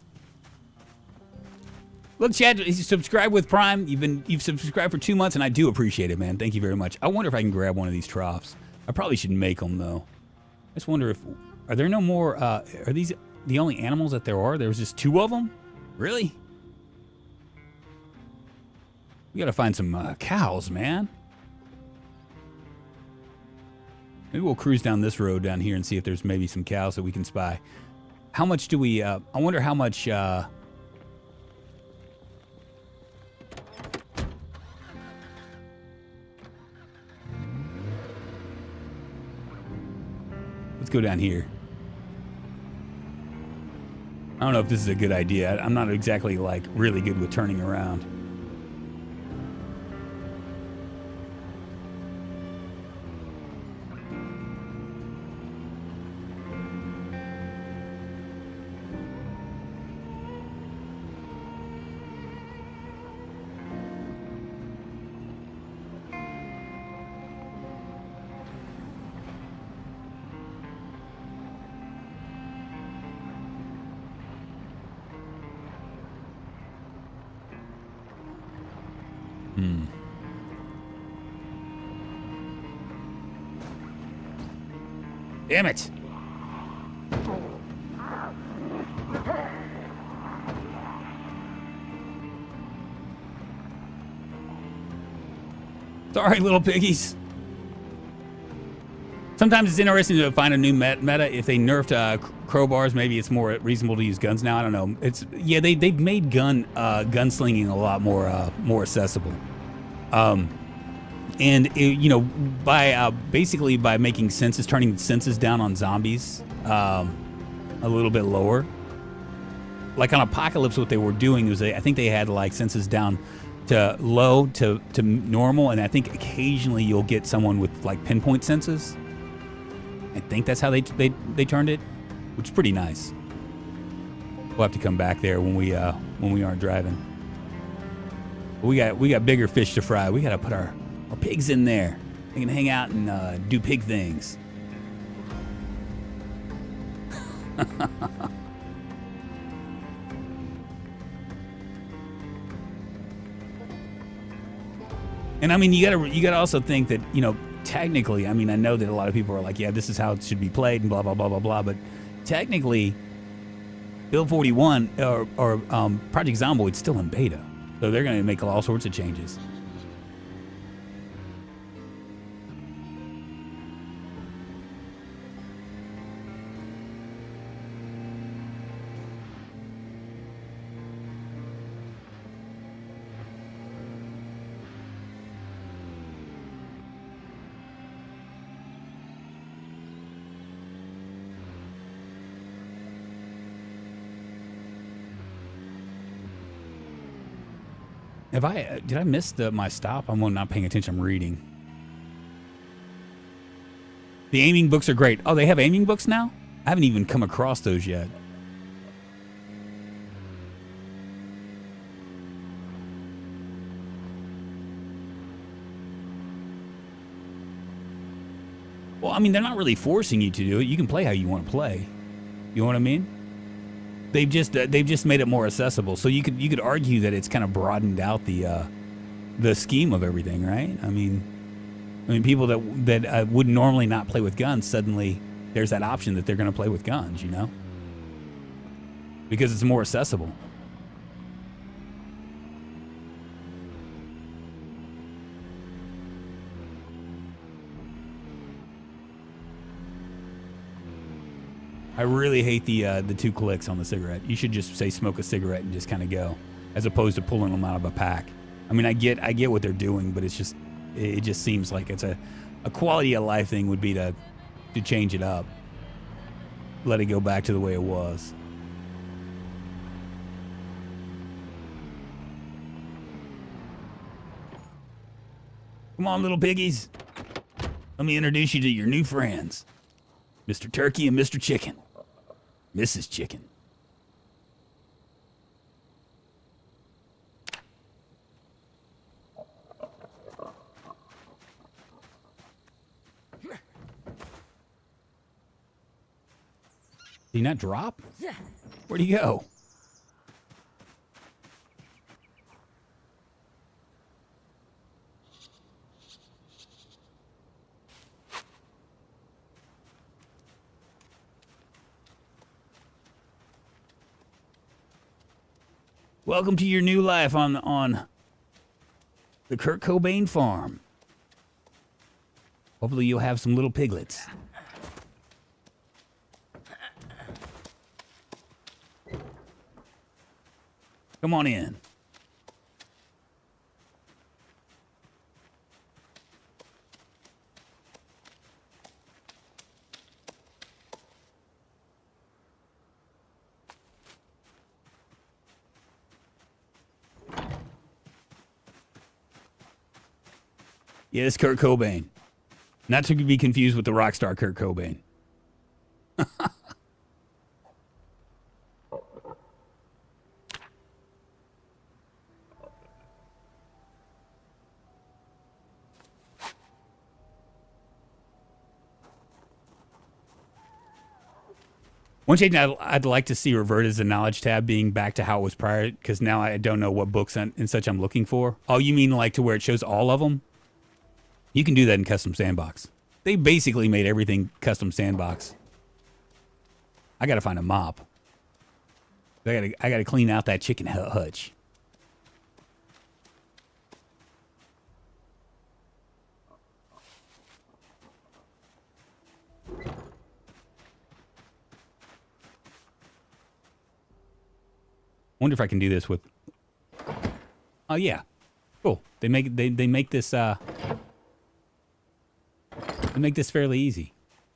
Look, Chad, you subscribe with Prime. You've subscribed for 2 months, and I do appreciate it, man. Thank you very much. I wonder if I can grab one of these troughs. I probably should make them though. I just wonder if. Are there no more, are these the only animals that there are? There was just 2 of them? Really? We gotta find some cows, man. Maybe we'll cruise down this road down here and see if there's maybe some cows that we can spy. How much do we, I wonder how much, let's go down here. I don't know if this is a good idea. I'm not exactly like really good with turning around. Damn it. Sorry, little piggies. Sometimes it's interesting to find a new meta. If they nerfed crowbars, maybe it's more reasonable to use guns now. I don't know. Yeah, they've made gunslinging a lot more accessible. And by basically by making turning senses down on zombies a little bit lower, like on Apocalypse, what they were doing was I think they had like senses down to low to normal, and I think occasionally you'll get someone with like pinpoint senses. I think that's how they turned it, which is pretty nice. We'll have to come back there when we aren't driving. But we got bigger fish to fry. We got to put our pigs in there. They can hang out and do pig things. And I mean, you gotta also think that, you know, technically, I mean, I know that a lot of people are like, yeah, this is how it should be played and blah blah blah blah blah, but technically, Build 41 or Project Zomboid's still in beta, so they're gonna make all sorts of changes. Did I miss my stop? I'm not paying attention. I'm reading. The aiming books are great. Oh, they have aiming books now? I haven't even come across those yet. Well, I mean, they're not really forcing you to do it. You can play how you want to play. You know what I mean? They've just made it more accessible. So you could argue that it's kind of broadened out the scheme of everything, right? I mean, people that would normally not play with guns, suddenly there's that option that they're going to play with guns, you know, because it's more accessible. I really hate the 2 clicks on the cigarette. You should just say smoke a cigarette and just kind of go, as opposed to pulling them out of a pack. I mean, I get what they're doing, but it just seems like it's a quality of life thing would be to change it up, let it go back to the way it was. Come on, little piggies. Let me introduce you to your new friends, Mr. Turkey and Mr. Chicken. Mrs. Chicken. Did he not drop? Where'd he go? Welcome to your new life on the Kurt Cobain farm. Hopefully you'll have some little piglets. Come on in. Yeah, it's Kurt Cobain. Not to be confused with the rock star Kurt Cobain. One change I'd like to see revert is the knowledge tab being back to how it was prior, because now I don't know what books and such I'm looking for. Oh, you mean like to where it shows all of them? You can do that in Custom Sandbox. They basically made everything Custom Sandbox. I gotta find a mop. I gotta clean out that chicken hutch. Wonder if I can do this with. Oh yeah, cool. They make this make this fairly easy.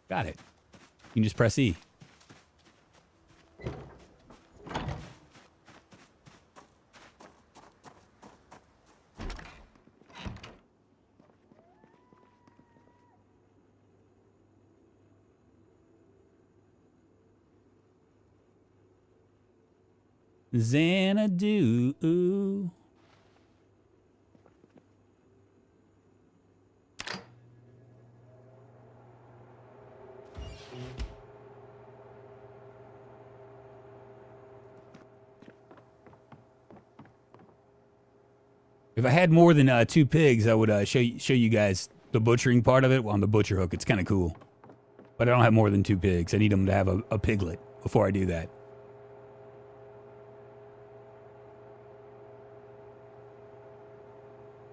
Got it. You can just press E. Xanadu. If I had more than 2 pigs, I would show you guys the butchering part of it on the butcher hook. It's kind of cool. But I don't have more than 2 pigs. I need them to have a piglet before I do that.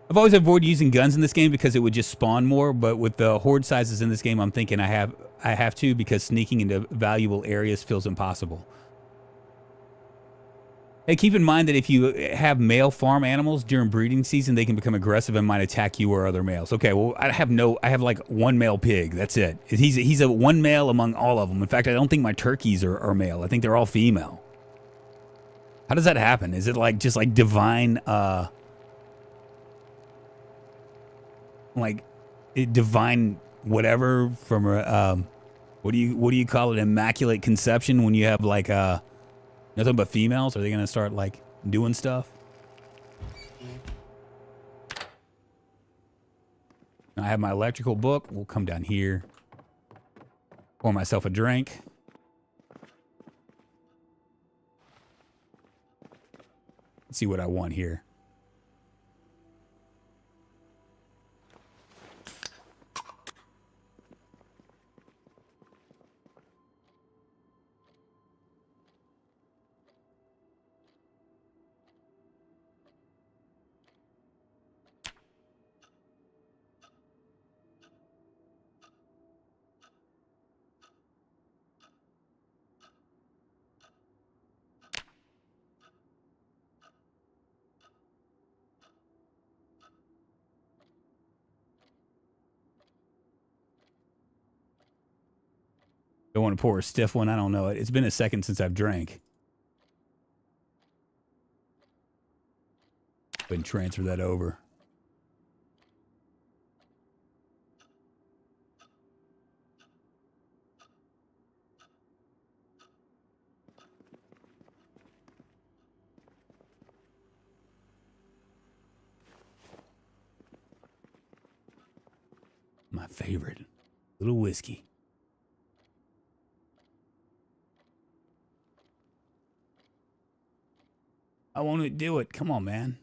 I've always avoided using guns in this game because it would just spawn more, but with the horde sizes in this game, I'm thinking I have to, because sneaking into valuable areas feels impossible. Hey, keep in mind that if you have male farm animals during breeding season, they can become aggressive and might attack you or other males. Okay, well, I have like 1 male pig. That's it. He's a 1 male among all of them. In fact, I don't think my turkeys are male. I think they're all female. How does that happen? Is it like just like divine, divine whatever from what do you call it? Immaculate conception when you have like nothing but females? Are they gonna start like doing stuff? I have my electrical book. We'll come down here. Pour myself a drink. Let's see what I want here. Don't want to pour a stiff one. I don't know. It's been a second since I've drank. Go ahead and transfer that over. My favorite. Little whiskey. I want to do it. Come on, man.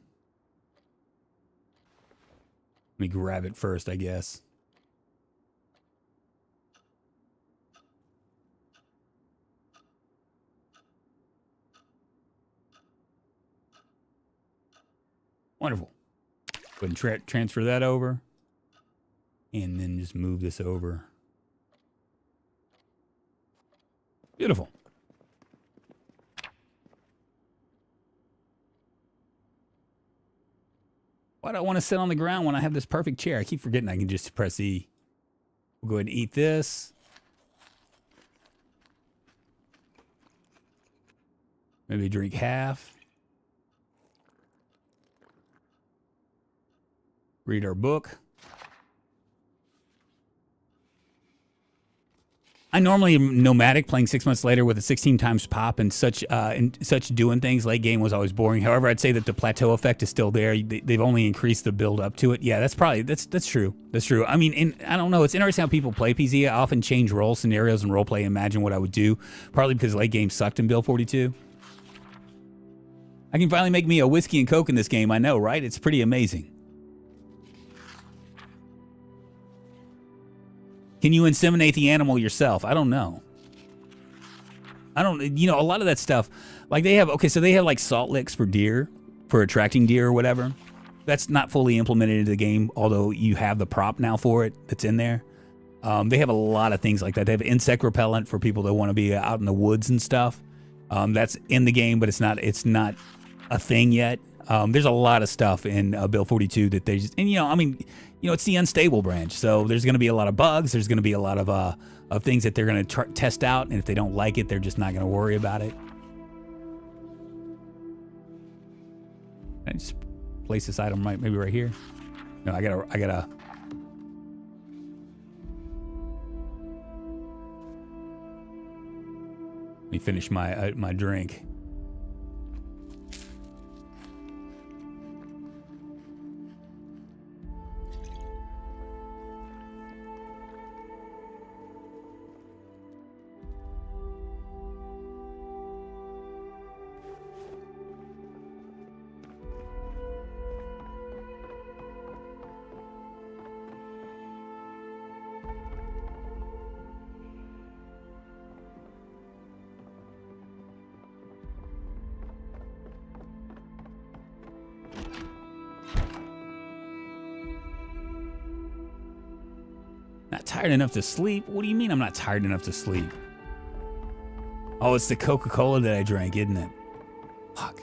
Let me grab it first, I guess. Wonderful. Go ahead and transfer that over. And then just move this over. Beautiful. Why do I want to sit on the ground when I have this perfect chair? I keep forgetting I can just press E. We'll go ahead and eat this. Maybe drink half. Read our book. I normally am nomadic, playing 6 months later with a 16 times pop and such doing things. Late game was always boring. However, I'd say that the plateau effect is still there. They've only increased the build up to it. Yeah, that's true. That's true. I mean, I don't know. It's interesting how people play PZ. I often change role scenarios and roleplay, imagine what I would do. Partly because late game sucked in Build 42. I can finally make me a whiskey and Coke in this game. I know, right? It's pretty amazing. Can you inseminate the animal yourself? I don't know. A lot of that stuff, like they have like salt licks for deer, for attracting deer or whatever. That's not fully implemented into the game, although you have the prop now for it that's in there. They have a lot of things like that. They have insect repellent for people that want to be out in the woods and stuff. That's in the game, but it's not a thing yet. There's a lot of stuff in Build 42 that they just, and it's the unstable branch, so there's going to be a lot of bugs. There's going to be a lot of things that they're going to test out, and if they don't like it, they're just not going to worry about it. Can I just place this item maybe right here? No, I gotta. Let me finish my drink. Not tired enough to sleep? What do you mean I'm not tired enough to sleep? Oh, it's the Coca-Cola that I drank, isn't it? Fuck.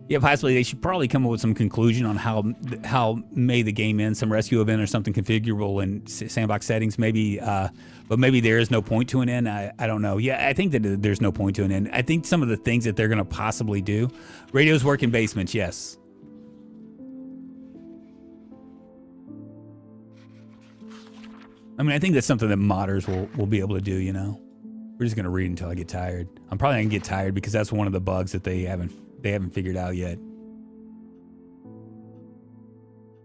Yeah, possibly they should probably come up with some conclusion on how may the game end, some rescue event or something configurable in sandbox settings. Maybe, but maybe there is no point to an end. I don't know. Yeah, I think that there's no point to an end. I think some of the things that they're going to possibly do, radios work in basements. Yes. I mean, I think that's something that modders will be able to do. You know, we're just going to read until I get tired. I'm probably going to get tired because that's one of the bugs that they haven't figured out yet.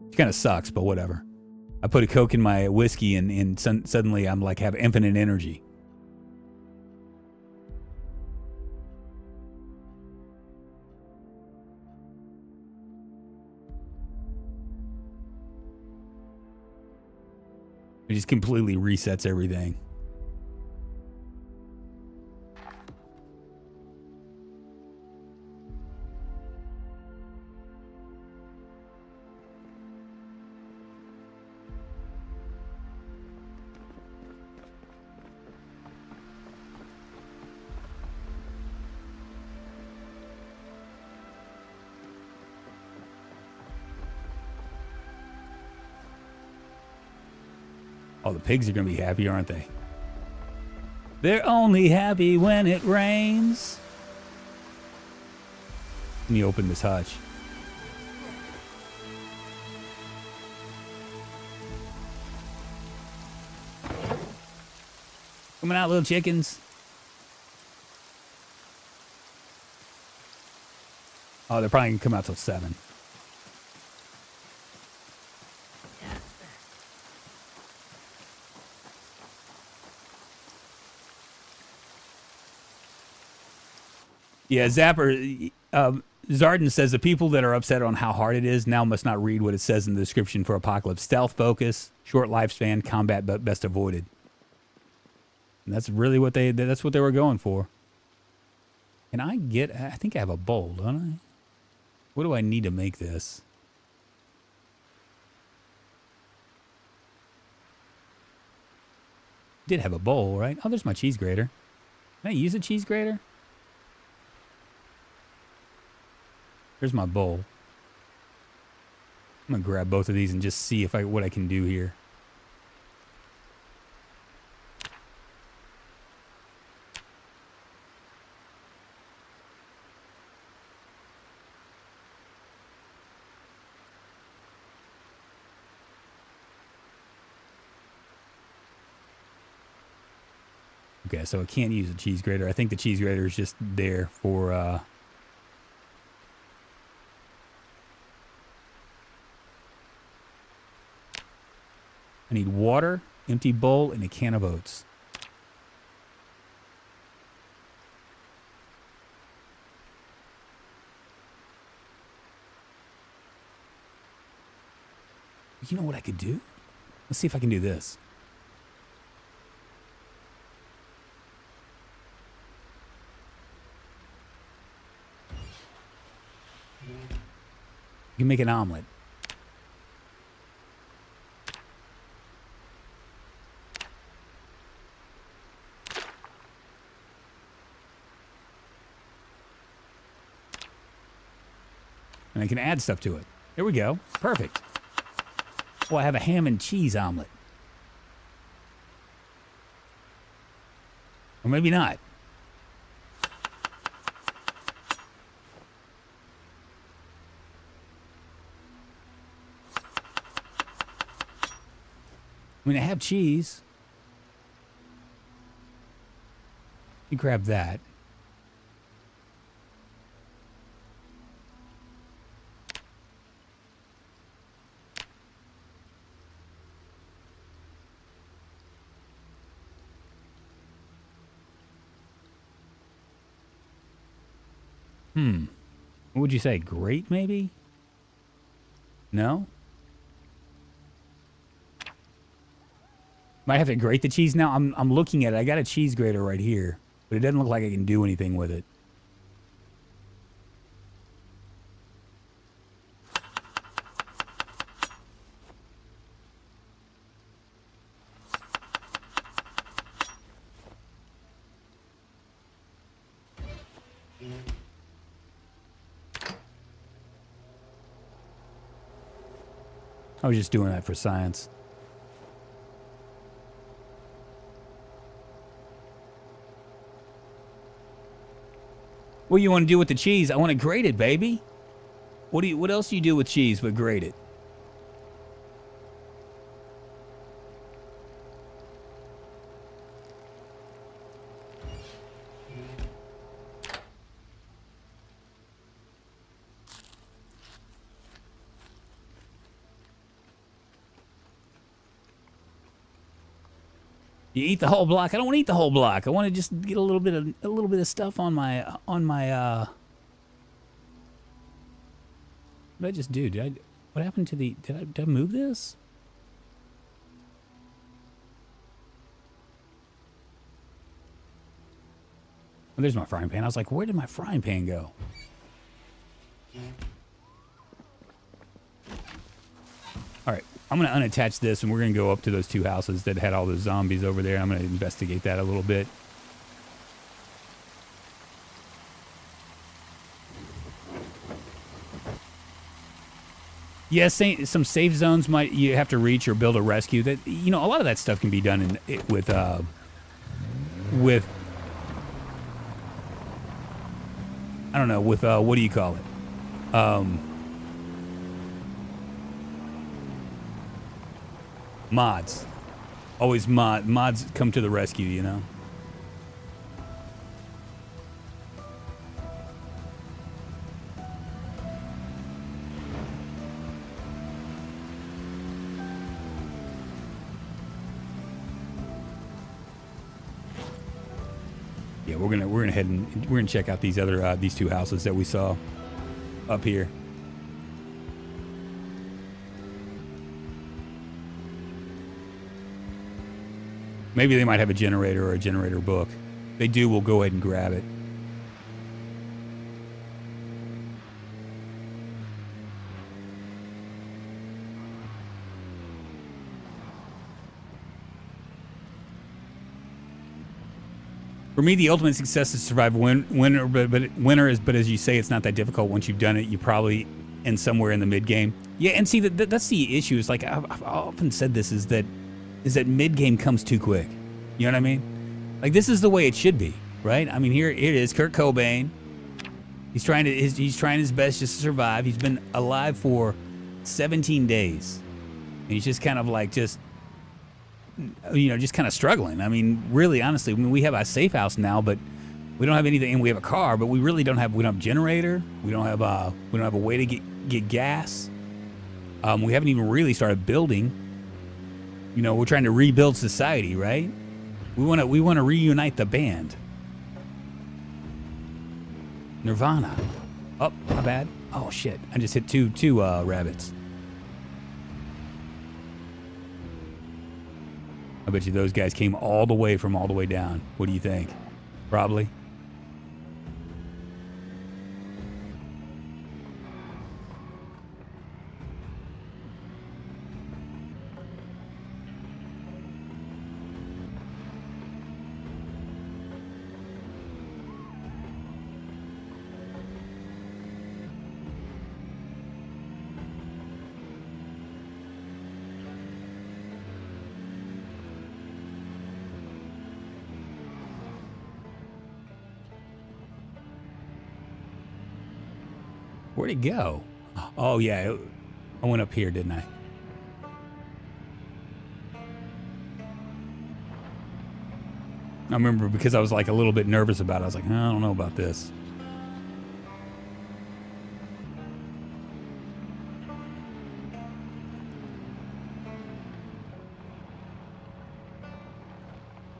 It kind of sucks, but whatever. I put a Coke in my whiskey and suddenly I'm like have infinite energy. It just completely resets everything. Oh, the pigs are going to be happy, aren't they? They're only happy when it rains. Let me open this hutch. Coming out, little chickens. Oh, they're probably going to come out till 7. Yeah, Zapper, Zarden says the people that are upset on how hard it is now must not read what it says in the description for Apocalypse. Stealth focus, short lifespan, combat but best avoided. And that's really what that's what they were going for. Can I get, I think I have a bowl, don't I? What do I need to make this? Did have a bowl, right? Oh, there's my cheese grater. Can I use a cheese grater? Here's my bowl. I'm gonna grab both of these and just see if what I can do here. Okay, so I can't use a cheese grater. I think the cheese grater is just there for I need water, empty bowl, and a can of oats. You know what I could do? Let's see if I can do this. You can make an omelet. And I can add stuff to it. There we go. Perfect. Oh, I have a ham and cheese omelet. Or maybe not. I mean, I have cheese. You grab that. What would you say? Grate, maybe? No? Might have to grate the cheese now. I'm looking at it. I got a cheese grater right here, but it doesn't look like I can do anything with it. I was just doing that for science. What do you want to do with the cheese? I want to grate it, baby. What else do you do with cheese but grate it? You eat the whole block. I don't want to eat the whole block. I want to just get a little bit of stuff on my What did I just do? What happened to the did I move this? Oh, there's my frying pan. I was like, where did my frying pan go? All right, I'm going to unattach this, and we're going to go up to those two houses that had all those zombies over there. I'm going to investigate that a little bit. Yes, some safe zones you have to reach or build a rescue. That a lot of that stuff can be done with I don't know, with what do you call it? Mods. Always mods come to the rescue, you know? Yeah, we're gonna head and we're gonna check out these other these two houses that we saw up here. Maybe they might have a generator or a generator book. If they do, we'll go ahead and grab it. For me, the ultimate success is to survive winter, but as you say, it's not that difficult. Once you've done it, you probably end somewhere in the mid game. Yeah, and see that's the issue. Is like I've often said this is that mid game comes too quick. You know what I mean? Like this is the way it should be, right? I mean, here it is. Kurt Cobain. He's trying his best just to survive. He's been alive for 17 days, and he's just kind of like just kind of struggling. I mean, really, honestly, we have a safe house now, but we don't have anything, and we have a car, but we don't have a generator. We don't have a way to get gas. We haven't even really started building. We're trying to rebuild society, right? We want to reunite the band. Nirvana. Oh, my bad. Oh shit! I just hit two rabbits. I bet you those guys came all the way down. What do you think? Probably. Where'd it go? Oh, yeah. I went up here, didn't I? I remember because I was like a little bit nervous about it. I was like, I don't know about this.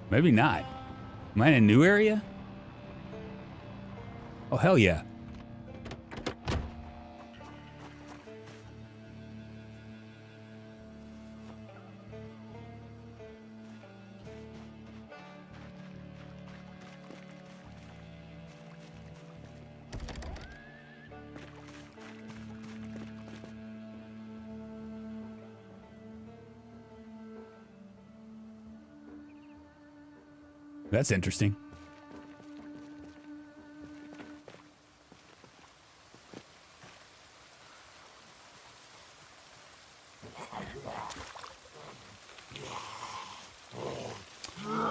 Maybe not. Am I in a new area? Oh, hell yeah. That's interesting.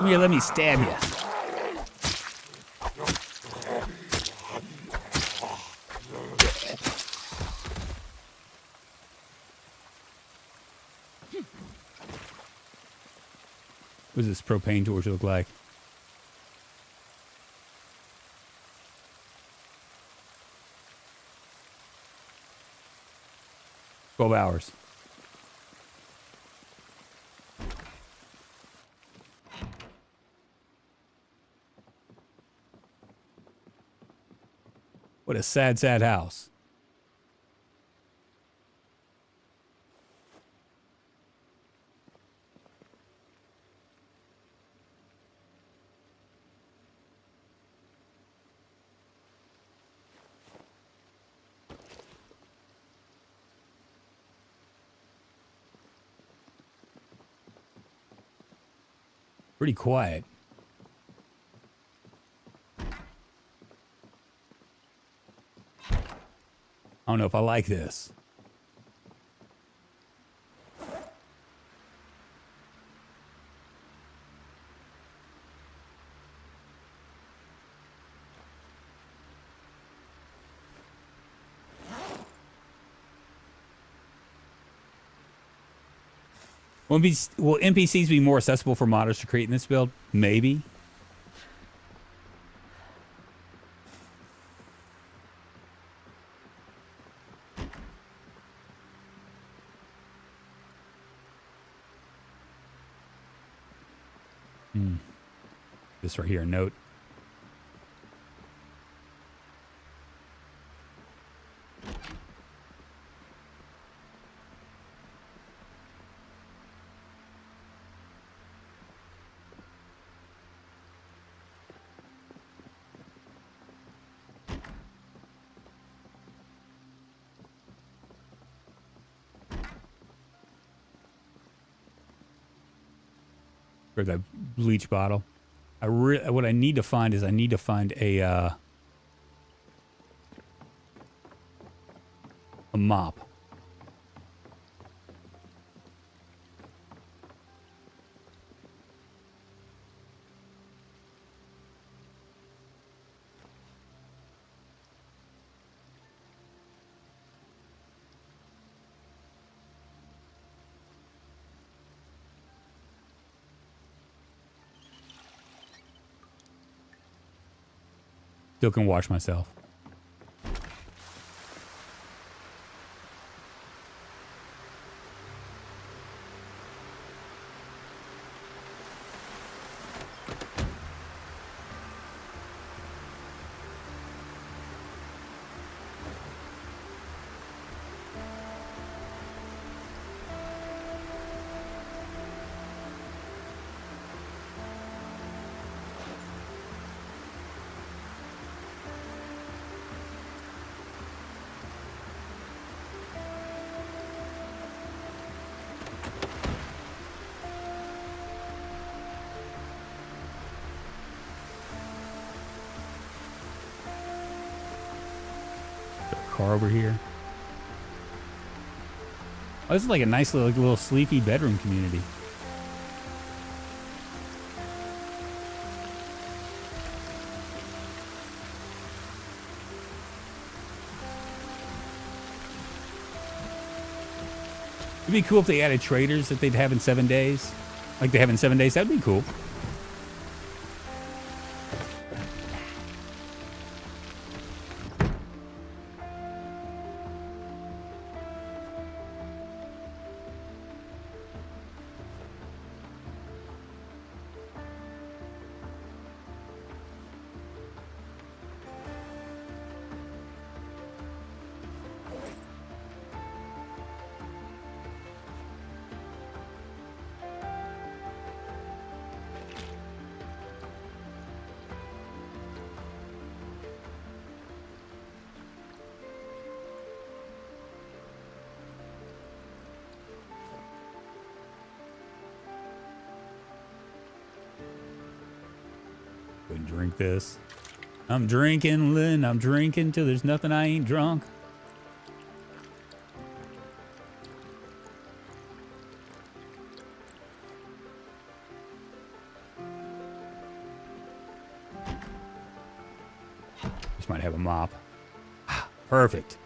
Let me stab you. What does this propane torch look like? $12 hours. What a sad, sad house. Pretty quiet. I don't know if I like this. Will NPCs be more accessible for modders to create in this build? Maybe. This right here, a note. Or that bleach bottle. What I need to find is a mop. Still can wash myself. Car over here. Oh, this is like a nice little sleepy bedroom community. It'd be cool if they added traders that they'd have in 7 days. Like they have in 7 days. That'd be cool. drink this. I'm drinking, Lynn. I'm drinking till there's nothing I ain't drunk. This might have a mop. Perfect.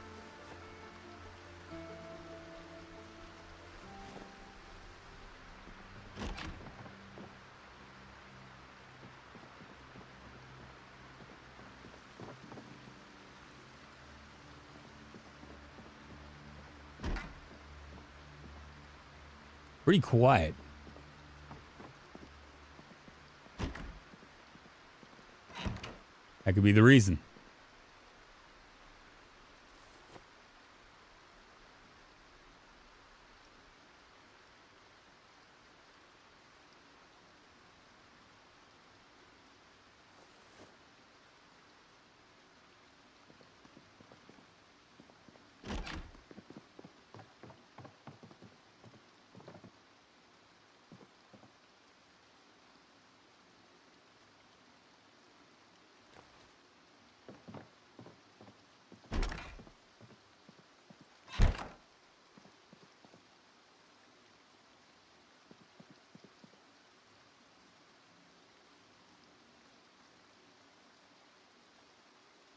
Pretty quiet. That could be the reason.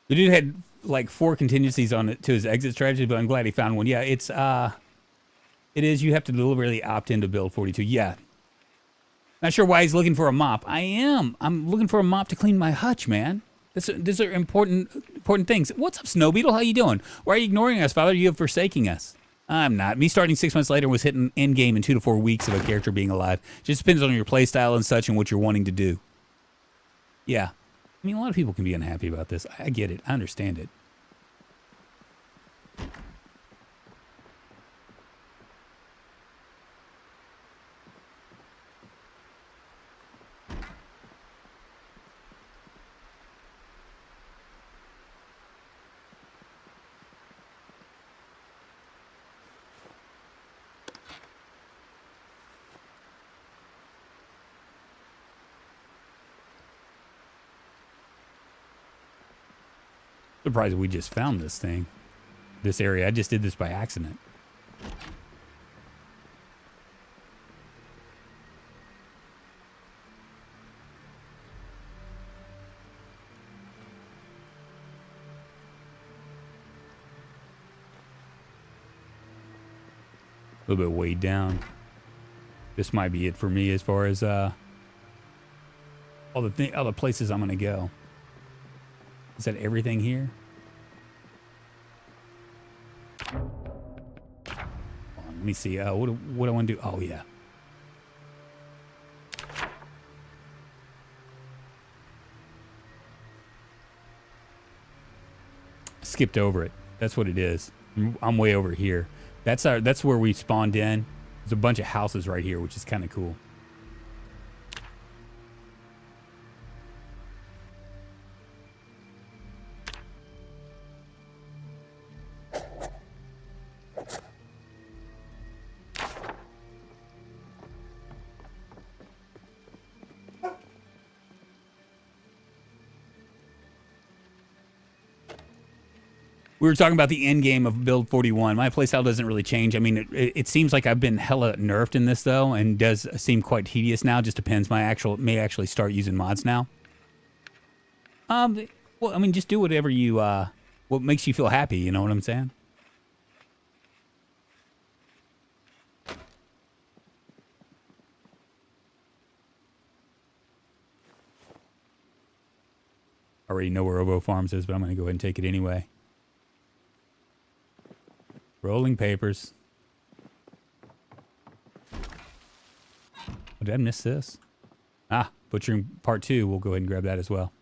The dude had like 4 contingencies on it to his exit strategy, but I'm glad he found one. Yeah, it is. You have to deliberately opt in to build 42. Yeah. Not sure why he's looking for a mop. I am. I'm looking for a mop to clean my hutch, man. These are important things. What's up, Snow Beetle? How you doing? Why are you ignoring us, Father? You have forsaking us. I'm not. Me starting 6 months later was hitting end game in 2 to 4 weeks of a character being alive. Just depends on your play style and such and what you're wanting to do. Yeah. I mean, a lot of people can be unhappy about this. I get it. I understand it. Surprised we just found this thing. This area. I just did this by accident. A little bit weighed down. This might be it for me as far as all the places I'm gonna go. Is that everything here? Let me see. What I want to do? Oh yeah. Skipped over it. That's what it is. I'm way over here. That's where we spawned in. There's a bunch of houses right here, which is kind of cool. We were talking about the end game of build 41. My playstyle doesn't really change. I mean, it seems like I've been hella nerfed in this though, and does seem quite tedious now. Just depends. May actually start using mods now. Well, I mean, just do whatever you what makes you feel happy. You know what I'm saying? I already know where Ovo Farms is, but I'm going to go ahead and take it anyway. Rolling papers. Oh, did I miss this? Ah, butchering part 2. We'll go ahead and grab that as well.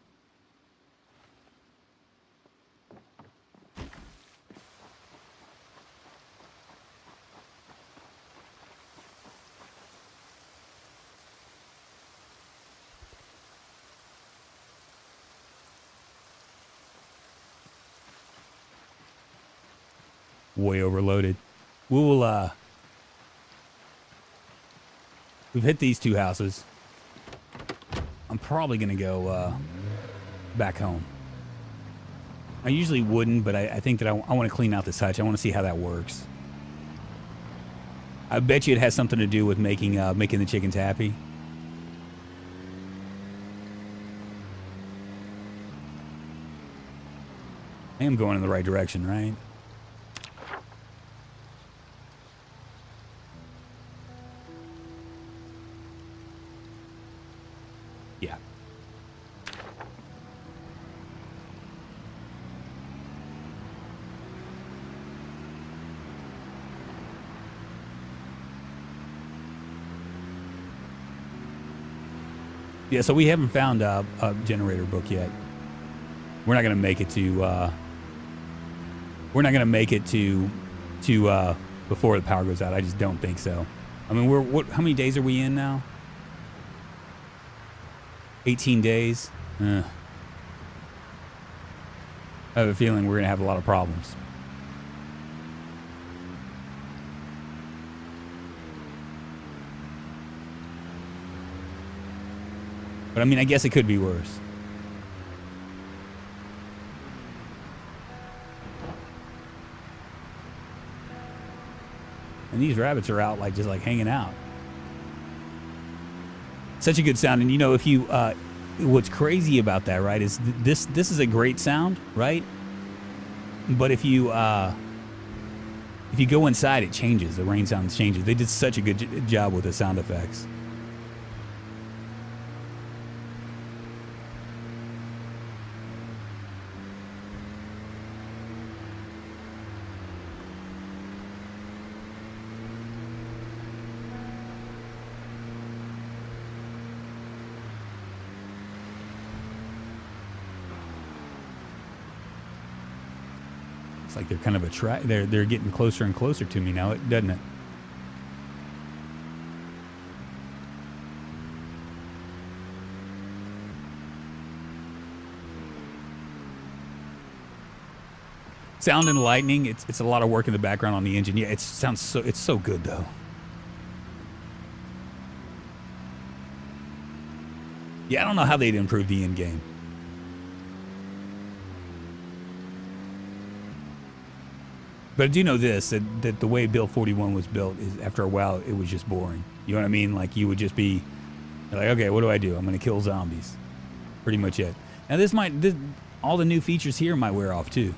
Way overloaded. We will, we've hit these 2 houses. I'm probably going to go, back home. I usually wouldn't, but I think that I want to clean out this hutch. I want to see how that works. I bet you it has something to do with making the chickens happy. I am going in the right direction, right? Yeah. Yeah, so we haven't found a generator book yet. We're not gonna make it to. We're not gonna make it to before the power goes out. I just don't think so. I mean, how many days are we in now? 18 days. I have a feeling we're gonna have a lot of problems. But I mean, I guess it could be worse. And these rabbits are out just hanging out. Such a good sound. And you know, if you what's crazy about that, right, is this is a great sound, right? But if you go inside, it changes. The rain sound changes. They did such a good job with the sound effects. Like they're kind of they're getting closer and closer to me now, doesn't it? Sound and lightning, it's a lot of work in the background on the engine. Yeah, it's so good though. Yeah, I don't know how they'd improve the end game. But I do know this, that the way Build 41 was built is after a while, it was just boring. You know what I mean? Like you would just be like, okay, what do I do? I'm going to kill zombies. Pretty much it. Now all the new features here might wear off too.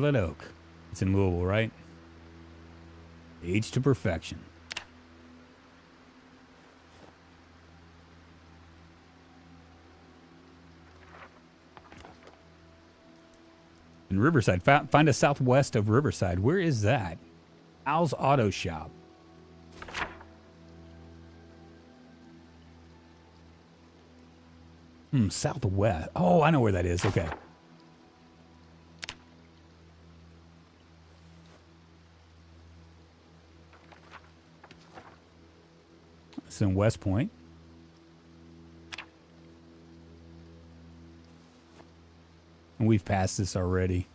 Scarlet Oak. It's in Louisville, right? Aged to perfection. In Riverside. Find us southwest of Riverside. Where is that? Al's Auto Shop. Southwest. Oh, I know where that is. Okay. It's in West Point. And we've passed this already.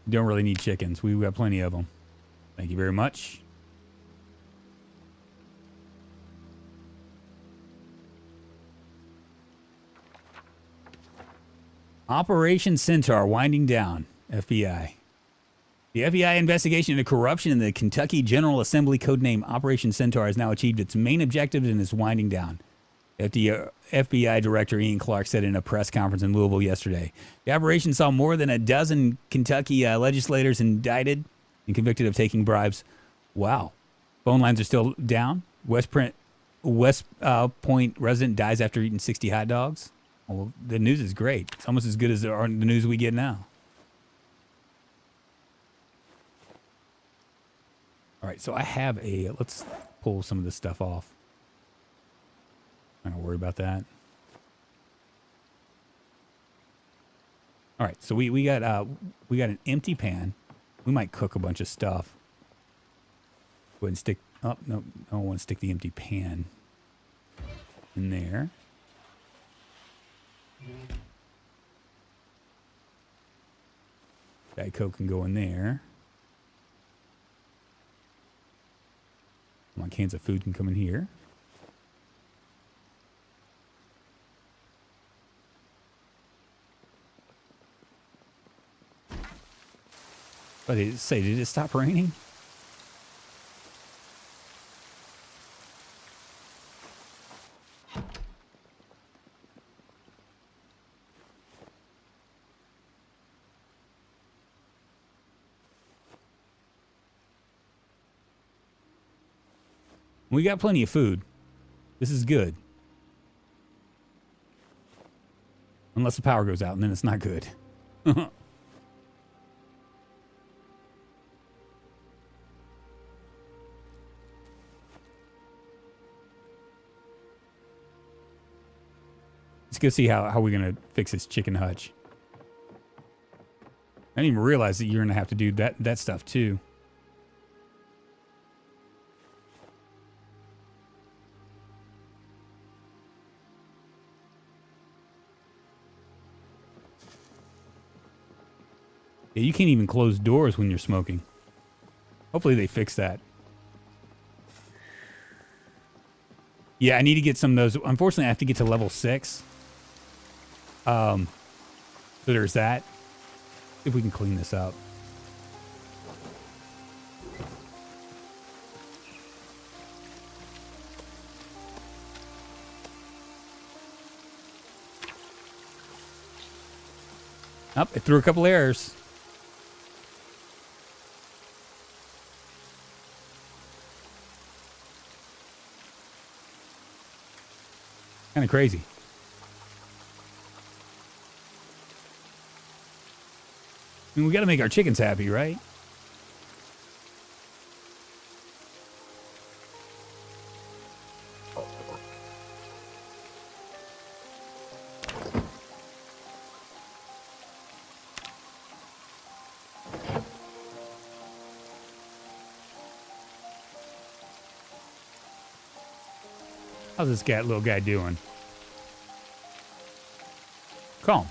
Don't really need chickens. We've got plenty of them. Thank you very much. Operation Centaur winding down. FBI. The FBI investigation into corruption in the Kentucky General Assembly, codename Operation Centaur, has now achieved its main objectives and is winding down. FBI Director Ian Clark said in a press conference in Louisville yesterday. The operation saw more than a dozen Kentucky legislators indicted and convicted of taking bribes. Wow. Phone lines are still down. West West Point resident dies after eating 60 hot dogs. Well, the news is great. It's almost as good as the news we get now. All right, so I have a... Let's pull some of this stuff off. I'm not worry about that. All right, so we got an empty pan. We might cook a bunch of stuff. Go ahead and stick... Oh, no, I don't want to stick the empty pan in there. Diet Coke can go in there. My cans of food can come in here. What did it say? Did it stop raining? We got plenty of food. This is good. Unless the power goes out, and then it's not good. Let's go see how we're going to fix this chicken hutch. I didn't even realize that you're going to have to do that stuff too. Yeah, you can't even close doors when you're smoking. Hopefully they fix that. Yeah, I need to get some of those. Unfortunately, I have to get to level 6. So there's that. See if we can clean this up. Oh, it threw a couple errors. Kind of crazy. I mean, we got to make our chickens happy, right? How's this little guy doing? Calm.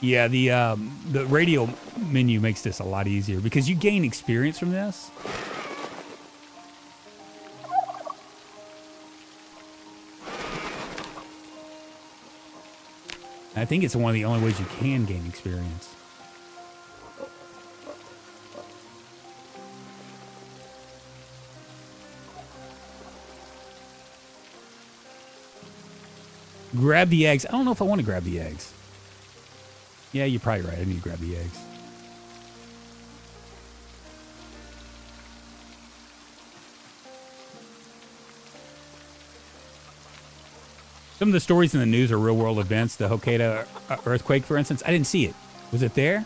Yeah, the radio menu makes this a lot easier because you gain experience from this. I think it's one of the only ways you can gain experience. Grab the eggs. I don't know if I want to grab the eggs. Yeah, you're probably right. I need to grab the eggs. Some of the stories in the news are real-world events. The Hokkaido earthquake, for instance. I didn't see it. Was it there?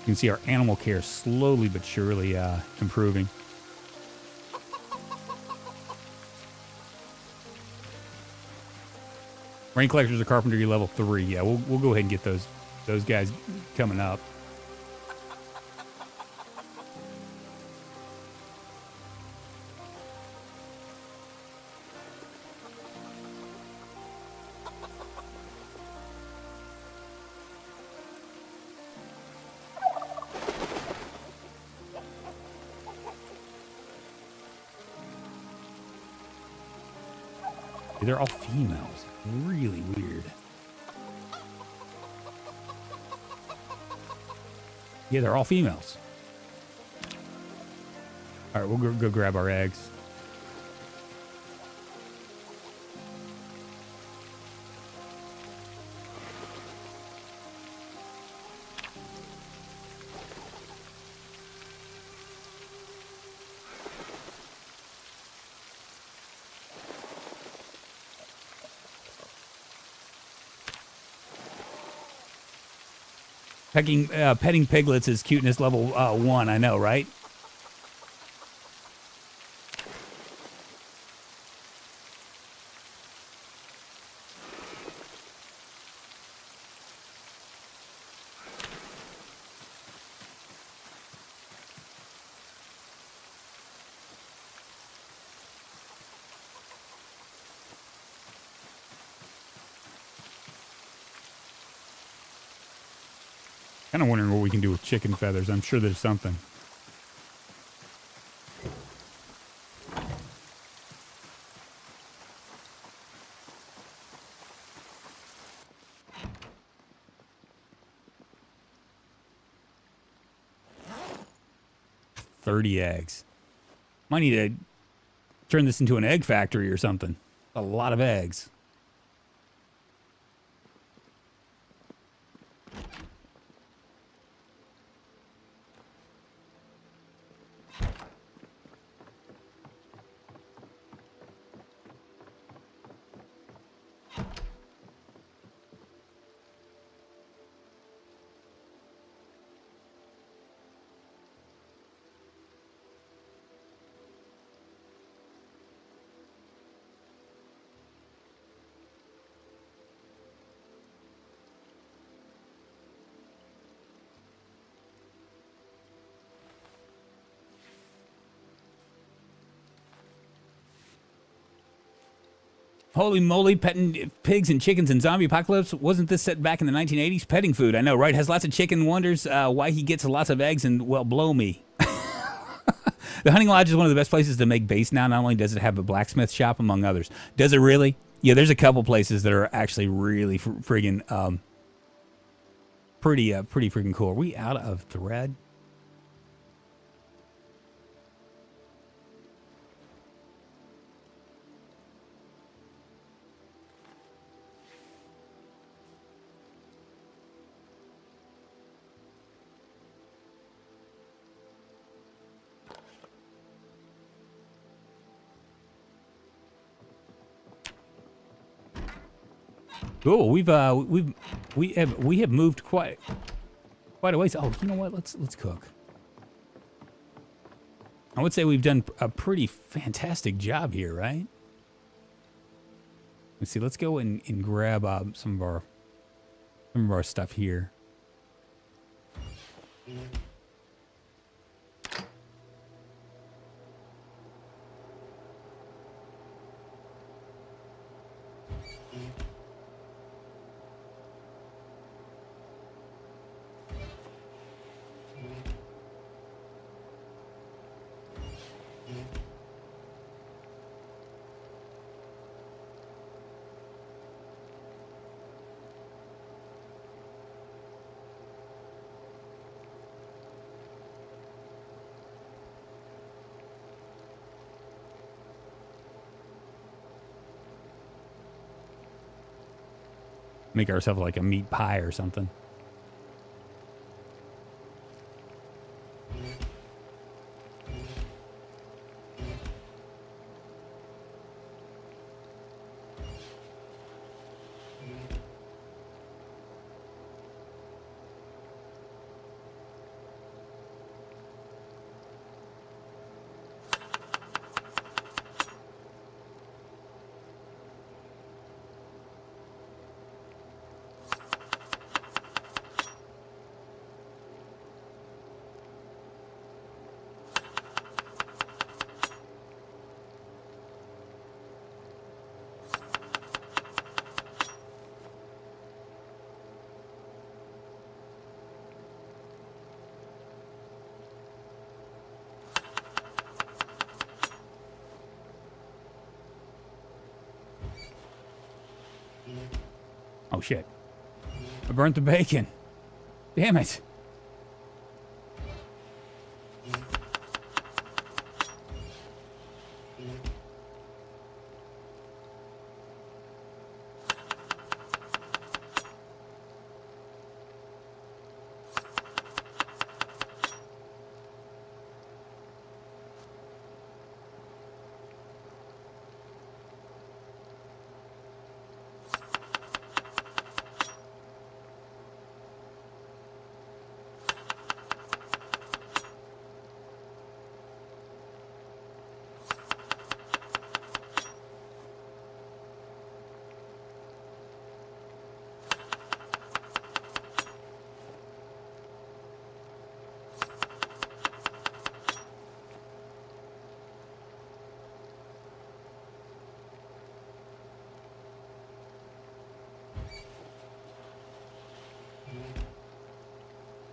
You can see our animal care slowly but surely improving. Rain collectors are carpentry level 3. Yeah, we'll go ahead and get those guys coming up. They're all females. Really weird. Yeah, they're all females. All right, we'll go grab our eggs. Petting piglets is cuteness level 1, I know, right? Kind of wondering what we can do with chicken feathers. I'm sure there's something. $30 eggs. Might need to turn this into an egg factory or something. A lot of eggs. Holy moly, petting pigs and chickens in zombie apocalypse. Wasn't this set back in the 1980s? Petting food, I know, right? Has lots of chicken, wonders why he gets lots of eggs, and, well, blow me. The Hunting Lodge is one of the best places to make base now. Not only does it have a blacksmith shop, among others. Does it really? Yeah, there's a couple places that are actually really friggin' pretty freaking cool. Are we out of thread? Cool. We have moved quite a ways. Oh, you know what? Let's cook. I would say we've done a pretty fantastic job here, right? Let's see. Let's go and grab some of our stuff here. Make ourselves like a meat pie or something. Oh, shit. I burnt the bacon. Damn it.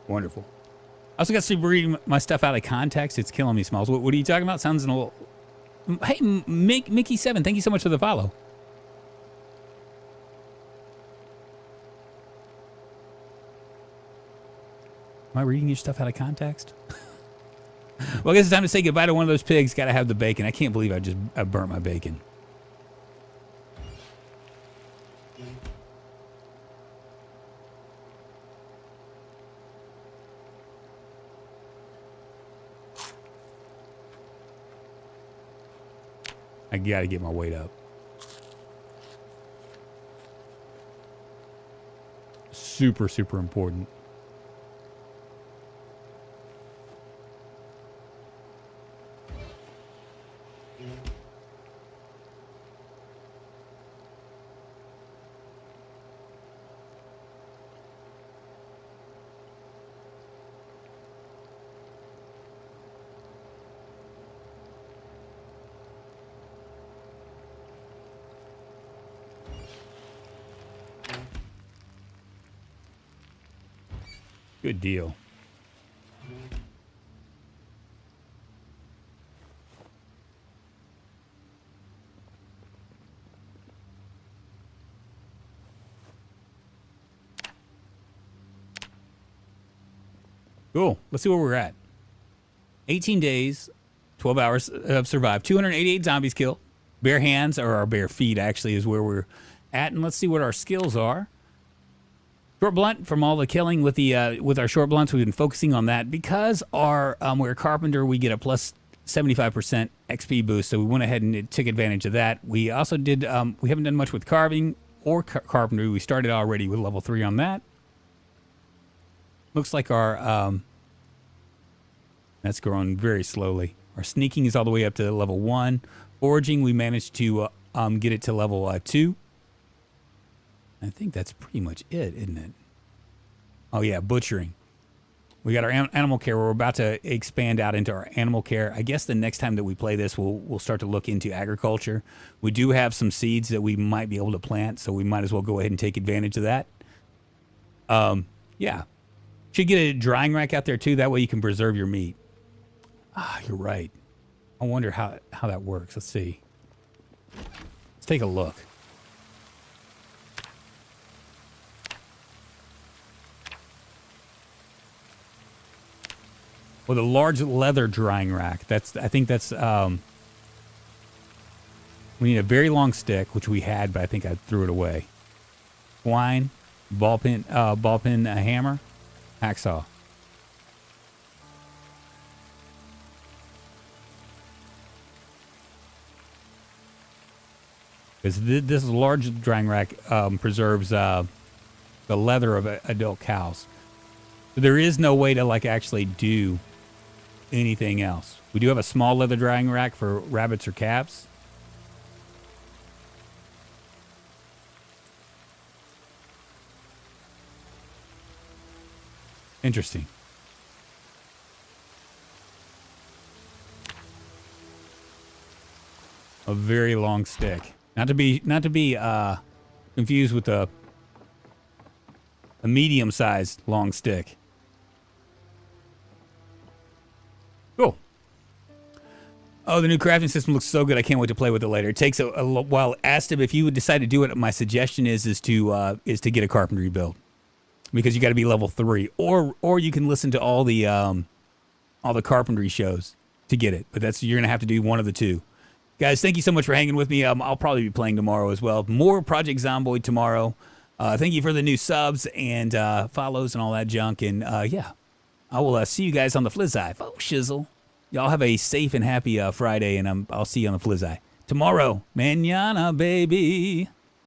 Wonderful. I also got to read my stuff out of context. It's killing me, Smalls. What are you talking about? Sounds a little... Hey, Mickey7, thank you so much for the follow. Am I reading your stuff out of context? Well, I guess it's time to say goodbye to one of those pigs. Got to have the bacon. I can't believe I burnt my bacon. I got to get my weight up. Super, super important. Good deal. Cool. Let's see where we're at. 18 days, 12 hours have survived. 288 zombies killed. Bare hands, or our bare feet, actually, is where we're at. And let's see what our skills are. Short blunt from all the killing with the with our short blunts. We've been focusing on that because we're a carpenter. We get a plus 75% XP boost, so we went ahead and took advantage of that. We also did. We haven't done much with carving or carpentry. We started already with level 3 on that. Looks like our that's growing very slowly. Our sneaking is all the way up to level 1. Foraging, we managed to get it to level 2. I think that's pretty much it, isn't it? Oh, yeah, butchering. We got our animal care. We're about to expand out into our animal care. I guess the next time that we play this, we'll start to look into agriculture. We do have some seeds that we might be able to plant, so we might as well go ahead and take advantage of that. Yeah. Should get a drying rack out there, too. That way you can preserve your meat. Ah, you're right. I wonder how that works. Let's see. Let's take a look. With a large leather drying rack. I think that's we need a very long stick, which we had, but I think I threw it away. Twine, ball pin, hammer, hacksaw. Because this large drying rack preserves the leather of adult cows. So there is no way to actually do anything else. We do have a small leather drying rack for rabbits or calves. Interesting. A very long stick. Not to be confused with a medium-sized long stick. Cool. Oh, the new crafting system looks so good. I can't wait to play with it later. It takes a while. Asked him if you would decide to do it. My suggestion is to get a carpentry build, because you got to be level 3, or you can listen to all the carpentry shows to get it. But you're gonna have to do one of the two. Guys, thank you so much for hanging with me. I'll probably be playing tomorrow as well. More Project Zomboid tomorrow. Thank you for the new subs and follows and all that junk. And yeah, I will see you guys on the Flizzeye. Oh, shizzle. Y'all have a safe and happy Friday, and I'll see you on the Flizzeye tomorrow. Mañana, baby.